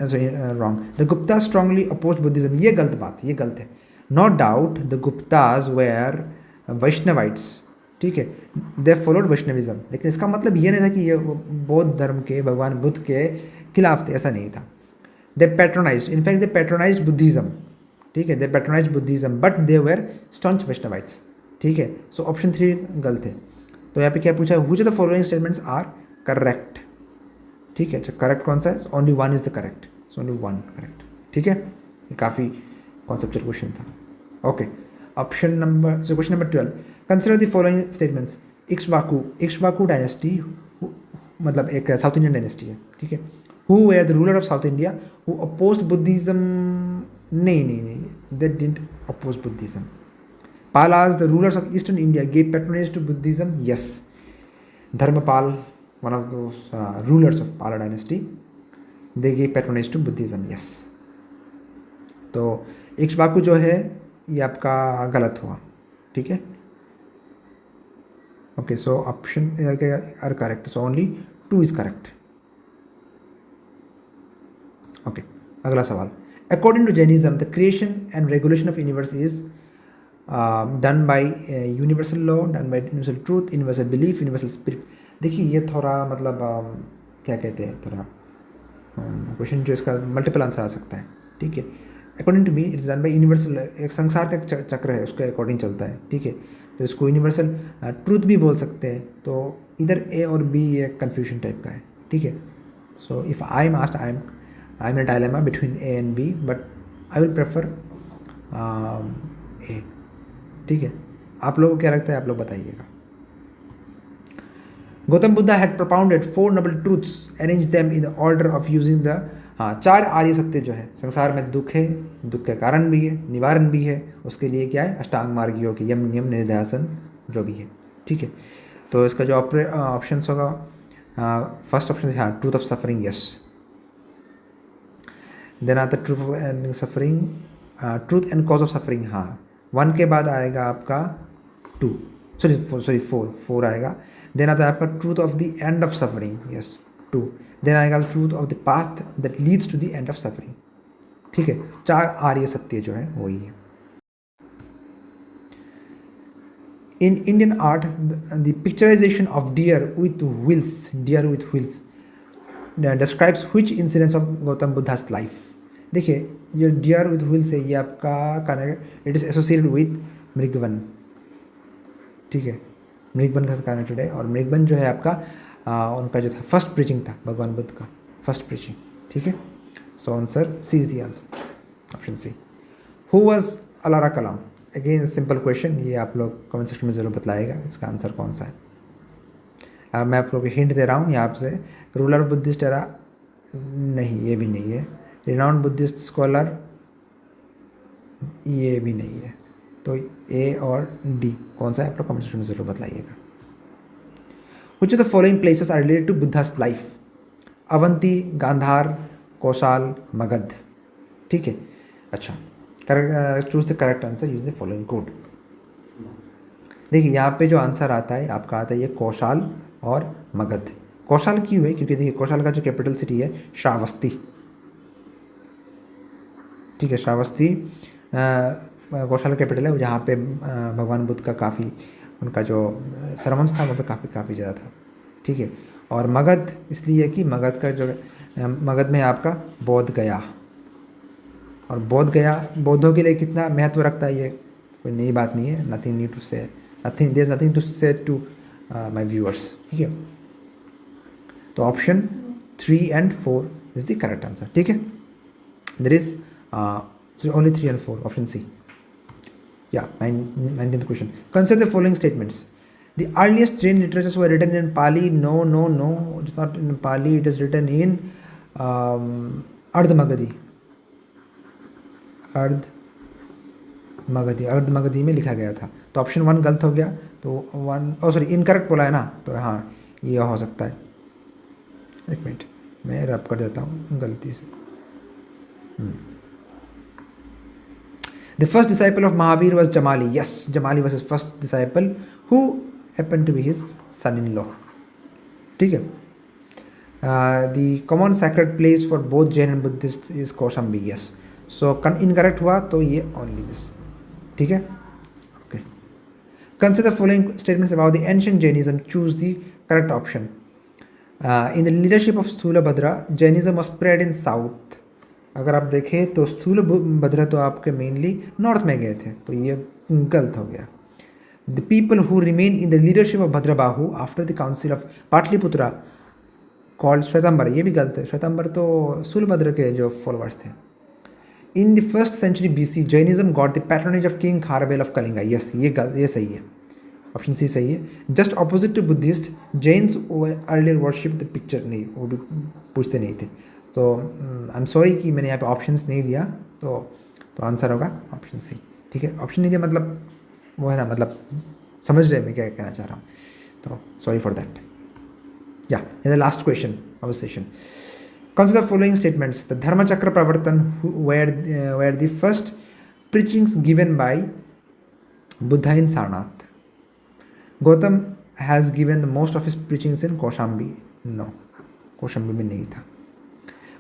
so wrong. The Gupta strongly oppose Buddhism, ये गलत बात, ये गलत है। No doubt the Guptas were Vaishnavites, ठीक है, दे फॉलोड वैष्णविज्म, लेकिन इसका मतलब ये नहीं था कि ये बौद्ध धर्म के, भगवान बुद्ध के खिलाफ थे, ऐसा नहीं था। They patronise, in fact they patronise Buddhism, ठीक है, they patronise Buddhism but they were staunch Vaishnavites, ठीक है। सो ऑप्शन 3 गलत है। तो यहाँ पे क्या पूछा, which of the following statements are correct, ठीक है। अच्छा, करेक्ट कौन सा है? Only 1 is the correct, so only 1 correct, ठीक है। ये काफ़ी कॉन्सेप्चुअल क्वेश्चन था। Okay, option number, so question number 12, consider the following statements. Ikshvaku dynasty मतलब एक साउथ इंडियन डायनेस्टी है, ठीक है। Who were the ruler of south India who opposed Buddhism? नहीं, they didn't oppose Buddhism. Palas, the rulers of Eastern India, gave patronage to Buddhism. Yes, Dharmapal, one of those rulers of Pala dynasty, they gave patronage to Buddhism. Yes. तो इक्ष्वाकु जो है ये आपका गलत हुआ, ठीक है। Okay, so option are correct, so only 2 is correct. Okay, अगला सवाल। According to Jainism the creation and regulation of universe is done by universal law, done by universal truth, universal belief, universal spirit। देखिए ये थोड़ा मतलब क्या कहते हैं, थोड़ा क्वेश्चन जो इसका मल्टीपल आंसर आ सकता है, ठीक है। According to me it's done by universal, एक संसार का चक्र है उसके अकॉर्डिंग चलता है, ठीक है। तो इसको यूनिवर्सल ट्रूथ भी बोल सकते हैं। तो इधर ए और बी एक कन्फ्यूजन टाइप का है, ठीक है। So if I am asked, I am in a dilemma between A and B, but I will prefer A, ठीक है। आप लोगों को क्या लगता है, आप लोग बताइएगा। Gautam Buddha had propounded 4 noble truths, arrange them in the order of using the, हाँ, 4 आर्य सत्य जो है, संसार में दुख है, दुख का कारण भी है, निवारण भी है, उसके लिए क्या है, अष्टांग मार्ग योग, यम नियम निध्यासन जो भी है, ठीक है। तो इसका जो ऑप्शन होगा, फर्स्ट ऑप्शन है हाँ, truth of suffering, yes. Then आता truth and suffering, truth and cause of suffering, हाँ। 1 के बाद आएगा आपका 2, सॉरी 4 आएगा। देन आता है आपका truth of the end of suffering, yes 2। Then आएगा truth of the path that leads to the end of suffering, ठीक है। 4 आर्य सत्य जो है वही है। In Indian art the picturisation of deer with wheels describes which incidents of Gautam Buddha's life. देखिए ये डियर विथ व्हील्स है, ये आपका it is associated with Mrigavan, ठीक है। मृगवन का कनेक्टेड है, और मृगवन जो है आपका उनका जो था फर्स्ट प्रीचिंग था, भगवान बुद्ध का फर्स्ट प्रीचिंग, ठीक है। So answer C is the answer, option C. Who was Alara Kalama? Again simple question, ये आप लोग कमेंट सेक्शन में ज़रूर बताइएगा इसका आंसर कौन सा है। अब मैं आप लोग को हिंट दे रहा हूँ यहाँ से, रूलर ऑफ बुद्धिस्ट एरा नहीं, ये भी नहीं है। रिनाउंड बुद्धिस्ट स्कॉलर ये भी नहीं है। तो ए और डी कौन सा है आप लोग कमेंट सेक्शन में ज़रूर बताइएगा। Which of the following places are related to Buddha's life? Avanti, Gandhara, कौशाल, Magadh. ठीक है, अच्छा, choose the correct answer use the following code. देखिए यहाँ पे जो आंसर आता है आपका आता है ये कौशाल और मगध। कौशाल क्यों है? क्योंकि देखिए कौशाल का जो कैपिटल सिटी है श्रावस्ती। ठीक है, श्रावस्ती कौशाल कैपिटल है, जहाँ पे भगवान बुद्ध का काफ़ी उनका जो सरमंस था वहाँ पे काफ़ी ज़्यादा था। ठीक है, और मगध इसलिए कि मगध का जो मगध में आपका बोध गया, और बोध गया बौद्धों के लिए कितना महत्व रखता है ये कोई नई बात नहीं है। Nothing need to say, nothing there nothing to say to my viewers. ठीक है, तो option 3 and 4 is the correct answer. ठीक है, there is only 3 and 4, option C. Yeah, 19th question. Consider the following statements. The earliest Jain literatures were written in Pali. No, it's not in Pali. It is written in Ardh Magadhi. अर्ध मगधी में लिखा गया था। तो ऑप्शन 1 गलत हो गया, तो 1 सॉरी इनकरेक्ट बोला है ना, तो हाँ ये हो सकता है। एक मिनट मैं रब कर देता हूँ गलती से। The first disciple of Mahavir was Jamali. Yes, Jamali was his first disciple, who happened to be his son-in-law. ठीक है, the common sacred place for both Jain and Buddhists is Kaushambi. Yes, so incorrect हुआ तो ये only this. ठीक है, okay. Consider the following statements about the ancient Jainism. Choose the correct option. In the leadership of Sthulabhadra, Jainism was spread in south. अगर आप देखें तो स्थूलभद्र तो आपके मेनली नॉर्थ में गए थे, तो ये गलत हो गया। The people who remain in the leadership of Bhadrabahu after the council of Pataliputra called Shvetambara, ये भी गलत है। श्वेतांबर तो स्थूलभद्र के जो फॉलोअर्स थे। In the 1st century BC Jainism got the patronage of king Kharavela of Kalinga. Yes, ये सही है, ऑप्शन सी सही है। Just opposite to Buddhist Jains earlier worship the picture, नहीं वो भी पूछते नहीं थे। तो आई एम सॉरी कि मैंने यहाँ पे ऑप्शंस नहीं दिया, तो आंसर होगा ऑप्शन सी। ठीक है, ऑप्शन नहीं दिया मतलब वो है ना, मतलब समझ रहे मैं क्या कहना चाह रहा हूँ, तो सॉरी फॉर दैट। या the last question of session. Consider following statements. The Dharmachakra Pravartan were the first preachings given by Buddha in Sarnath. Gautam has given the most of his preachings in Kaushambi. No, Kaushambi में नहीं था।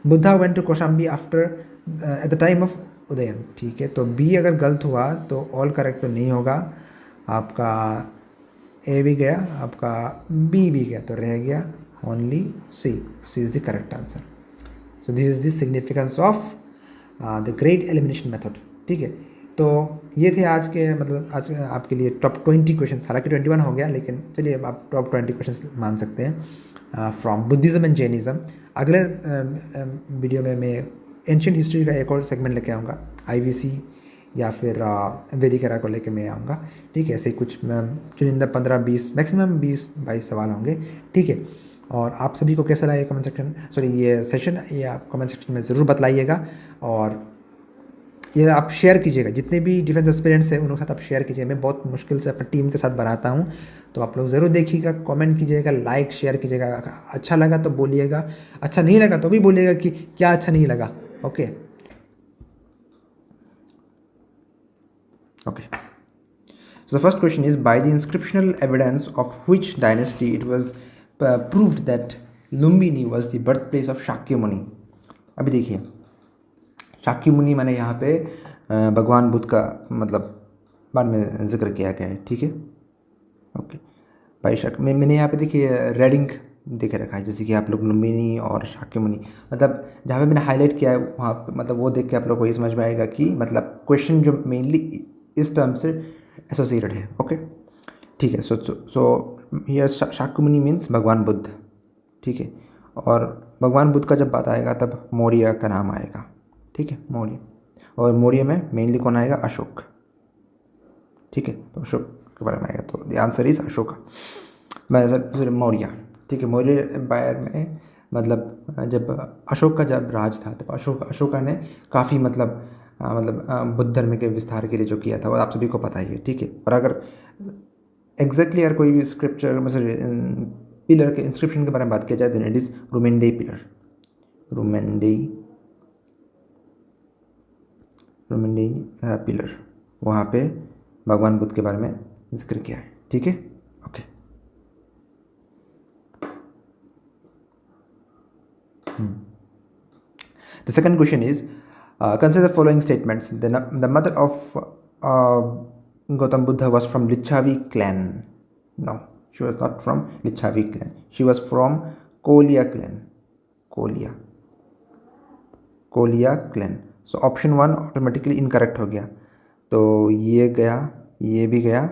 Buddha went to Kaushambi after at the time of Udayan. ठीक है, तो बी अगर गलत हुआ तो ऑल करेक्ट तो नहीं होगा, आपका ए भी गया, आपका बी भी गया, तो रह गया only C is the correct answer. So this is the significance of the great elimination method. ठीक है, तो ये थे आज के, मतलब आज आपके लिए टॉप 20 क्वेश्चन। हालांकि 21 हो गया, लेकिन चलिए आप टॉप 20 क्वेश्चन मान सकते हैं फ्रॉम बुद्धिज़्म एंड जैनिज़्म। अगले वीडियो में मैं एंशिएंट हिस्ट्री का एक और सेगमेंट लेके आऊँगा, IVC या फिर वैदिक एरा को लेके मैं आऊँगा। ठीक है, ऐसे कुछ चुनिंदा 15-20 मैक्सिमम 20-22 सवाल होंगे। ठीक है, और आप सभी को कैसा लगा कमेंट सेक्शन, सॉरी ये सेशन, ये आप कमेंट सेक्शन में ज़रूर बताइएगा, और ये आप शेयर कीजिएगा। जितने भी डिफेंस एस्पिरेंट्स हैं उनके साथ आप शेयर कीजिए। मैं बहुत मुश्किल से अपनी टीम के साथ बनाता हूँ, तो आप लोग ज़रूर देखिएगा, कमेंट कीजिएगा, लाइक शेयर कीजिएगा। अच्छा लगा तो बोलिएगा, अच्छा नहीं लगा तो भी बोलिएगा कि क्या अच्छा नहीं लगा। Okay okay, so the first question is by the inscriptional evidence of which dynasty it was proved that Lumbini was the birth place of Shakya मुनि। अभी देखिए, शाक्य मुनि माने यहाँ पे भगवान बुद्ध का मतलब बाद में जिक्र किया गया है। ठीक है, ओके, भाई मैंने यहाँ पे देखिए रेडिंग देखे रखा है, जैसे कि आप लोग लुम्बिनी और शाक्य मुनि, मतलब जहाँ पे मैंने हाईलाइट किया है वहाँ पे, मतलब वो देख के आप लोग को ये समझ में आएगा कि मतलब क्वेश्चन जो मेनली इस टर्म से एसोसिएटेड है। ओके, ठीक है, सो ये शाक्य मुनि मीन्स भगवान बुद्ध। ठीक है, और भगवान बुद्ध का जब बात आएगा तब मौर्य का नाम आएगा। ठीक है, मौर्य। और मौर्य में मेनली कौन आएगा? अशोक। ठीक है, तो अशोक के बारे में आएगा, तो the answer is Ashoka, sorry Maurya. ठीक है, मौर्य एम्पायर में मतलब जब अशोक का जब राज था तब अशोका ने काफ़ी मतलब बुद्ध धर्म के विस्तार के लिए जो किया था वो आप सभी को पता ही है। ठीक है, और अगर एग्जैक्टली अगर कोई भी स्क्रिप्चर मतलब पिलर के इंस्क्रिप्शन के बारे में बात किया जाए तो इट इज़ रुमेंडेई पिलर। रुमेंडेई पिलर, वहाँ पे भगवान बुद्ध के बारे में जिक्र किया है। ठीक है, okay. The second question is, consider the following statements. The mother of Gautam Buddha was from Lichavi clan. No, she was not from Lichavi clan. She was from Kolia clan. Kolia clan. So option 1 automatically incorrect हो गया, तो ये गया, ये भी गया,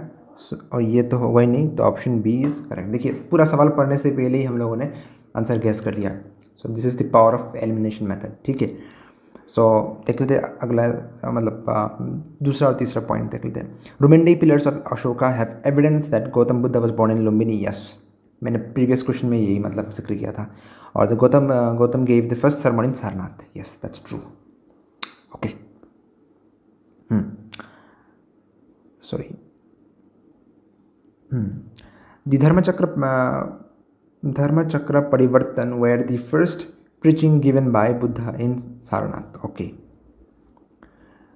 और ये तो होगा ही नहीं, तो ऑप्शन बी इज़ करेक्ट। देखिए, पूरा सवाल पढ़ने से पहले ही हम लोगों ने आंसर गैस कर लिया। सो this is the power of elimination method. ठीक है, सो देख लेते हैं अगला मतलब दूसरा और तीसरा पॉइंट देख लेते हैं। Rummindei pillars of Ashoka have evidence that Gautam Buddha was born in Lumbini. Yes, मैंने प्रीवियस क्वेश्चन में यही मतलब जिक्र किया था। और the Gautam gave the first sermon in Sarnath. Yes, that's true. Okay, sorry, the Dharmachakra Parivartan were the first preaching given by Buddha in Sarnath. Okay,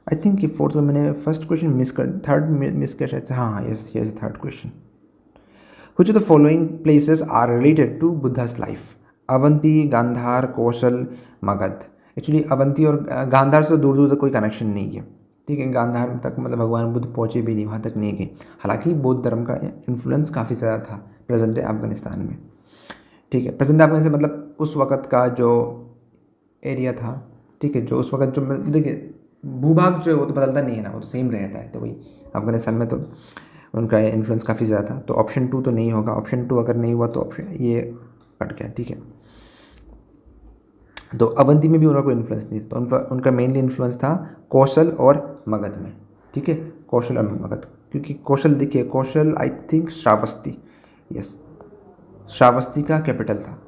I think कि फोर्थ में मैंने फर्स्ट क्वेश्चन मिस कर, थर्ड मिस किया शायद से। हाँ, yes, here is third question. Which of the following places are related to Buddha's life? Avanti, Gandhara, Kaushal, Magadha. Actually Avanti और गांधार से दूर दूर तक कोई कनेक्शन नहीं है। ठीक है, गांधार तक मतलब भगवान बुद्ध पहुँचे भी नहीं, वहाँ तक नहीं गए। हालांकि बौद्ध धर्म का इन्फ्लुएंस काफ़ी ज़्यादा था प्रेजेंट डे अफगानिस्तान में। ठीक है, प्रेजेंट अफगानिस्तान मतलब उस वक़्त का जो एरिया था। ठीक है, जो उस वक़्त जो देखिए भूभाग जो है वो तो बदलता नहीं है ना, वो तो सेम रहता है। तो वही अफगानिस्तान में तो उनका इन्फ्लुएंस काफ़ी ज़्यादा था। तो ऑप्शन 2 तो नहीं होगा। ऑप्शन 2 अगर नहीं हुआ तो ऑप्शन ये कट गया। ठीक है, तो अवंती में भी उनका कोई इन्फ्लुएंस नहीं था, तो उनका मेनली इन्फ्लुएंस था कौशल और मगध में। ठीक है, कौशल और मगध, क्योंकि कौशल देखिए, Kosala I think Shravasti, yes, Shravasti का कैपिटल था।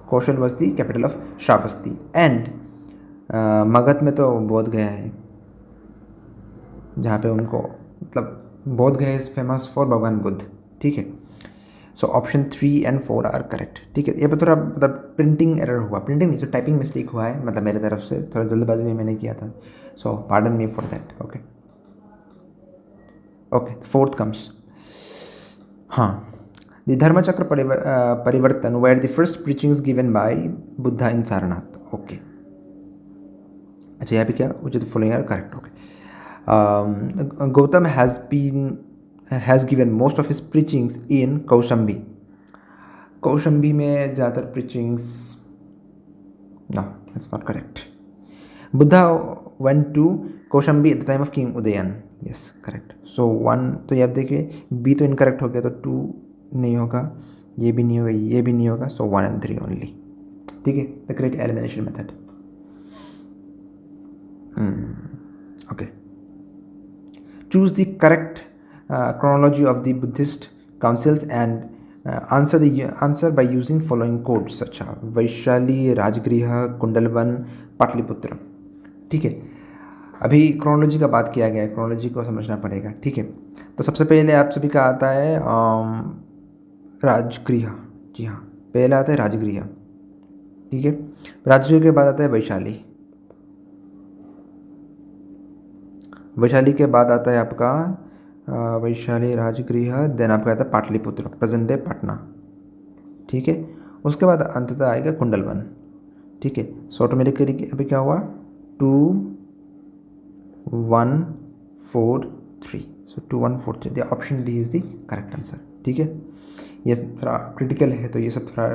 Kosala was the capital of Shravasti. And Magadha में तो बोध गया है, जहाँ पे उनको मतलब बोध गया इज़ फेमस फॉर भगवान बुद्ध। ठीक है, so option 3 and 4 are correct. ठीक है, ये पे थोड़ा मतलब प्रिंटिंग एरर हुआ, प्रिंटिंग नहीं, सो टाइपिंग मिस्टेक हुआ है, मतलब मेरे तरफ से थोड़ा जल्दबाजी में मैंने किया था। So pardon me for that. Okay, okay, fourth comes, हाँ, the Dharmachakra Parivartan were the first preachings given by Buddha in Sarnath. Okay, अच्छा, यहाँ पे क्या उचित following are correct. Okay, Gautam has given most of his preachings in Kaushambi. Kaushambi में ज़्यादातर preachings, no, it's not correct. Buddha went to Kaushambi at the time of king Udayan. Yes, correct. So 1 तो ये आप देखिए, बी तो इनकरेक्ट हो गया, तो 2 नहीं होगा, ये भी नहीं होगा, ये भी नहीं होगा। सो 1 and 3 ओनली। ठीक है, the great elimination method. Okay, choose the correct chronology of the Buddhist councils and answer by using following codes। अच्छा, वैशाली, राजगृह, कुंडलवन, पाटलिपुत्र। ठीक है, अभी क्रोनोलॉजी का बात किया गया है, क्रोनोलॉजी को समझना पड़ेगा। ठीक है, तो सबसे पहले आप सभी का आता है राजगृह। जी हाँ, पहला आता है राजगृह। ठीक है, राजगृह के बाद आता है वैशाली। वैशाली के बाद आता है आपका वैशाली, राजगृह, देन आपका आता है पाटलिपुत्र, प्रेजेंट डे पटना। ठीक है, उसके बाद अंततः आएगा कुंडलवन। ठीक है, सो ऑटोमेटिकली अभी क्या हुआ, 2 1 4 3। सो 2 1 4 3, the option D is the correct answer. ठीक है, ये थोड़ा क्रिटिकल है, तो ये सब थोड़ा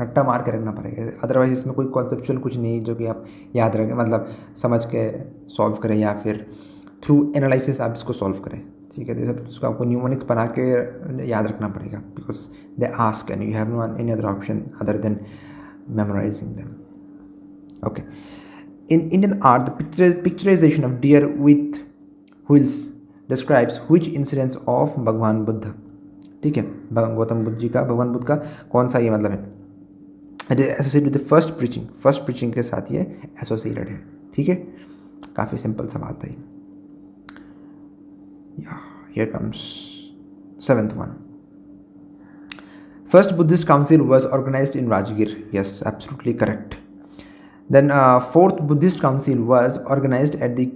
रट्टा मार के रखना पड़ेगा, अदरवाइज इसमें कोई कॉन्सेप्चुअल कुछ नहीं जो कि आप याद रखें, मतलब समझ के सॉल्व करें या फिर थ्रू एनालिसिस आप इसको सॉल्व करें। ठीक है, तो ये सब इसको आपको न्यूमोनिक्स बना के याद रखना पड़ेगा, because they ask and you have no any other option other than memorising them. Okay, In Indian art, the picturization of deer with wheels describes which incidents of भगवान बुद्ध. ठीक है, गौतम बुद्ध जी का, भगवान बुद्ध का कौन सा ये मतलब है? It is associated with first preaching के साथ ये एसोसिएटेड है. ठीक है, काफ़ी सिंपल सवाल था ये. Here comes seventh one. First Buddhist council was organized in Rajgir. Yes, absolutely correct. Then fourth Buddhist council was organized at the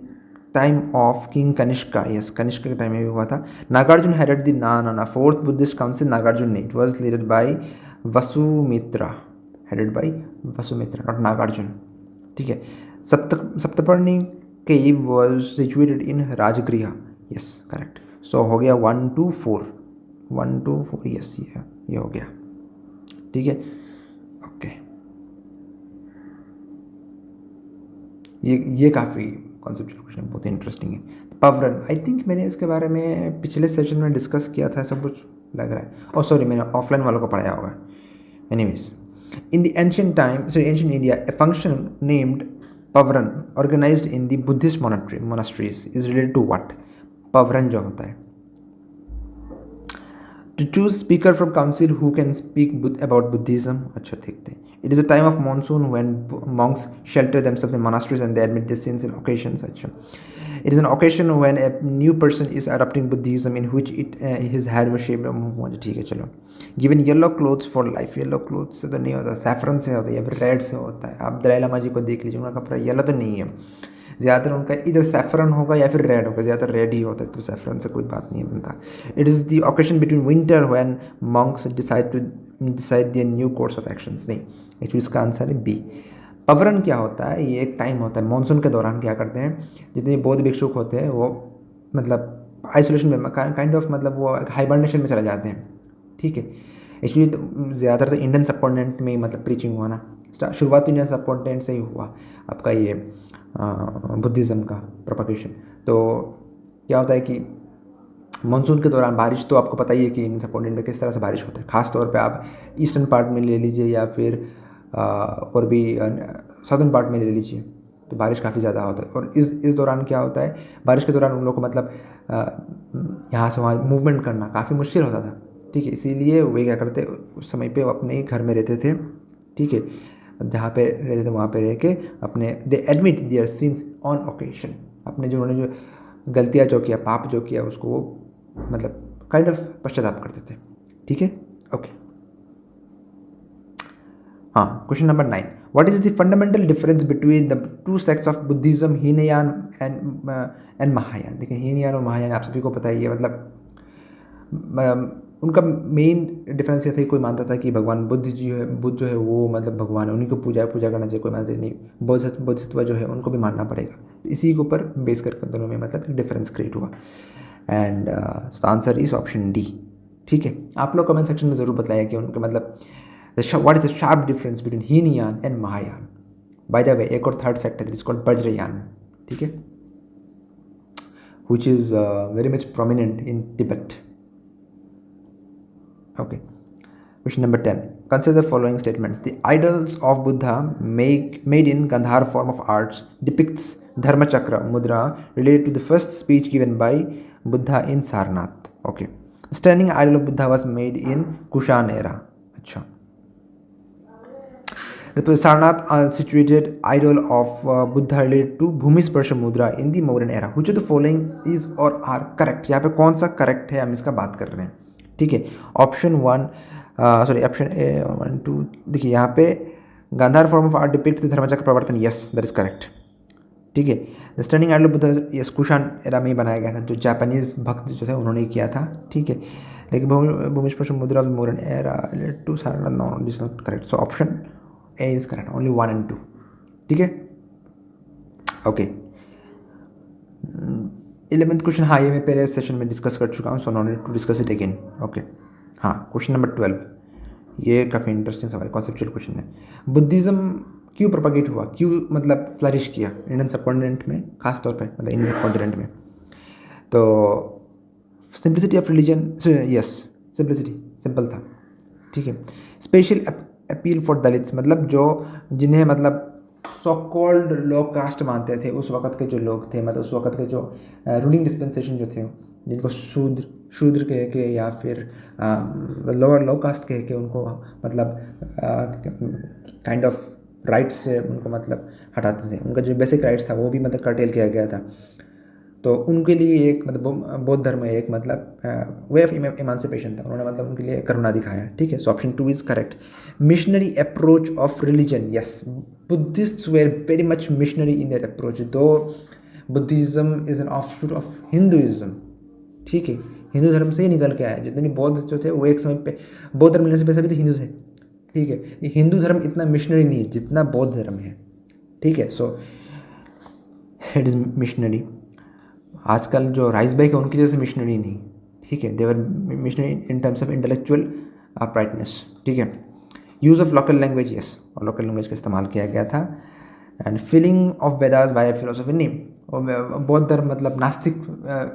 time of King Kanishka. Yes, Kanishka के टाइम में भी हुआ था. Nagarjuna headed the fourth Buddhist council. Nagarjuna ne. It was led by Vasumitra. Headed by Vasumitra, not Nagarjuna. ठीक है. Saptaparni cave was situated in Rajgriha. Yes, correct. So हो गया 1 2 4. 1 2 4. Yes, ये हो गया. ठीक है, ओके. ये काफ़ी कॉन्सेप्चुअल क्वेश्चन, बहुत इंटरेस्टिंग है. पवरन, आई थिंक मैंने इसके बारे में पिछले सेशन में डिस्कस किया था, सब कुछ लग रहा है. और सॉरी, मैंने ऑफलाइन वालों को पढ़ाया होगा. Anyways, in the ancient India, a function named Pavarana organised in the Buddhist monasteries is related to what? Pavarana जो होता है, to choose speaker from council who can speak about Buddhism. अच्छा, देखते हैं. It is a time of monsoon when monks shelter themselves in monasteries and they admit their sins in occasions. अच्छा, it is an occasion when a new person is adopting Buddhism in which his hair was shaved. ठीक है, चलो. Given yellow clothes for life. Yellow cloth से तो नहीं होता, सैफरन से होता है या फिर रेड से होता है. आप दलाई लामा जी को देख लीजिए, उनका कपड़ा येलो तो नहीं है, ज़्यादातर उनका इधर सैफरन होगा या फिर रेड होगा. ज़्यादातर रेड ही होता है, तो सैफरन से कोई बात नहीं बनता. It is the occasion between winter when Monks decide their new course of actions. नहीं, एक्चुअली इसका आंसर है बी. पवरन क्या होता है? ये एक टाइम होता है मानसून के दौरान. क्या करते हैं, जितने बौद्ध भिक्षुक होते हैं वो मतलब आइसोलेशन में, काइंड ऑफ मतलब वो हाइबरनेशन में चले जाते हैं. ठीक है, एक्चुअली तो ज़्यादातर तो इंडियन सबकॉन्टिनेंट में ही मतलब प्रीचिंग हुआ ना. शुरुआत तो इंडियन सबकॉन्टिनेंट से ही हुआ आपका ये बुद्धिज़्म का प्रोपगेशन. तो क्या होता है कि मानसून के दौरान बारिश, तो आपको पता ही है कि इन सबकॉन्टिनेंट में किस तरह से बारिश होता है. ख़ास तौर पे आप ईस्टर्न पार्ट में ले लीजिए या फिर और भी साउदर्न पार्ट में ले लीजिए, तो बारिश काफ़ी ज़्यादा होता है. और इस दौरान क्या होता है, बारिश के दौरान उन लोग को मतलब यहाँ से वहाँ मूवमेंट करना काफ़ी मुश्किल होता था. ठीक है, इसीलिए वे क्या करते, उस समय पे वो अपने ही घर में रहते थे. ठीक है, जहाँ पे रहते थे वहाँ पे रह के अपने they admit their sins on occasion. अपने जो उन्होंने जो गलतियाँ जो किया, पाप जो किया, उसको वो मतलब काइंड ऑफ पश्चाताप करते थे. ठीक है, ओके. हाँ, question number 9. What is the fundamental difference between the two sects of Buddhism, Hinayana and Mahayana? देखिए, हीनयान और महायान आप सभी को पता ही है. मतलब उनका मेन डिफरेंस ये था कि कोई मानता था कि भगवान बुद्ध जो है वो मतलब भगवान है, उन्हीं को पूजा करना चाहिए. कोई मानता नहीं, बोधिसत्व जो है उनको भी मानना पड़ेगा. इसी के ऊपर बेस करके दोनों में मतलब एक डिफरेंस क्रिएट हुआ. And answer is option D. ठीक है, आप लोग कमेंट सेक्शन में ज़रूर बताइए कि उनके मतलब what is the sharp difference between Hinayana and Mahayana. Bye the वे, एक और थर्ड सेक्ट है, इज कॉल्ड वज्रयान. ठीक है, which is very much prominent in Tibet. Okay. Question number 10. Consider the following statements. The idols of Buddha made in Gandhar form of arts depicts Dharmachakra mudra related to the first speech given by Buddha in Sarnath. Okay. The standing idol of Buddha was made in Kushan era. Achha. The Sarnath situated idol of Buddha related to Bhumisparsha mudra in the Mauryan era. Which of the following is or are correct? यहाँ पे कौन सा करेक्ट है, हम इसका बात कर रहे हैं. ठीक है, ऑप्शन 1 ऑप्शन ए 1 2. देखिए यहाँ पे Gandhara form of art depicts the Dharmachakra Pravartan. Yes, that is correct. ठीक है, the standing idol of Buddha, yes, Kushan era में ही बनाया गया था, जो जापानीज भक्त जो थे उन्होंने किया था. ठीक है, लेकिन Bhumisparsha mudra of Mauryan era to Sarnath, no, this not correct. So option A is correct, only 1 and 2. ठीक है, ओके. 11th क्वेश्चन, हाँ, ये मैं पहले सेशन में डिस्कस कर चुका हूँ, so no need to discuss it again. Okay. हाँ, क्वेश्चन नंबर 12. ये काफ़ी इंटरेस्टिंग सवाल, कॉन्सेप्चुअल क्वेश्चन है. बुद्धिज़्म क्यों प्रोपगेट हुआ, क्यों मतलब फ्लरिश किया इंडियन सबकॉन्टिनेंट में, खास तौर पे मतलब इंडियन सबकॉन्टिनेंट में? तो simplicity of religion, yes, simplicity, simple था. ठीक है. स्पेशल अपील फॉर दलित्स, मतलब जो जिन्हें मतलब सो कॉल्ड लो कास्ट मानते थे उस वक़्त के जो लोग थे, मतलब उस वक़्त के जो रूलिंग डिस्पेंसेशन जो थे, जिनको शूद्र शूद्र कह के या फिर लोअर लो कास्ट कह के उनको मतलब काइंड ऑफ राइट्स से उनको मतलब हटाते थे। उनका जो बेसिक राइट्स था वो भी मतलब कर्टेल किया गया था। तो उनके लिए एक मतलब बौद्ध धर्म में एक मतलब वे ऑफ इमांसिपेशन था। उन्होंने मतलब उनके लिए करुणा दिखाया। ठीक है, so option 2 is correct. Missionary approach of religion, yes, Buddhists were very much missionary in their approach, though Buddhism is an offshoot of Hinduism. ठीक है, हिंदू धर्म से ही निकल के आया। जितने भी बौद्ध जो थे वो एक समय पे बौद्ध धर्म मिलने से पहले भी तो हिंदू थे। ठीक है, ये हिंदू धर्म इतना मिशनरी नहीं है जितना बौद्ध धर्म है। ठीक है, सो इट इज़ मिशनरी। आजकल जो राइस बैक है उनकी जैसे मिशनरी नहीं। ठीक है, they were missionary in terms of intellectual uprightness. ठीक है, use of local language, yes, और लोकल लैंग्वेज का इस्तेमाल किया गया था। And filling of Vedas by philosophy, नहीं, बौद्ध धर्म मतलब नास्तिक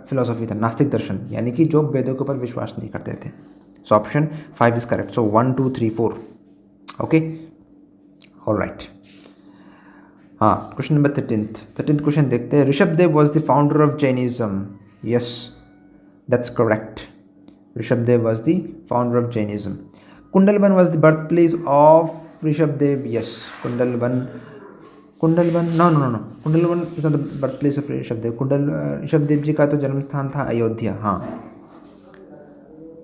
फिलोसफी था, नास्तिक दर्शन, यानी कि जो वेदों के ऊपर विश्वास नहीं करते थे। So option 5 is correct. So 1 2 3 4। Okay, all right. हाँ, क्वेश्चन नंबर 13th क्वेश्चन देखते हैं। Rishabhdev was the founder of Jainism, yes, that's correct. Rishabhdev was the founder of Jainism. Kundalvan was the birth place of Rishabhdev, yes, Kundalvan no no no no, Kundalvan is not the birth place of Rishabhdev. Rishabhdev ji का तो जन्म स्थान था अयोध्या। हाँ,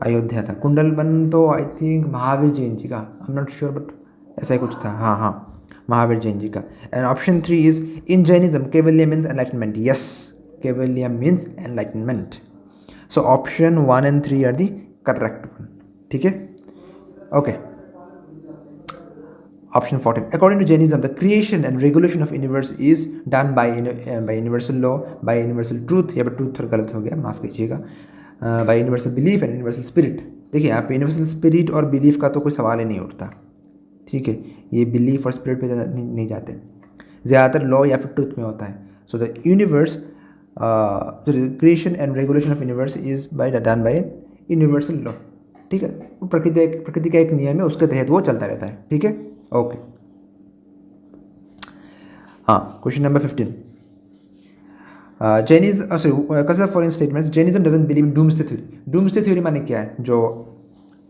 अयोध्या था। कुंडलवन तो आई थिंक महावीर जैन जी का, I am not sure, but ऐसा ही कुछ था। हाँ हाँ, महावीर जैन जी का। And option 3 is in Jainism Kaivalya means enlightenment, yes, Kaivalya means enlightenment. So option 1 and 3 are the correct one. ठीक है, okay. Option 14. According to Jainism, the creation and regulation of universe is done by universal law, by universal truth। यहाँ पर truth थोड़ा गलत हो गया, माफ़ कीजिएगा। by universal belief and universal spirit। देखिए यहाँ पे universal spirit और belief का तो कोई सवाल ही नहीं उठता। ठीक है, ये belief और spirit पे नहीं जाते, ज़्यादातर law या फिर truth में होता है। So the universe, the creation and regulation of universe is done by universal law। ठीक है, प्रकृति का एक नियम है, उसके तहत वो चलता रहता है। ठीक है, ओके। हाँ, question number 15। Consider following statements. Jainism doesn't believe in doomsday theory. Doomsday theory माने क्या है? जो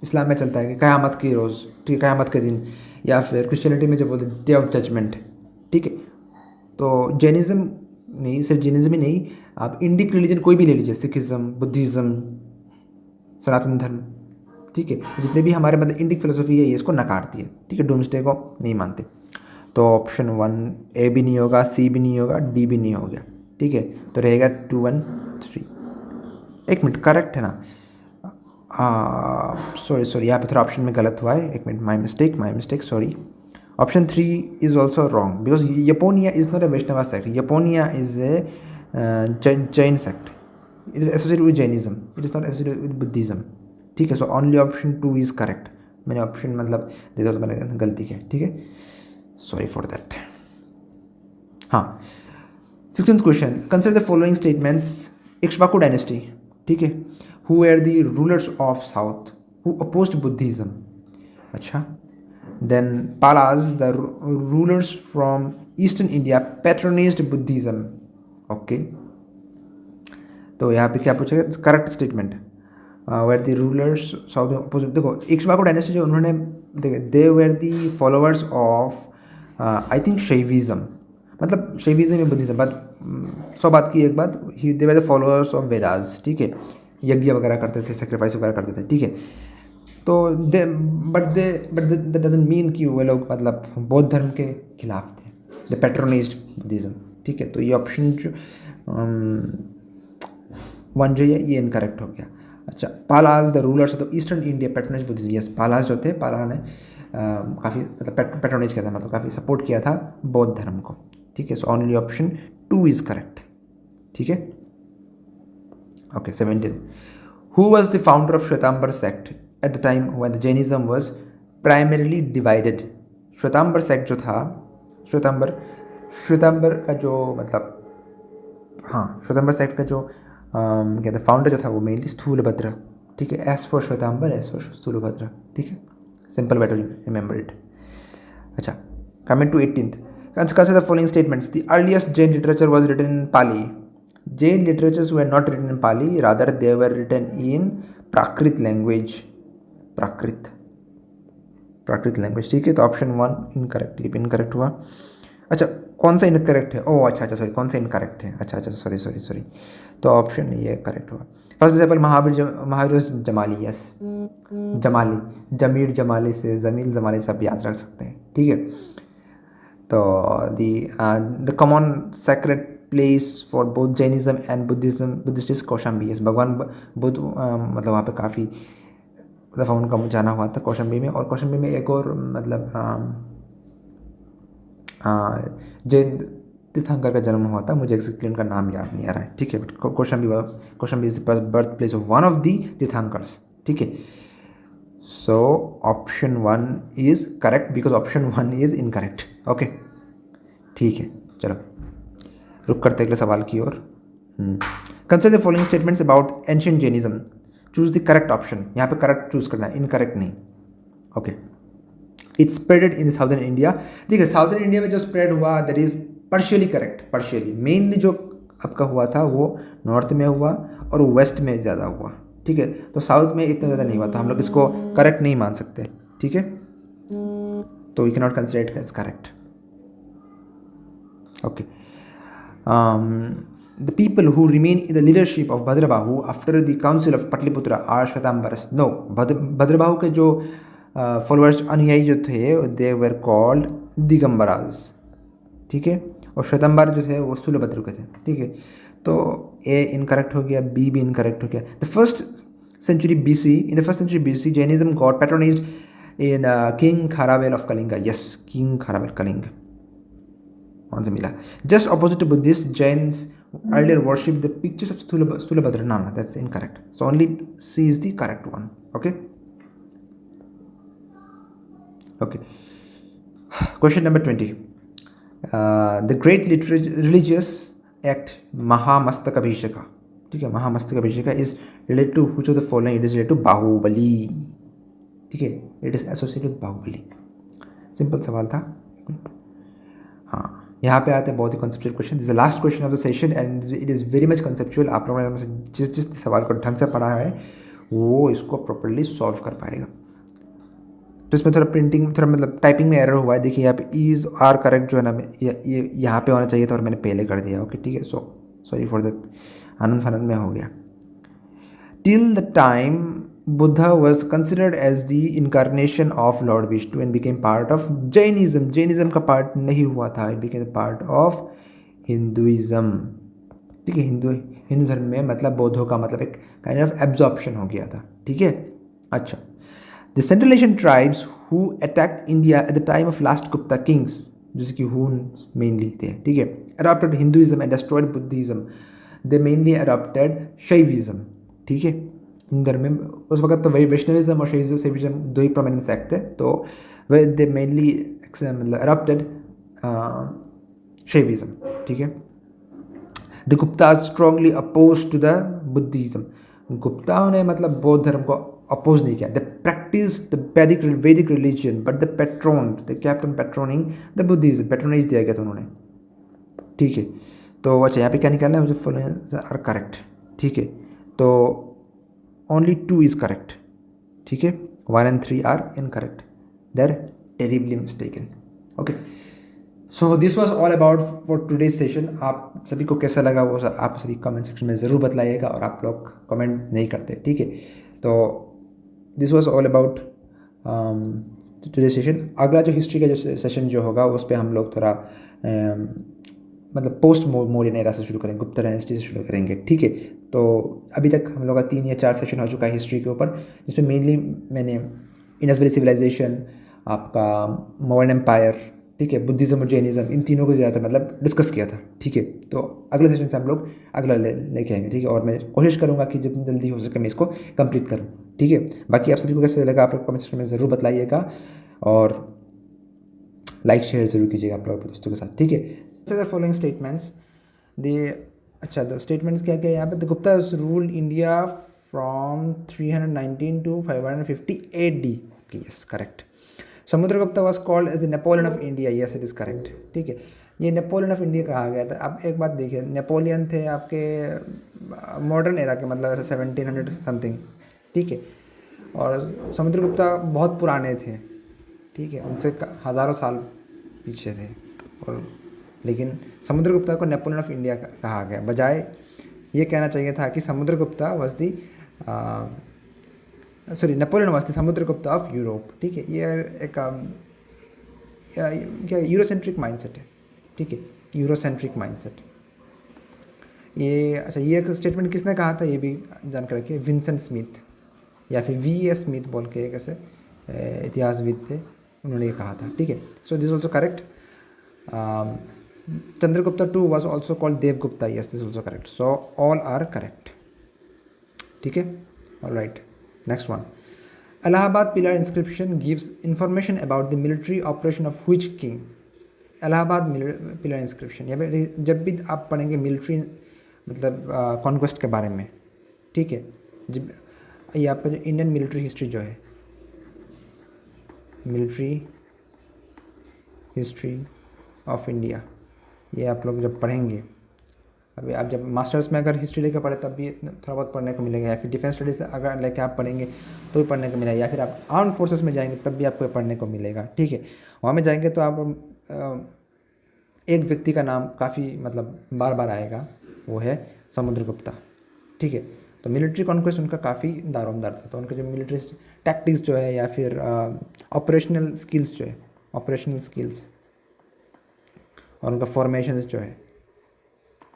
इस्लाम में चलता है कि क़यामत की रोज़, ठीक है, क़यामत के दिन, या फिर क्रिश्चियनिटी में जो बोलते हैं डे ऑफ जजमेंट। ठीक है, तो जैनिज्म नहीं, सिर्फ जैनिज्म ही नहीं, आप इंडिक रिलीजन कोई भी ले लीजिए, सिखिज़्म, बुद्धिज़्म, सनातन धर्म, ठीक है, जितने भी हमारे मतलब इंडिक फिलोसफी है ये इसको नकारती है। ठीक है, डूम्सडे को नहीं मानते। तो ऑप्शन 1 ए भी नहीं होगा, सी भी नहीं होगा, डी भी नहीं हो गया। ठीक है, तो रहेगा 2 1 3। एक मिनट, करेक्ट है ना? सॉरी, यहाँ पे थोड़ा ऑप्शन में गलत हुआ है। एक minute, my mistake, sorry. Option 3 is also wrong because Yapaniya is not a Vaishnava sect. Yapaniya is a Jain sect. It is associated with Jainism, it is not associated with Buddhism. ठीक है, so only option 2 is correct. मैंने ऑप्शन मतलब दे दो तो मैंने गलती की। ठीक है, सॉरी फॉर दैट। हाँ, 16th question. Consider the following statements. Ikshvaku dynasty, ठीक है, who are the rulers of south who opposed Buddhism. अच्छा, then Palas the rulers from eastern India patronized Buddhism. Okay, तो यहाँ पे क्या पूछेगा? Correct statement. Were the rulers south opposite. देखो, इक्ष्वाकु डायनेस्टी जो उन्होंने, देखिए, they were the followers of I think Shaivism, मतलब शैविज्म में बुद्धिज्म। बट सौ बात की एक बात, दे were the followers of Vedas. ठीक है, यज्ञ वगैरह करते थे, सेक्रीफाइस वगैरह करते थे। ठीक है, तो दैट डजंट मीन कि वो लोग मतलब बौद्ध धर्म के खिलाफ थे। The patronized Buddhism. ठीक है, तो ये ऑप्शन जो 1 जो है ये इनकरेक्ट हो गया। अच्छा, Palas the rulers of the eastern India patronise Buddhism. Yes, Palas जो थे, पाला ने काफ़ी मतलब पैट्रोनाइज किया था, मतलब काफ़ी सपोर्ट किया था बौद्ध धर्म को। ठीक है, so only option 2 is correct. ठीक है, okay. 17। Who was the founder of Shvetambara sect at the time when the Jainism was primarily divided. Shvetambara sect जो था, श्वेतांबर का जो मतलब, हाँ, श्वेतांबर सेक्ट का जो क्या था, फाउंडर जो था वो मेनली स्थूलभद्र। ठीक है, S for Shvetambara, S for Sthulabhadra. ठीक है, simple way to remember it. अच्छा, coming to 18th। Consider the following statements. The earliest Jain literature was written in Pali. Jain literatures were not written in Pali, rather they were written in Prakrit language. Prakrit language, ठीक है। तो ऑप्शन 1 इनकरेक्ट, ये भी इनकरेक्ट हुआ। अच्छा, कौन सा इनकरेक्ट है? ओह अच्छा सॉरी, कौन सा इनकरेक्ट है? अच्छा सॉरी। तो ऑप्शन ये करेक्ट हुआ। First example Mahavira Jamali, yes Jamali, Jamir Jamali से जमील जमाली से आप याद रख सकते हैं, ठीक है। तो the common sacred place for both Jainism and Buddhist is Kaushambi. Yes, भगवान बुद्ध मतलब वहाँ पे काफ़ी दफ़ा उनका जाना हुआ था कौशाम्बी में। और कौशाम्बी में एक और मतलब जैन तीर्थंकर का जन्म हुआ था, मुझे एक्जैक्टली उनका नाम याद नहीं आ रहा है, ठीक है। But Kaushambi is the birth place of one of the tirthankars, ठीक है। So option 1 is correct because option 1 is incorrect. Okay, ठीक है, चलो रुक करते अगले सवाल की ओर। Consider the following statements about ancient Jainism, choose the correct option. यहाँ पे करेक्ट चूज करना है, इनकरेक्ट नहीं। Okay, it spreaded in southern India. देखिए, साउदर्न इंडिया में जो स्प्रेड हुआ that is partially correct. Partially, mainly जो आपका हुआ था वो नॉर्थ में हुआ और वेस्ट में ज़्यादा हुआ, ठीक है। तो साउथ में इतना ज़्यादा नहीं हुआ, तो हम लोग इसको करेक्ट नहीं मान सकते, ठीक है। तो we can not consider it as correct. Okay, the people who remain in the leadership of Bhadrabahu after the council of Patliputra are Shwetambaras. No, Bhadrabahu के जो फॉलोअर्स अनुयायी जो थे they were called दिगंबराज, ठीक है। और श्वेतांबर जो थे वो स्थूलभद्र के थे, ठीक है। तो ए इनकरेक्ट हो गया, बी भी इनकरेक्ट हो गया। In the first century BC Jainism got patronized in king Kharavela of Kalinga. Yes, king Kharavela Kalinga कौन से मिला। Just opposite to Buddhist, Jains earlier worshipped the pictures of Stulabhadra. No, that's incorrect. So only C is the correct one. Okay. Question number 20. The great religious act Mahamastakabhisheka, ठीक है, Mahamastakabhisheka is related to which of the following? It is related to Bahubali, ठीक है, it is associated with Bahubali. Simple सवाल था। हाँ, यहाँ पे आते हैं बहुत ही conceptual question. This the last question of the session and it is very much conceptual. आप लोगों ने जिस सवाल को ढंग से पढ़ा है वो इसको प्रॉपर्ली सॉल्व कर पाएगा। तो इसमें थोड़ा प्रिंटिंग, थोड़ा मतलब टाइपिंग में एरर हुआ है। देखिए यहाँ पे इज आर करेक्ट जो है ना, ये यहाँ पे होना चाहिए था और मैंने पहले कर दिया। ओके, ठीक है। सो सॉरी फॉर द आनंद फानंद में हो गया। Till the time Buddha was considered as the incarnation of Lord Vishnu and became part of Jainism. Jainism का part नहीं हुआ था, it became part of Hinduism, ठीक है। हिंदू धर्म में मतलब बौद्धों का मतलब एक काइंड ऑफ एब्जॉर्प्शन हो गया था, ठीक है। अच्छा, the Central Asian tribes who attacked India at the time of last Gupta kings, जैसे कि Huns mainly थे, ठीक है, adopted Hinduism and destroyed Buddhism. They mainly adopted Shaivism, ठीक है। हिंदू धर्म में उस वक्त तो वही वैष्णविज्म और शैविज्म दो ही प्रोमिनेंट सेक्ट थे, तो वे दे मेनली मतलब अडॉप्टेड शैविज्म, ठीक है। The Gupta strongly oppose to the Buddhism. गुप्ताओं ने मतलब बौद्ध धर्म को अपोज नहीं किया। The practice the Vedic religion but the kept on patroning the Buddhism. Patronize दिया गया था उन्होंने, ठीक है। तो अच्छा, यहाँ पे क्या निकालना है मुझे? फॉलोइंग आर करेक्ट, ठीक है। तो only 2 is correct, ठीक है। 1 and 3 are incorrect. They're terribly mistaken. Okay. So this was all about for today's session. आप सभी को कैसा लगा वो आप सभी कमेंट सेक्शन में ज़रूर बताइएगा, और आप लोग कमेंट नहीं करते, ठीक है। तो this was all about today's session. अगला जो हिस्ट्री का जो सेशन जो होगा उस पर हम लोग थोड़ा मतलब पोस्ट मौर्यन एरा से शुरू करेंगे, गुप्ता डायनेस्टी से शुरू करेंगे, ठीक है। तो अभी तक हम लोग का 3 या 4 सेशन हो चुका है हिस्ट्री के ऊपर, जिसमें मेनली मैंने इंडस वैली सिविलाइजेशन, आपका मौर्यन एम्पायर, ठीक है, बुद्धिज़्म और जैनिज़्म, इन तीनों को ज़्यादा मतलब डिस्कस किया था, ठीक है। तो अगले सेशन से हम लोग अगला लेके आएंगे, ठीक है। और मैं कोशिश करूँगा कि जितनी जल्दी हो सके मैं इसको कंप्लीट करूँ, ठीक है। बाकी आप सभी को कैसे लगा आप लोग कमेंट सेक्शन में ज़रूर बताइएगा, और लाइक शेयर ज़रूर कीजिएगा आप लोग दोस्तों के साथ, ठीक है। द फॉलोइंग स्टेटमेंट्स अच्छा, द स्टेटमेंट्स क्या क्या है यहाँ पे? The Guptas ruled India from 319 to 550 AD. Okay, yes, correct. Samudragupta was called as the Napoleon of India, yes it is correct. ठीक है, ये नेपोलियन ऑफ इंडिया कहा गया था। अब एक बात देखिए, नेपोलियन थे आपके मॉडर्न एरा के, मतलब ऐसे 1700 समथिंग, ठीक है, और समुद्रगुप्ता बहुत पुराने थे, ठीक है, उनसे हज़ारों साल पीछे थे। और लेकिन समुद्रगुप्ता को नेपोलियन ऑफ इंडिया कहा गया, बजाय ये कहना चाहिए था कि Samudragupta was the sorry Napoleon was the Samudragupta of Europe. ठीक है, ये एक क्या यूरोसेंट्रिक माइंडसेट है। ठीक है, यूरोसेंट्रिक माइंडसेट। ये अच्छा, ये एक स्टेटमेंट किसने कहा था ये भी जानकर रखिए, विंसेंट स्मिथ या फिर V.S. स्मिथ बोल के एक ऐसे इतिहासविद थे, उन्होंने ये कहा था। ठीक है, so this also correct. Chandragupta two was also called Devagupta, yes this also correct. So all are correct. ठीक है, all right, next one. Allahabad pillar inscription gives information about the military operation of which king? Allahabad pillar inscription, या फिर जब भी आप पढ़ेंगे मिलिट्री मतलब कॉन्क्वेस्ट के बारे में, ठीक है, जब ये आपका जो इंडियन मिलिट्री हिस्ट्री जो है, मिलिट्री हिस्ट्री ऑफ इंडिया, ये आप लोग जब पढ़ेंगे, अभी आप जब मास्टर्स में अगर हिस्ट्री लेकर पढ़े तब भी थोड़ा बहुत पढ़ने को मिलेगा, या फिर डिफेंस स्टडीज़ अगर लेके आप पढ़ेंगे तो भी पढ़ने को मिलेगा, या फिर आप आर्म फोर्सेस में जाएंगे तब भी आपको पढ़ने को मिलेगा। ठीक है, वहाँ में जाएंगे तो आप एक व्यक्ति का नाम काफ़ी मतलब बार बार आएगा, वो है समुद्रगुप्ता। ठीक है, तो मिलिट्री कॉन्क्वेस्ट उनका काफ़ी दारोमदार था, तो उनके जो मिलिट्री टैक्टिक्स जो है या फिर ऑपरेशनल स्किल्स जो है, ऑपरेशनल स्किल्स और उनका फॉर्मेशंस जो है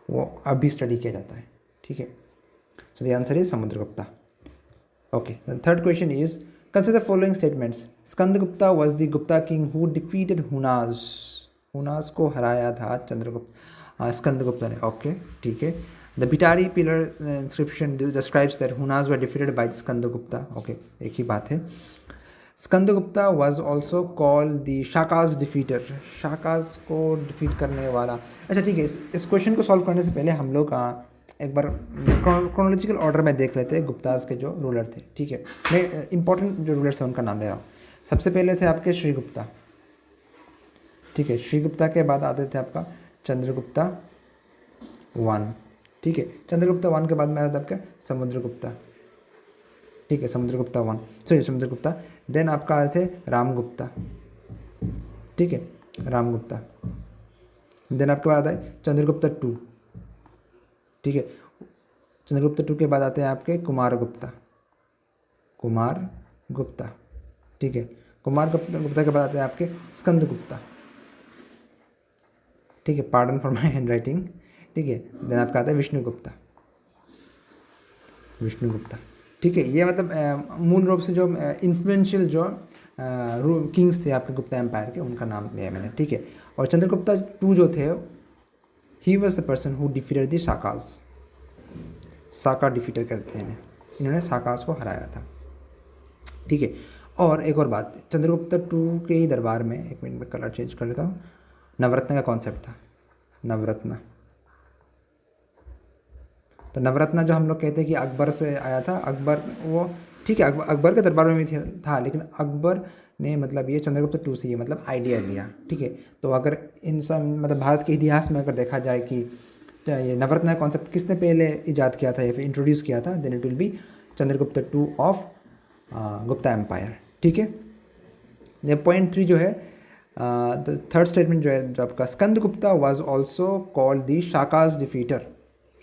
वो अभी स्टडी किया जाता है। ठीक है, so the answer is Samudragupta. Okay, third question is consider the following statements. Skandagupta was the Gupta king who defeated Huns. Huns को हराया था स्कंदगुप्ता ने। ओके, ठीक है। The Bhitari pillar inscription describes that Huns were defeated by Skandagupta. Okay, एक ही बात है। Skandagupta was also called the Shakas defeater, Shakas को डिफीट करने वाला। अच्छा ठीक है, इस क्वेश्चन को सॉल्व करने से पहले हम लोग एक बार क्रोनोलॉजिकल ऑर्डर में देख लेते हैं गुप्ताज के जो रूलर थे। ठीक है, मैं इंपॉर्टेंट जो रूलर्स हैं उनका नाम ले रहा हूँ। सबसे पहले थे आपके श्रीगुप्ता। ठीक है, श्रीगुप्ता के बाद आते थे आपका चंद्रगुप्ता वन। ठीक है, चंद्रगुप्ता वन के बाद में आता था आपका समुद्रगुप्ता। ठीक है, Samudragupta one, sorry Samudragupta. Then आपका आए थे रामगुप्ता। ठीक है, रामगुप्ता। देन आपके बाद आए चंद्रगुप्ता टू। ठीक है, चंद्रगुप्ता टू के बाद आते हैं आपके कुमारगुप्ता। कुमारगुप्ता। ठीक है, कुमारगुप्ता के बाद आते हैं आपके स्कंदगुप्ता। ठीक है, pardon for my hand writing. ठीक है, देन आपका आता है विष्णुगुप्ता। विष्णुगुप्ता। ठीक है, ये मतलब मूल रूप से जो इन्फ्लुएंशियल जो किंग्स थे आपके गुप्ता एम्पायर के, उनका नाम लिया मैंने। ठीक है, और चंद्रगुप्ता टू जो थे, he was the person who defeated the Shakas. Saka defeater कहते हैं इन्होंने साकाज को हराया था। ठीक है, और एक और बात, चंद्रगुप्ता टू के ही दरबार में, एक मिनट में कलर चेंज कर लेता हूँ, नवरत्न का कॉन्सेप्ट था। नवरत्न, तो नवरत्न जो हम लोग कहते हैं कि अकबर से आया था, अकबर वो ठीक है, अकबर के दरबार में भी था, लेकिन अकबर ने मतलब ये चंद्रगुप्त टू से ये मतलब आइडिया लिया। ठीक है, तो अगर इन सब मतलब भारत के इतिहास में अगर देखा जाए कि ये नवरत्न कॉन्सेप्ट किसने पहले इजाद किया था या फिर इंट्रोड्यूस किया था, then it will be Chandragupta two of Gupta empire. ठीक है, ये पॉइंट 3 जो है, तो थर्ड स्टेटमेंट जो है जो आपका, Skandagupta was also called the Shakas defeater.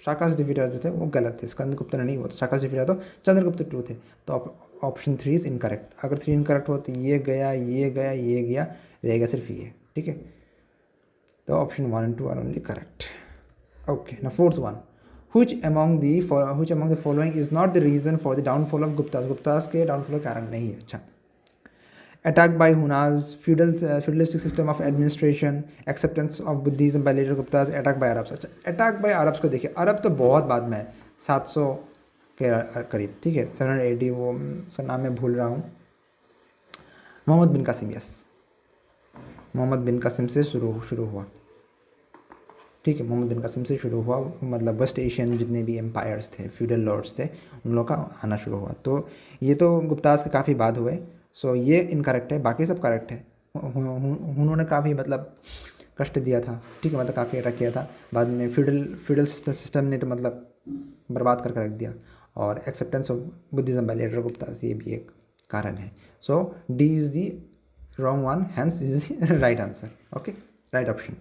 Shakas defeater जो थे वो गलत थे, स्कंदगुप्त ने नहीं, वो तो शाकाज डिफीटर तो चंद्रगुप्त टू थे। तो ऑप्शन 3 इज़ इनकरेक्ट। अगर 3 इनकरेक्ट हो तो ये गया, ये गया, ये गया, रहेगा सिर्फ ये। ठीक है, तो option 1 and 2 are only correct. Okay, ना fourth one, which among the following is not the reason for the downfall of Guptas? Guptas के डाउनफॉल का कारण नहीं है। अच्छा, attack by Hunas, feudalistic system of administration, acceptance of Buddhism by later Guptas, attack by Arabs। अच्छा, attack by Arabs को देखिए, अरब तो बहुत बाद में है, 700 के करीब। ठीक है, 780, वो उसका नाम मैं भूल रहा हूँ, मोहम्मद बिन कासिम। यस, मोहम्मद बिन कासिम से शुरू हुआ। ठीक है, मोहम्मद बिन कासिम से शुरू हुआ, मतलब वेस्ट एशियन जितने भी एम्पायर्स थे, फ्यूडल लॉर्ड्स थे, उन लोगों का आना शुरू हुआ। तो ये तो गुप्तास के काफ़ी बाद हुए। सो ये इनकरेक्ट है, बाकी सब करेक्ट है। उन्होंने काफ़ी मतलब कष्ट दिया था, ठीक है, मतलब काफ़ी अटैक किया था। बाद में फ्यूडल सिस्टम ने तो मतलब बर्बाद करके रख दिया। और acceptance of Buddhism by later Gupta, ये भी एक कारण है। So D is the wrong one, hence this is the right answer. Okay, right option.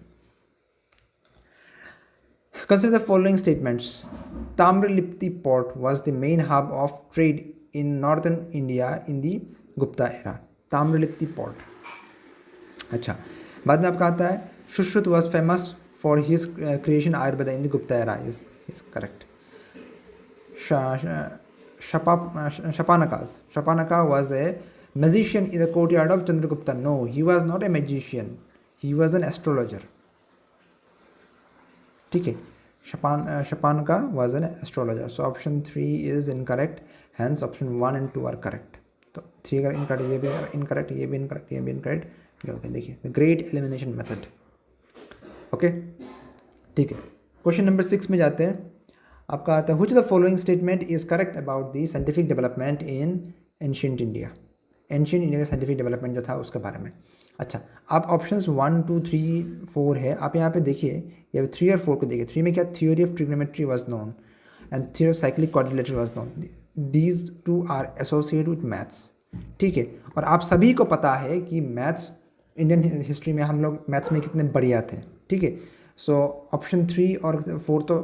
Consider the following statements. Tamralipti port was the main hub of trade in northern India in the Gupta era. Tamralipti port. अच्छा, बाद में आपका आता है Shushruta was famous for his creation Ayurveda in the Gupta era. Is correct. Shapanaka was a magician in the courtyard of Chandragupta. No, he was not a magician. He was an astrologer. ठीक है, Shapanaka was an astrologer. So option 3 is incorrect. Hence option 1 and 2 are correct. तो 3 अगर इनकरेक्ट, ये भी इनकरेक्ट, ये भी इनकरेक्ट, ये भी इनकरेक्ट, ये ओके। देखिए the great elimination method. Okay, ठीक है। क्वेश्चन नंबर 6 में जाते हैं। आपका आता है, which of the following statement is correct about the scientific development in ancient India? Ancient India का साइंटिफिक डेवलपमेंट जो था उसके बारे में। अच्छा, आप ऑप्शंस 1 2 3 4 है, आप यहाँ पे देखिए, ये 3 और 4 को देखिए। 3 में क्या, theory of trigonometry was known and theory of cyclic quadrilateral was known. These two are associated with maths, ठीक है। और आप सभी को पता है कि मैथ्स, इंडियन हिस्ट्री में हम लोग मैथ्स में कितने बढ़िया थे, ठीक है। सो ऑप्शन 3 और 4 तो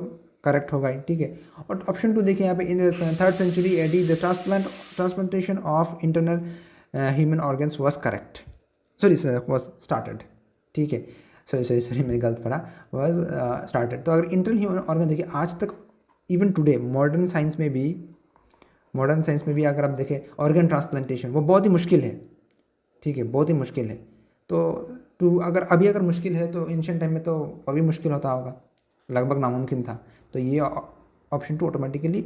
करेक्ट होगा ही, ठीक है। और ऑप्शन 2 देखिए यहाँ पे, इन 3rd century AD the transplantation of internal human organs was correct, sorry was started, ठीक है। सॉरी मैंने गलत पढ़ा, वाज स्टार्टेड। तो अगर इंटरनल ह्यूमन ऑर्गन देखिए, आज तक इवन टुडे मॉडर्न साइंस में भी अगर आप देखें ऑर्गन ट्रांसप्लांटेशन वो बहुत ही मुश्किल है, ठीक है, बहुत ही मुश्किल है। तो अगर मुश्किल है तो एंशिएंट टाइम में तो और भी मुश्किल होता होगा, लगभग नामुमकिन था। तो ये ऑप्शन 2 ऑटोमेटिकली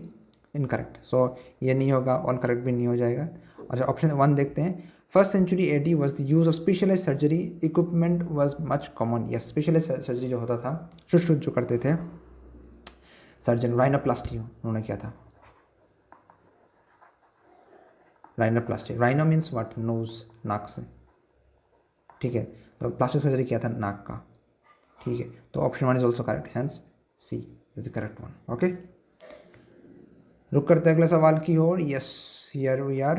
इनकरेक्ट। सो ये नहीं होगा, ऑल करेक्ट भी नहीं हो जाएगा। अच्छा, ऑप्शन 1 देखते हैं। 1st century AD was the use of specialized surgery equipment was much common. Yes, specialized surgery जो होता था, शुश्रुत जो करते थे सर्जन, राइनोप्लास्टी उन्होंने किया था। Rhinoplasty, rhino means what, nose, नाक से, ठीक है। तो प्लास्टिक सर्जरी किया था नाक का, ठीक है। तो option 1 is also correct, hence C is the correct one. Okay, रुक करते हैं अगले सवाल की ओर। Yes, here we are.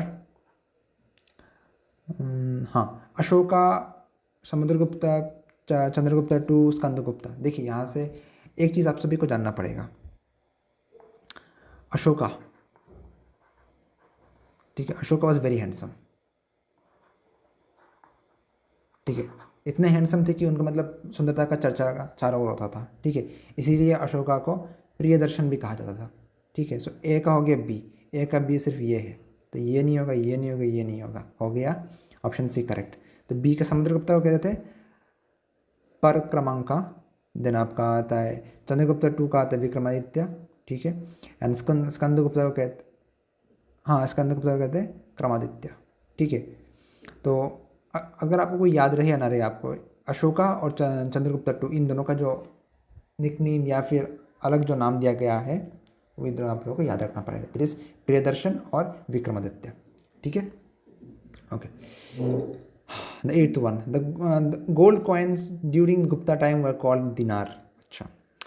हाँ, अशोका, समुद्रगुप्ता, चंद्रगुप्ता टू स्कंदगुप्ता। देखिए यहाँ से एक चीज़ आप सभी को जानना पड़ेगा। अशोका, ठीक है, अशोका वॉज वेरी हैंडसम, ठीक है। इतने हैंडसम थे कि उनका मतलब सुंदरता का चर्चा का चारों ओर होता था, ठीक है। इसीलिए अशोका को प्रियदर्शन भी कहा जाता था, ठीक है। सो ए का हो गया बी, ए का बी सिर्फ ये है, तो ये नहीं होगा, ये नहीं होगा, ये नहीं होगा, हो गया ऑप्शन सी करेक्ट। तो बी का समुद्रगुप्ता को कहते थे पर क्रमांका। देन आपका आता है चंद्रगुप्ता 2 का आता है विक्रमादित्य, ठीक है। एंड स्कंदगुप्ता को कहते, हाँ, स्कंदगुप्ता को कहते हैं क्रमादित्य, ठीक है। तो अगर आपको कोई याद रहे या ना रहे, आपको अशोका और चंद्रगुप्ता 2 इन दोनों का जो निकनेम या फिर अलग जो नाम दिया गया है वो इन दोनों आप लोगों को याद रखना पड़ेगा। दैट इज प्रियदर्शन और विक्रमादित्य, ठीक है। Okay, the 8th one, the gold coins during Gupta time were called dinar. अच्छा,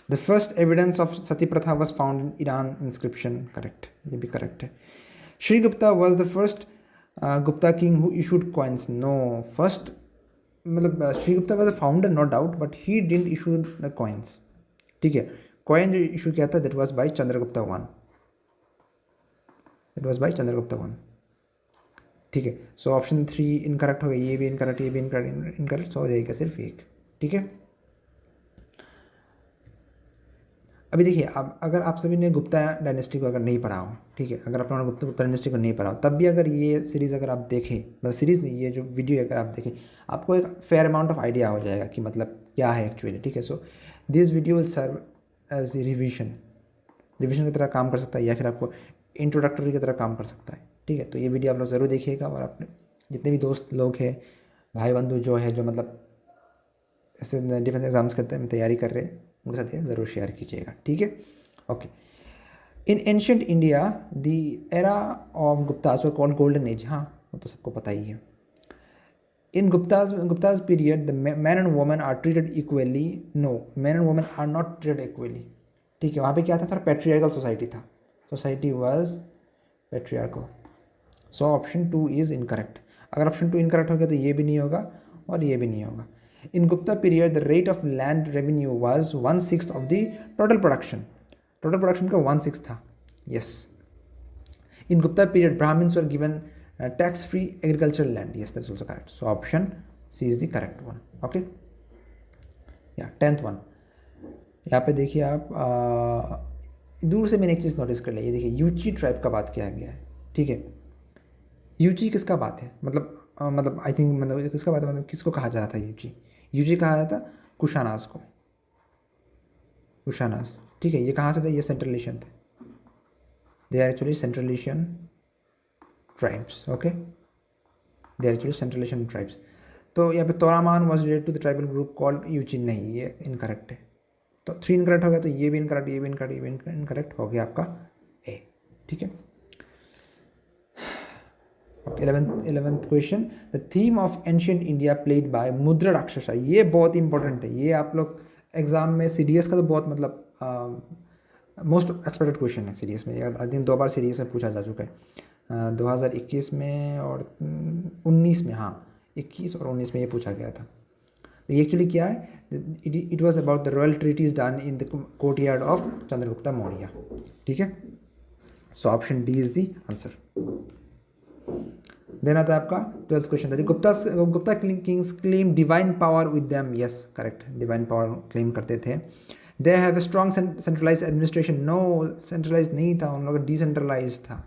the first evidence of sati pratha was found in Iran inscription. Correct, ये भी correct है। Sri Gupta was the first Gupta king who issued coins. No, first मतलब Sri Gupta was the founder, no doubt, but he didn't issue the coins, ठीक है। कॉइन जो इशू किया था that was by Chandragupta 1, that was by Chandragupta 1, ठीक है। सो ऑप्शन 3 इनकरेक्ट हो गया, ये भी इनकरेक्ट, ये भी इनकरेक्ट, सो हो जाएगा सिर्फ एक, ठीक है। अभी देखिए, अब अगर आप सभी ने गुप्ता डायनेस्टी को अगर नहीं पढ़ा हो, ठीक है, अगर आप लोगों ने गुप्ता डायनेस्टी को नहीं पढ़ा हो, तब भी अगर ये सीरीज़ अगर आप देखें, मतलब सीरीज़ नहीं, ये जो वीडियो अगर आप देखें, आपको एक फेयर अमाउंट ऑफ आइडिया हो जाएगा कि मतलब क्या है एक्चुअली, ठीक है। So this video will serve as the revision की तरह काम कर सकता है, या फिर आपको इंट्रोडक्टरी की तरह काम कर सकता है, ठीक है। तो ये वीडियो आप लोग ज़रूर देखिएगा, और अपने जितने भी दोस्त लोग हैं, भाई बंधु जो है, जो मतलब ऐसे डिफेंस एग्जाम्स करते हैं, तैयारी कर रहे हैं, उनके साथ ये ज़रूर शेयर कीजिएगा, ठीक है। Okay, in ancient India the era of Guptas were called golden age. हाँ, वो तो सबको पता ही है। In Gupta's period, the men and women are treated equally. No, men and women are not treated equally. ठीक है, वहाँ पे क्या था, थोड़ा पेट्रियार्कल सोसाइटी था, society was patriarchal. So option 2 is incorrect. अगर ऑप्शन 2 इनकरेक्ट हो गया तो ये भी नहीं होगा और ये भी नहीं होगा। In Gupta period the rate of land revenue was 1/6 of the total production. Total production का 1/6 था। Yes. In Gupta period, Brahmins were given tax-free agricultural land. Yes, that's also correct. So option C is the correct one. Okay. Yeah, 10th one. यहाँ पे देखिए आप दूर से मैंने एक चीज़ नोटिस कर ली। ये देखिए यूची ट्राइब का बात किया गया है। ठीक है, यूची किसका बात है, मतलब आई थिंक मतलब किसका बात है, मतलब किसको कहा जा रहा था यूची? यूची कहा जाता कुशानास को, कुशानास। ठीक है, ये कहाँ से थे? ये सेंट्रल एशियन थे। They are actually Central Asian tribes. Okay, they are actually Central Asian tribes. तो यहाँ पे तोरामान was related to the tribal group called यूची। नहीं, ये इनकरेक्ट है। तो 3 इनकरेक्ट हो गया, तो ये भी इनकरेक्ट, ये भी इनकरेक्ट, ये भी इनकरेक्ट हो गया आपका ए। ठीक है। 11th question, the theme of ancient India played by मुद्रा राक्षसा। ये बहुत इंपॉर्टेंट है, ये आप लोग एग्जाम में सीडीएस का तो बहुत मतलब मोस्ट एक्सपेक्टेड क्वेश्चन है सीरीज में। आई थिंक 2 बार सीरीज में पूछा जा चुका है, 2021 में और 19 में। हाँ, 21 और 19 में ये पूछा गया था। तो ये एक्चुअली क्या है, it was about the royal treaties done in the courtyard of Chandragupta Maurya. ठीक है, so option D is the answer. Then आता है आपका 12th क्वेश्चन था, Gupta kings claim divine power with them. Yes, correct, divine power claim करते थे। They have a strong centralise administration. No, centralise नहीं था, उन लोग डिसेंट्रलाइज था,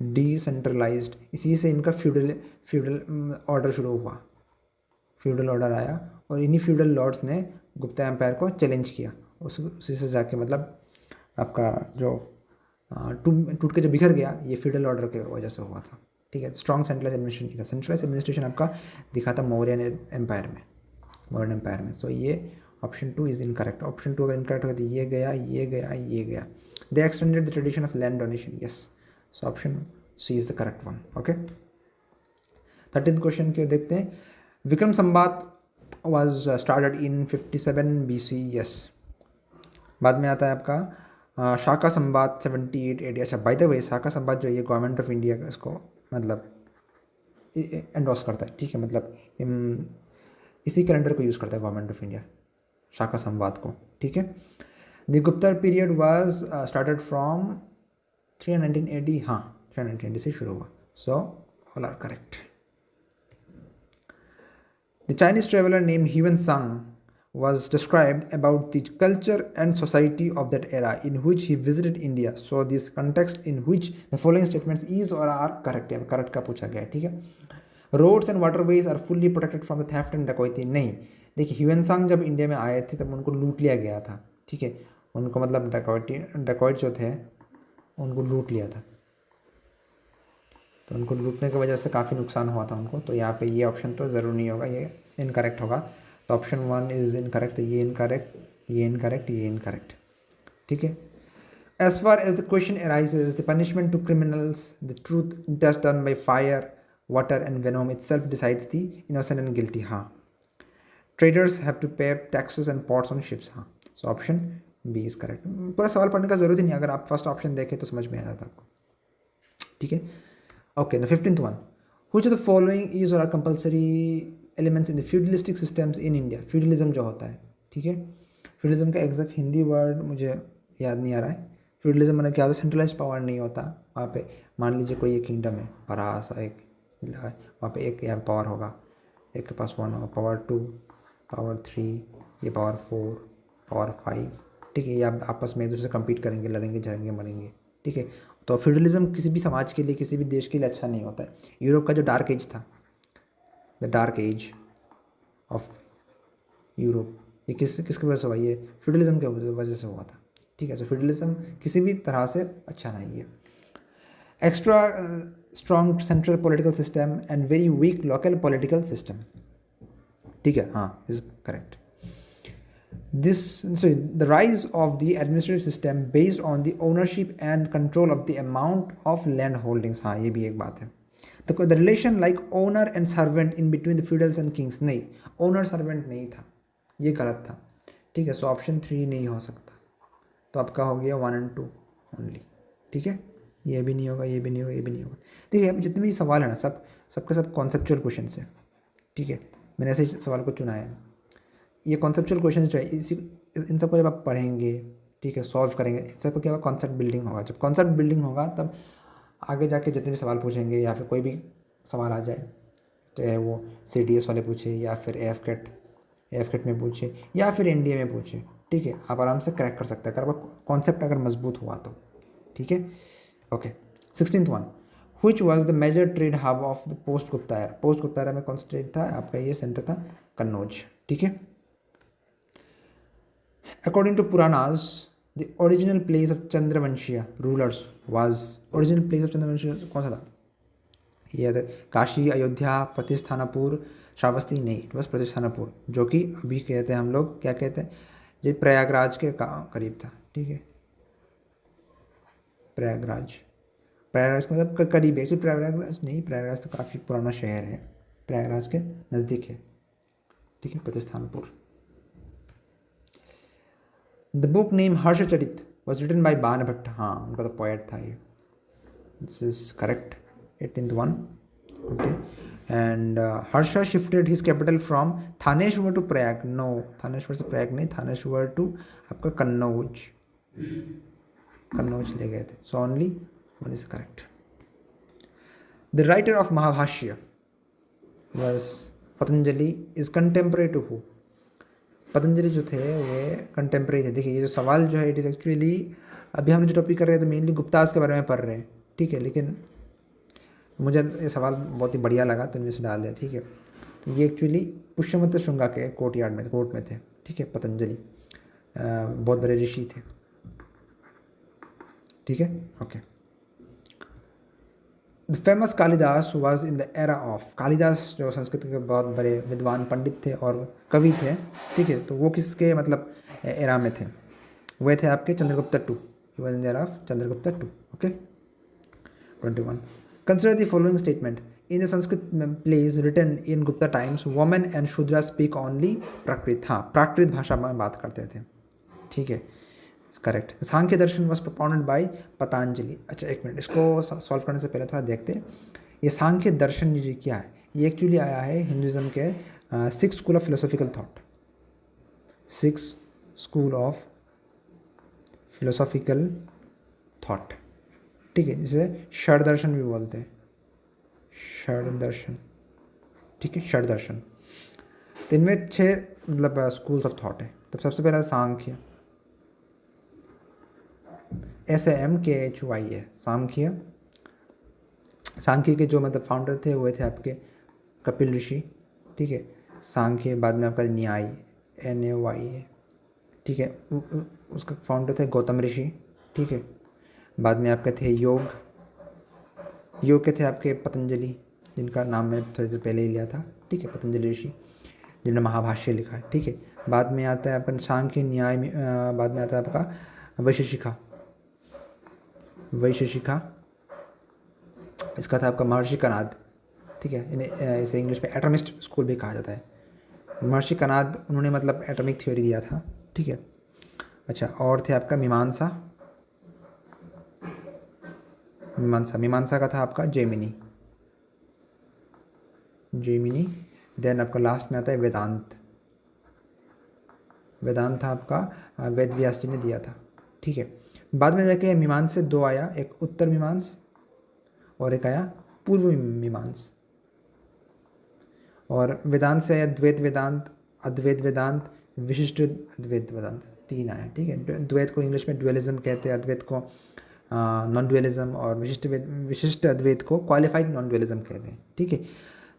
डिसेंट्रलाइज्ड। इसी से इनका फ्यूडल ऑर्डर शुरू हुआ, फ्यूडल ऑर्डर आया और इन्हीं फ्यूडल लॉर्ड्स ने गुप्ता एम्पायर को चैलेंज किया। उसी से जाके मतलब आपका जो टूट के जो बिखर गया, ये फ्यूडल ऑर्डर की वजह से हुआ था। ठीक है, स्ट्रॉन्ग सेंट्रलाइज एडमिनिस्ट्रेशन था। सेंट्रलाइज एडमिनिस्ट्रेशन आपका दिखा था मौर्यन एम्पायर में, मॉडर्न एम्पायर में। सो ये ऑप्शन 2 इज इनकरेक्ट। ऑप्शन 2 अगर इनकरेक्ट होगा तो ये गया, ये गया, ये गया। They extended the tradition of land donation. Yes, so option C is the correct one. Okay, 13th क्वेश्चन को देखते हैं। Vikram Samvat was started in 57 BC। Yes, बाद में आता है आपका शाका संवात 78 AD। अच्छा, by the way Shaka Samvat जो ये गवर्नमेंट ऑफ इंडिया इसको मतलब एंडोर्स करता है। ठीक है, मतलब इसी कैलेंडर को यूज़ करता है गवर्नमेंट ऑफ इंडिया, शाका संवाद को। ठीक है, the Gupta period was started from 319 AD। हाँ, 319 AD से शुरू हुआ। So all are correct. The Chinese traveller name Hiuen Tsang was described about the culture and society of that era in which he visited India. So this context in which the following statements is or are correct है, correct का पूछा गया है। ठीक है, roads and waterways are fully protected from the theft and dacoity। नहीं, देखिए ह्यूएन सांग जब इंडिया में आए थे तब उनको लूट लिया गया था। ठीक है, उनको मतलब डकॉइट जो थे उनको लूट लिया था, तो उनको लूटने की वजह से काफ़ी नुकसान हुआ था उनको। तो यहाँ पे ये ऑप्शन तो ज़रूर नहीं होगा, ये इनकरेक्ट होगा। तो ऑप्शन 1 इज इनकरेक्ट, ये इनकरेक्ट, ये इनकरेक्ट, ये इनकरेक्ट। ठीक है, as far as the question arises the punishment to criminals the truth test done by fire water and venom itself decides the innocent and guilty. हाँ, traders have to pay taxes and ports on ships. हाँ, so option B is correct. पूरा सवाल पढ़ने का जरूरत ही नहीं, अगर आप फर्स्ट ऑप्शन देखें तो समझ में आ जाता आपको। ठीक है, okay, the 15th one, which of the following is or are compulsory elements in the feudalistic systems in India. Feudalism जो होता है, ठीक है, फ्यूडलिज्म का एग्जैक्ट हिंदी वर्ड मुझे याद नहीं आ रहा है। फ्यूडलिज्म मतलब क्या होता है, सेंट्रलाइज पावर नहीं होता वहाँ पे। मान लीजिए कोई एक किंगडम है बड़ा सा, एक वहाँ पे एक यहाँ पावर होगा, एक के पास 1 होगा, पावर 2, पावर 3, ये पावर 4, पावर 5। ठीक है, ये आप आपस में एक दूसरे से कम्पीट करेंगे, लड़ेंगे, झड़ेंगे, मरेंगे। ठीक है, तो फ्यूडलिज्म किसी भी समाज के लिए, किसी भी देश के लिए अच्छा नहीं होता है। यूरोप का जो डार्क एज था, the dark age of Europe, ये किसकी वजह से हुआ? ये फ्यूडलिज्म की वजह से हुआ था। ठीक है, सो फ्यूडलिज्म किसी भी तरह से अच्छा नहीं है। Extra strong central political system and very weak local political system. ठीक है, हाँ, is correct. The rise of the administrative system based on the ownership and control of the amount of land holdings। हाँ, ये भी एक बात है। तो the relation like owner and servant in between the feudals and kings, नहीं, ओनर सर्वेंट नहीं था, ये गलत था, ठीक है। सो ऑप्शन 3 नहीं हो सकता, तो आपका हो गया 1 और 2 ओनली, ठीक है। ये भी नहीं होगा, ये भी नहीं होगा, ये भी नहीं होगा। देखिए अब जितने भी सवाल है ना, सबके सब कॉन्सेप्चुअल क्वेश्चन है, ठीक है। मैंने ऐसे सवाल को चुना है। ये कॉन्सेप्चुअल क्वेश्चन जो है इन सबको जब आप पढ़ेंगे, ठीक है, सॉल्व करेंगे, इन सबको क्या होगा, कॉन्सेप्ट बिल्डिंग होगा। जब कॉन्सेप्ट बिल्डिंग होगा तब आगे जाके जितने भी सवाल पूछेंगे या फिर कोई भी सवाल आ जाए, चाहे वो CDS वाले पूछे या फिर AF कैट में पूछे या फिर NDA में पूछे, ठीक है, आप आराम से क्रैक कर सकते हैं अगर आपका कॉन्सेप्ट अगर मजबूत हुआ तो, ठीक है। Okay, 16th one, which was the major trade hub of the post Gupta era? Post Gupta era में कौन सा ट्रेड था आपका, ये सेंटर था कन्नौज, ठीक है। According to Puranas, the original place of Chandravanshiya rulers was, original place of Chandravanshiya कौन सा था, ये था काशी, अयोध्या, प्रतिस्थानापुर, श्रावस्ती, नहीं, बस प्रतिस्थानापुर, जो कि अभी कहते हैं हम लोग, क्या कहते हैं, ये प्रयागराज के करीब था, ठीक है। प्रयागराज का मतलब करीब है, एक्चुअली प्रयागराज नहीं, प्रयागराज तो काफ़ी पुराना शहर है, प्रयागराज के नज़दीक है, ठीक है, Pratishthanpur. The book name Harshacharita was written by Banabhatta, हाँ उनका तो पोएट था ये, this is correct, 18th one, okay. And Harsha shifted his capital from Thaneshwar to Prayag, no, Thaneshwar से प्रयाग नहीं, थानेश्वर टू आपका कन्नौज ले गए थे, so only one is correct. The writer of Mahabhashya was Patanjali, is contemporary to who, Patanjali जो थे वे कंटेम्प्रेरी थे। देखिए ये जो सवाल जो है इट इज़ एक्चुअली, अभी हम जो टॉपिक कर रहे हैं तो मेनली गुप्तास के बारे में पढ़ रहे हैं, ठीक है, लेकिन मुझे ये सवाल बहुत ही बढ़िया लगा तो इनमें से डाल दिया, ठीक है। तो ये एक्चुअली पुष्यमित्र शुंगा के कोर्ट में थे, ठीक है, पतंजलि बहुत बड़े ऋषि थे, ठीक है, okay. The famous Kalidas was in the era of, Kalidas जो संस्कृत के बहुत बड़े विद्वान पंडित थे और कवि थे, ठीक है, तो वो किसके मतलब एरा में थे, वे थे आपके Chandragupta two, he was in the era of Chandragupta two, okay. 21, consider the following statement, in the Sanskrit plays written in Gupta times women and Shudra speak only Prakrit, हाँ प्राकृत भाषा में बात करते थे, ठीक है, correct. Sankhya Darshan was propounded by Patanjali, अच्छा एक मिनट, इसको सॉल्व करने से पहले थोड़ा देखते हैं ये सांख्य दर्शन जी क्या है। ये एक्चुअली आया है हिंदुज़म के 6 school of philosophical thought, 6 school of philosophical thought, ठीक है, जिसे षड दर्शन भी बोलते हैं, षड दर्शन, ठीक है, षड दर्शन। तो इनमें 6 मतलब स्कूल्स ऑफ थॉट है। तो सबसे पहला सांख्य, SAMKHY है, सांख्य। सांख्य के जो मतलब फाउंडर थे वो थे आपके कपिल ऋषि, ठीक है, सांख्य। बाद में आपका न्याय NAY है, ठीक है, उसका फाउंडर थे गौतम ऋषि, ठीक है। बाद में आपके थे योग के थे आपके पतंजलि, जिनका नाम मैंने थोड़ी देर पहले ही लिया था, ठीक है, पतंजलि ऋषि जिन्होंने महाभाष्य लिखा है, ठीक है। बाद में आता है अपन सांख्य, न्याय में बाद में आता है आपका वैशेषिका, इसका था आपका महर्षि कनाद, ठीक है, इन्हें इसे इंग्लिश में एटमिस्ट स्कूल भी कहा जाता है। महर्षि कनाद उन्होंने मतलब एटॉमिक थ्योरी दिया था, ठीक है। अच्छा, और थे आपका मीमांसा का था आपका जेमिनी। देन आपका लास्ट में आता है वेदांत था आपका वेद व्यास जी ने दिया था, ठीक है। बाद में जाके मीमांस से 2 आया, एक उत्तर मीमांस और एक आया पूर्व मीमांस। और वेदांत से आया द्वैत वेदांत, अद्वैत वेदांत, विशिष्ट अद्वैत वेदांत, 3 आया, ठीक है। द्वैत को इंग्लिश में ड्युअलिज्म कहते हैं, अद्वैत को नॉन ड्युअलिज्म, और विशिष्ट अद्वैत को क्वालिफाइड नॉन ड्युअलिज्म कहते हैं, ठीक है।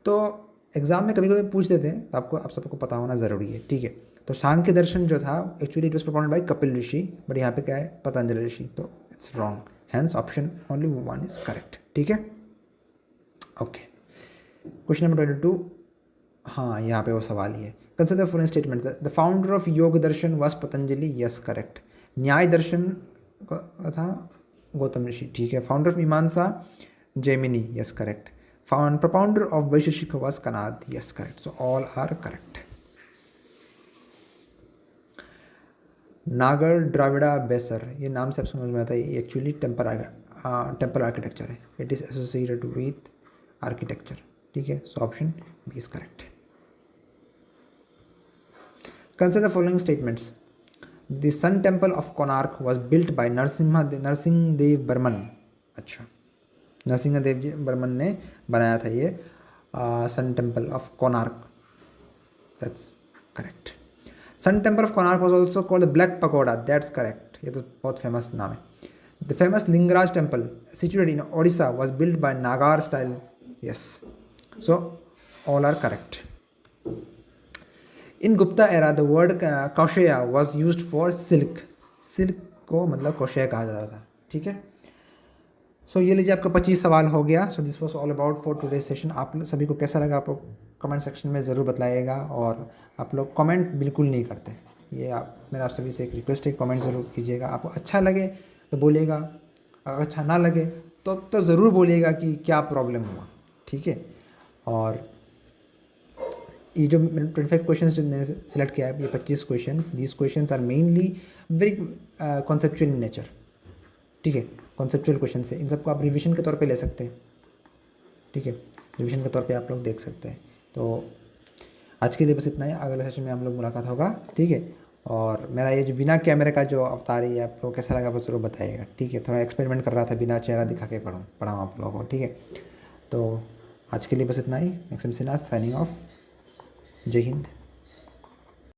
तो एग्जाम में कभी कभी पूछ देते हैं, तो आप सबको पता होना ज़रूरी है, ठीक है। तो सांख्य दर्शन जो था actually it was propounded by Kapil ऋषि, बट यहाँ पे क्या है, पतंजलि ऋषि, तो it's wrong, hence option only 1 is correct, ठीक है, ओके। क्वेश्चन नंबर 22, हाँ यहाँ पे वो सवाल ही है। Consider following statement, the founder of योग दर्शन वॉज पतंजलि, यस करेक्ट। न्याय दर्शन का था गौतम ऋषि, ठीक है। फाउंडर ऑफ मीमांसा Gemini, yes correct. Propounder of Vaisheshika was Kanad. Yes, correct. So all are correct. नागर द्राविड़ा बेसर, ये नाम से आप समझ में आता है, ये एक्चुअली टेम्पल आर्किटेक्चर है. It is associated with architecture. ठीक है, so option B is correct. Consider the following statements. The sun temple of Konark was built by Narasimhadeva Barman. अच्छा, नरसिंहदेव बर्मन ने बनाया था ये sun temple of Konark. That's correct. Sun temple of Konark was also called black pagoda. That's correct. ये तो बहुत फेमस नाम है. The famous Lingaraj temple situated in Odisha was built by Nagara style. Yes, so all are correct. In Gupta era the word Kausheya was used for silk. Silk को मतलब कौशेया कहा जाता था. ठीक है, सो ये लीजिए आपका 25 सवाल हो गया. So this was all about for today session. आप सभी को कैसा लगा आप लोग कमेंट सेक्शन में ज़रूर बताइएगा. और आप लोग कमेंट बिल्कुल नहीं करते, ये मेरा आप सभी से एक रिक्वेस्ट है, कमेंट ज़रूर कीजिएगा. आपको अच्छा लगे तो बोलिएगा, अगर अच्छा ना लगे तो ज़रूर बोलिएगा कि क्या प्रॉब्लम हुआ. ठीक है, और ये जो 25 क्वेश्चंस जो मैंने सेलेक्ट किया है, ये 25 questions, these questions are mainly very conceptual in nature. ठीक है, कॉन्सेप्चुअल क्वेश्चन है. इन सबको आप रिवीजन के तौर पे ले सकते हैं. ठीक है, रिवीजन के तौर पे आप लोग देख सकते हैं. तो आज के लिए बस इतना ही. अगले सेशन में हम लोग मुलाकात होगा. ठीक है, और मेरा ये जो बिना कैमरे का जो अवतार है आप लोग कैसा लगा वो ज़रूर बताइएगा. ठीक है, थोड़ा एक्सपेरिमेंट कर रहा था, बिना चेहरा दिखा के पढ़ा आप लोगों को. ठीक है, तो आज के लिए बस इतना ही. Maxim Sinha signing off. जय हिंद.